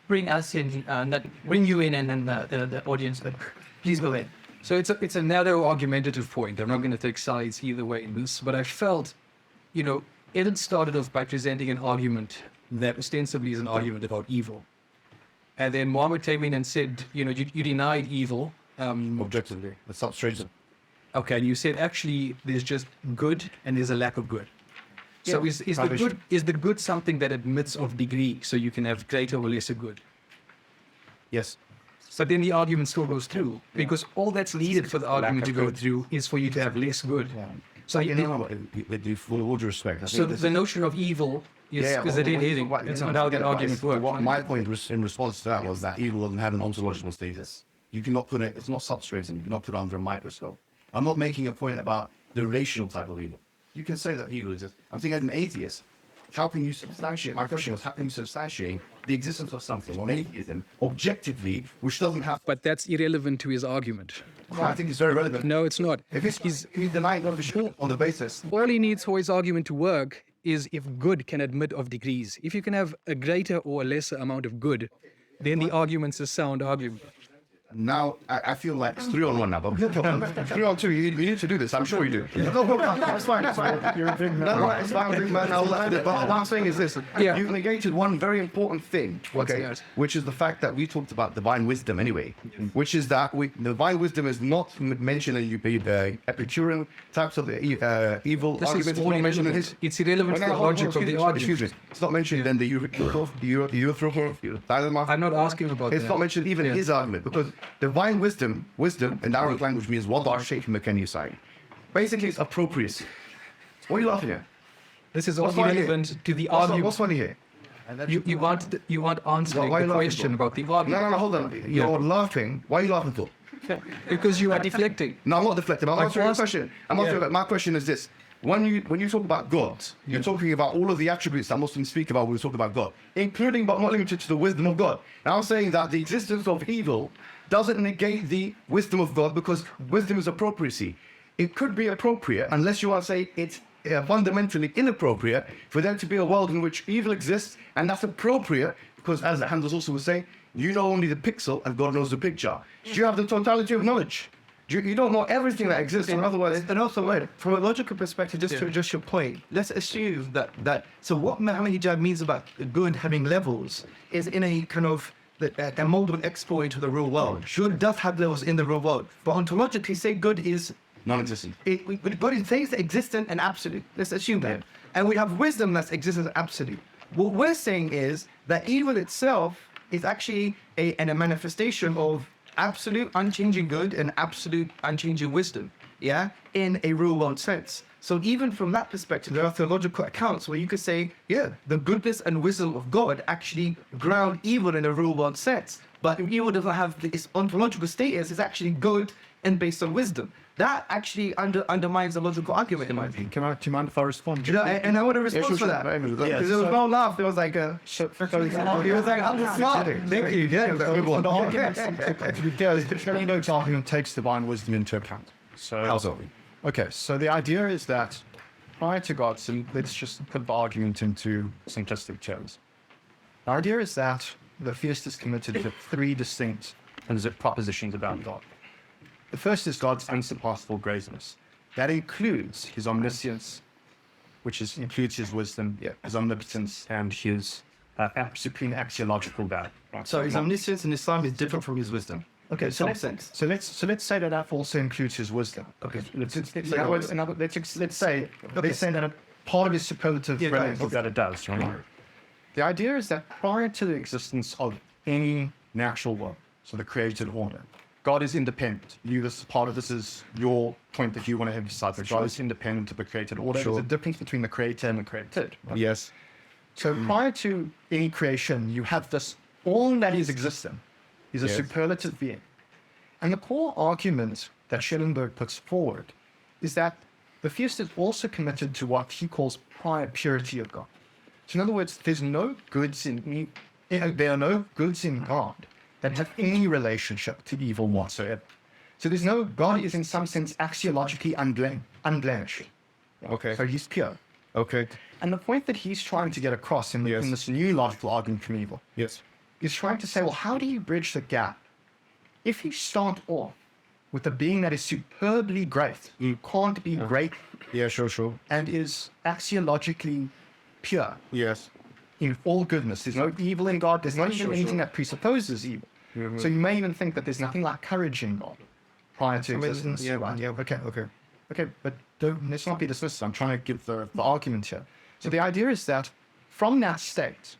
bring us in, not bring you in, and then the audience. But please go ahead. So it's a narrow argumentative point. I'm not going to take sides either way in this, but I felt, Eron started off by presenting an argument that ostensibly is an argument about evil. And then Mohammed came in and said, you denied evil. Objectively, that's not strange. Okay, and you said actually there's just good and there's a lack of good. So is the good something that admits of degree, so you can have greater or lesser good? Yes. But then the argument still goes through, because all that's needed for the argument to go through is for you to have less good. So With all due respect. So the notion of evil is a dead heading. That's not how that argument works. My point in response to that was that evil doesn't have an ontological status. You cannot put it, it's not substrate, and you cannot put it under a microscope. I'm not making a point about the relational type of evil. You can say that evil exists. I'm thinking as an atheist. How can you substantiate, my question was, how can you substantiate the existence of something, or atheism, objectively, which doesn't have... But that's irrelevant to his argument. Well, I think it's very relevant. No, it's not. If he's denying non-vision on the basis... All he needs for his argument to work is if good can admit of degrees. If you can have a greater or a lesser amount of good, then the argument's a sound argument. now I feel like it's 3-on-1 now, but 3-on-2, you need to do this. I'm sure you do. No, that's fine. That's fine. You're a big man. No, it's fine, big man. I'll let it. But what I'm saying is this. Yeah. You've negated one very important thing, okay, that? which is the fact that we talked about divine wisdom anyway, which is that divine wisdom is not mentioned in the Epicurean types of evil This is arguments. only mentioned in mentioned, it's irrelevant to the logic of the argument. Excuse me. It's not mentioned in the Euthyphro. I'm not asking about It's that. not mentioned even in his argument, because divine wisdom in Arabic language means wada shaykh makani sai. Basically, it's appropriacy. What are you laughing at? This is What's all funny irrelevant here? to the What's argument. funny here? You want answering Why are you the laughing question for? about the argument. No, hold on. You're laughing. Why are you laughing for? Because you are deflecting. No, I'm not deflecting. I'm answering your asked- question. My question is this. When you talk about God, you're talking about all of the attributes that Muslims speak about when we talk about God, including but not limited to the wisdom of God. Now I'm saying that the existence of evil doesn't negate the wisdom of God, because wisdom is appropriacy. It could be appropriate unless you want to say it's fundamentally inappropriate for there to be a world in which evil exists, and that's appropriate because, as Hamza also was saying, you know only the pixel and God knows the picture. You have the totality of knowledge. You don't know everything that exists, and otherwise, And also, wait, from a logical perspective, just to adjust your point, let's assume that so what Mohammed Hijab means about good having levels is in a kind of a model export into the real world. Good does have levels in the real world, but ontologically, say good is non-existent. God is things that existent and absolute. Let's assume that, and we have wisdom that's existent and absolute. What we're saying is that evil itself is actually a manifestation of absolute unchanging good and absolute unchanging wisdom, yeah, in a real world sense. So even from that perspective, there are theological accounts where you could say, yeah, the goodness and wisdom of God actually ground evil in a real world sense. But if evil doesn't have its ontological status, it's actually good and based on wisdom. That actually undermines the logical argument, in my opinion. Do you mind if I respond? You know, and I want to respond to that. Because there was no laugh. There was like a... He was like, I'm just smart. Thank you. Yeah, good one. The notes argument takes divine wisdom into account. So, How so? Okay, so the idea is that prior to God, so let's just put the argument into simplistic terms. The idea is that the theist is committed to three distinct propositions about God. The first is God's unsurpassable greatness. That includes his omniscience, which includes his wisdom, his omnipotence, and his supreme axiological value. Right? So his omniscience in Islam is different from his wisdom. Okay, so makes sense. So let's say that also includes his wisdom. Okay. Let's say that a part of his superlative relative that it does. Right? The idea is that prior to the existence of any natural world, so the created order, God is independent. Part of this is your point that you want to emphasize. That God is independent of the created order. There's a difference between the creator and the created. Right? Yes. So prior to any creation, you have this, all that is existing is a superlative being. And the core argument that Schellenberg puts forward is that the theist is also committed to what he calls prior purity of God. So in other words, there are no goods in God that have any relationship to evil whatsoever. So God is in some sense axiologically unblemished. Okay. So he's pure. Okay. And the point that he's trying to get across in this new logical argument from evil Yes. is trying to say, well, how do you bridge the gap? If you start off with a being that is superbly great, you can't be great Yeah, sure. and is axiologically pure Yes. in all goodness. There's no evil in God. There's not even anything that presupposes evil. So you may even think that there's nothing like courage in God prior to existence. Yeah, right. Okay, but let's not be dismissive. I'm trying to give the argument here. So the idea is that from that state,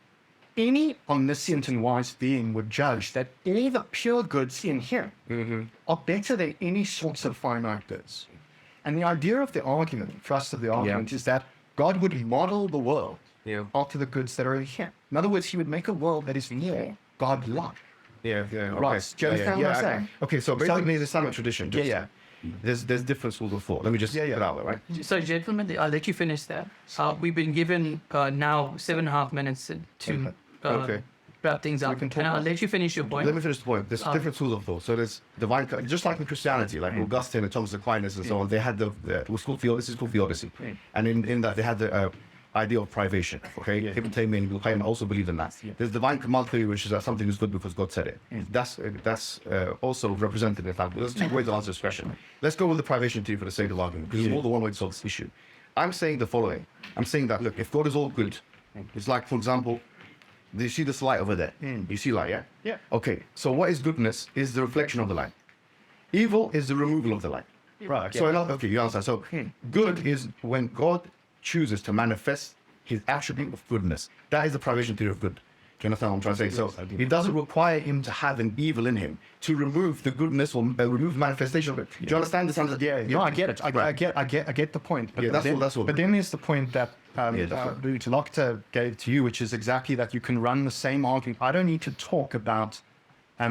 any omniscient and wise being would judge that all the pure goods in here are better than any sorts of finite goods. And the idea of the argument, thrust of the argument, is that God would model the world after the goods that are in here. In other words, he would make a world that is more God-like. Yeah. Okay. Right. Do you understand what I'm saying? Okay, so basically the Islamic tradition. Yeah. There's different schools of thought. Let me just put it out there, right? So, gentlemen, I'll let you finish that. We've been given now 7.5 minutes to wrap things up. And I'll let you finish your point. Let me finish the point. There's different schools of thought. So there's divine, just like in Christianity, like Augustine and Thomas Aquinas and so on, they had this is called theodicy. And in that they had the idea of privation. Okay, Ibn Taymiyyah and Ibn Qayyim also believe in that. There's divine command theory, which is that something is good because God said it. That's also represented in fact. There's two ways to answer this question. Let's go with the privation theory for the sake of argument, because it's more than one way to solve this issue. I'm saying the following. I'm saying that, look, if God is all good, it's like, for example, do you see this light over there? You see light, yeah? Yeah. Okay, so what is goodness is the reflection of the light. Evil is the removal of the light. Right. So, okay, you understand. So, good is when God chooses to manifest his attribute of goodness. That is the privation theory of good. Do you understand what I'm trying to say? So, it doesn't require him to have an evil in him to remove the goodness or remove the manifestation of it. Do you understand this? No, I get it. I get the point. But Yeah, that's all. But then there's the point that that's right. Dr. gave to you, which is exactly that you can run the same argument. I don't need to talk about,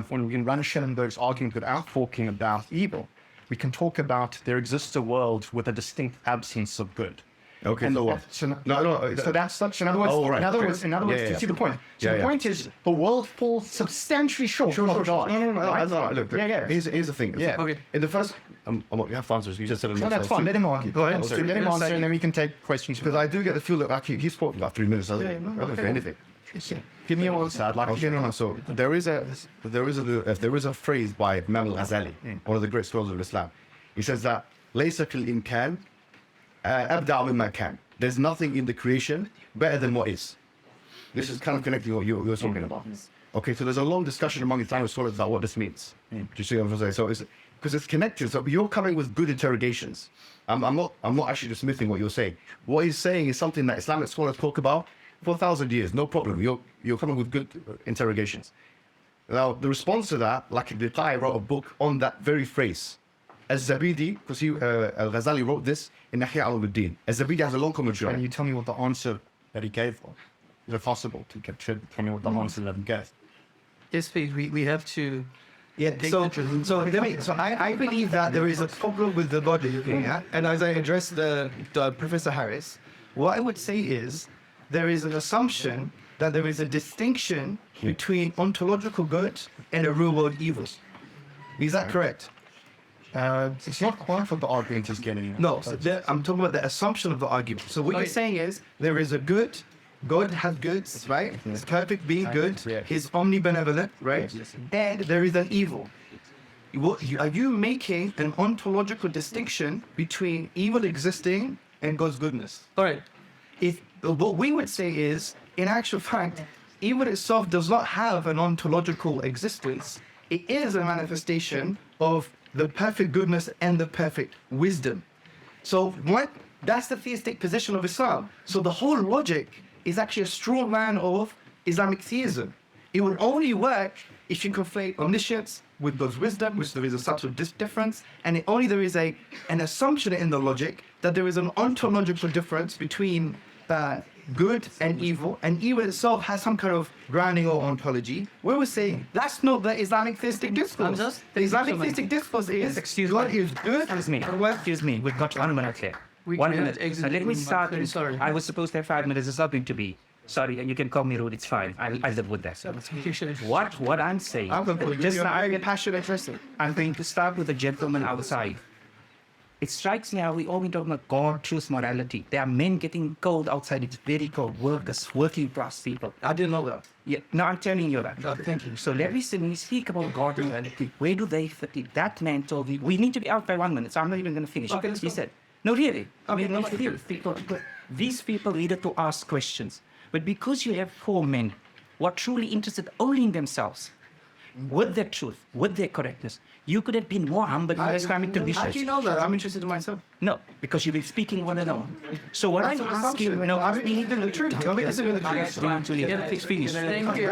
when we can run Schellenberg's argument without talking about evil. We can talk about there exists a world with a distinct absence of good. Okay, And so what? so that's such. In other words, Oh, right. in other words, Yeah, you see the point. So Yeah, the yeah. point is the world falls substantially short of God. No, Right? that's all right. Look, Yeah. here's the thing. Yeah. Okay. In the first, you have to answer. You just said it. No, that's fine. Let him argue. Go ahead. sorry. Let him answer, and then we can take questions. Because I do get the feel that actually he's spoken about 3 minutes. I don't say anything. Give me one side. Like, Okay, no. So there is a phrase by Imam al-Ghazali, one of the great scholars of Islam. He says that "Laysa fil imkan abda' mimma kan." There's nothing in the creation better than what is. This is kind of connecting what you're talking about. Okay, so there's a long discussion among Islamic scholars about what this means. Do you see what I'm saying? So it's because it's connected. So you're coming with good interrogations. I'm not actually dismissing what you're saying. What he's saying is something that Islamic scholars talk about for 1,000 years. No problem. You're coming with good interrogations. Now the response to that, like the guy wrote a book on that very phrase. Az-Zabidi, because al-Ghazali wrote this in Ihya al-Din. Az-Zabidi has a long commentary on Can it. you tell me what the answer that he gave was? Is it possible to tell me what the answer that he gave? Yes, please. We have to. Yeah, so I believe that there is a problem with the logic, yeah? And as I address the Professor Harris, what I would say is there is an assumption that there is a distinction between ontological good and a real world evil. Is that correct? It's not quite what the argument is getting at. No, so I'm talking about the assumption of the argument. So what you're saying is there is a good, God has goods, right? He's perfect being good, he's omnibenevolent, right? And there is an evil. Are you making an ontological distinction between evil existing and God's goodness? All right. What we would say is, in actual fact, evil itself does not have an ontological existence. It is a manifestation of the perfect goodness and the perfect wisdom. So that's the theistic position of Islam. So the whole logic is actually a straw man of Islamic theism. It will only work if you conflate omniscience with God's wisdom, which there is a subtle difference, and only there is an assumption in the logic that there is an ontological difference between good and evil itself has some kind of grounding or ontology. Where we're saying that's not the Islamic theistic discourse. The Islamic theistic discourse is God is good. Excuse me, we've got 1 minute here. 1 minute. So let me start. Sorry. I was supposed to have 5 minutes. It's not going to be. Sorry, and you can call me rude. It's fine. I live with that. What I'm saying. I'm going to just you're now, very passionate interested. I'm going to start with the gentleman outside. It strikes me how we all been talking about God, truth, morality. There are men getting cold outside. It's very cold. Workers, working class people. I didn't know that. Yeah, no, I'm telling you that. Thank you. So let me see, when we speak about God and morality, where do they fit in? That man told me, we need to be out by 1 minute, so I'm not even going to finish. Okay, let's He go. said, no, really. Okay, no, These people needed to ask questions. But because you have 4 men who are truly interested only in themselves, with their truth, with their correctness, you could have been more humble in the Islamic How do tradition. you know that? I'm interested in myself. No, because you've been speaking one another. So what I'm asking, you know, I mean, the truth. Tell me this is the truth. yeah, it's finished. Thank you.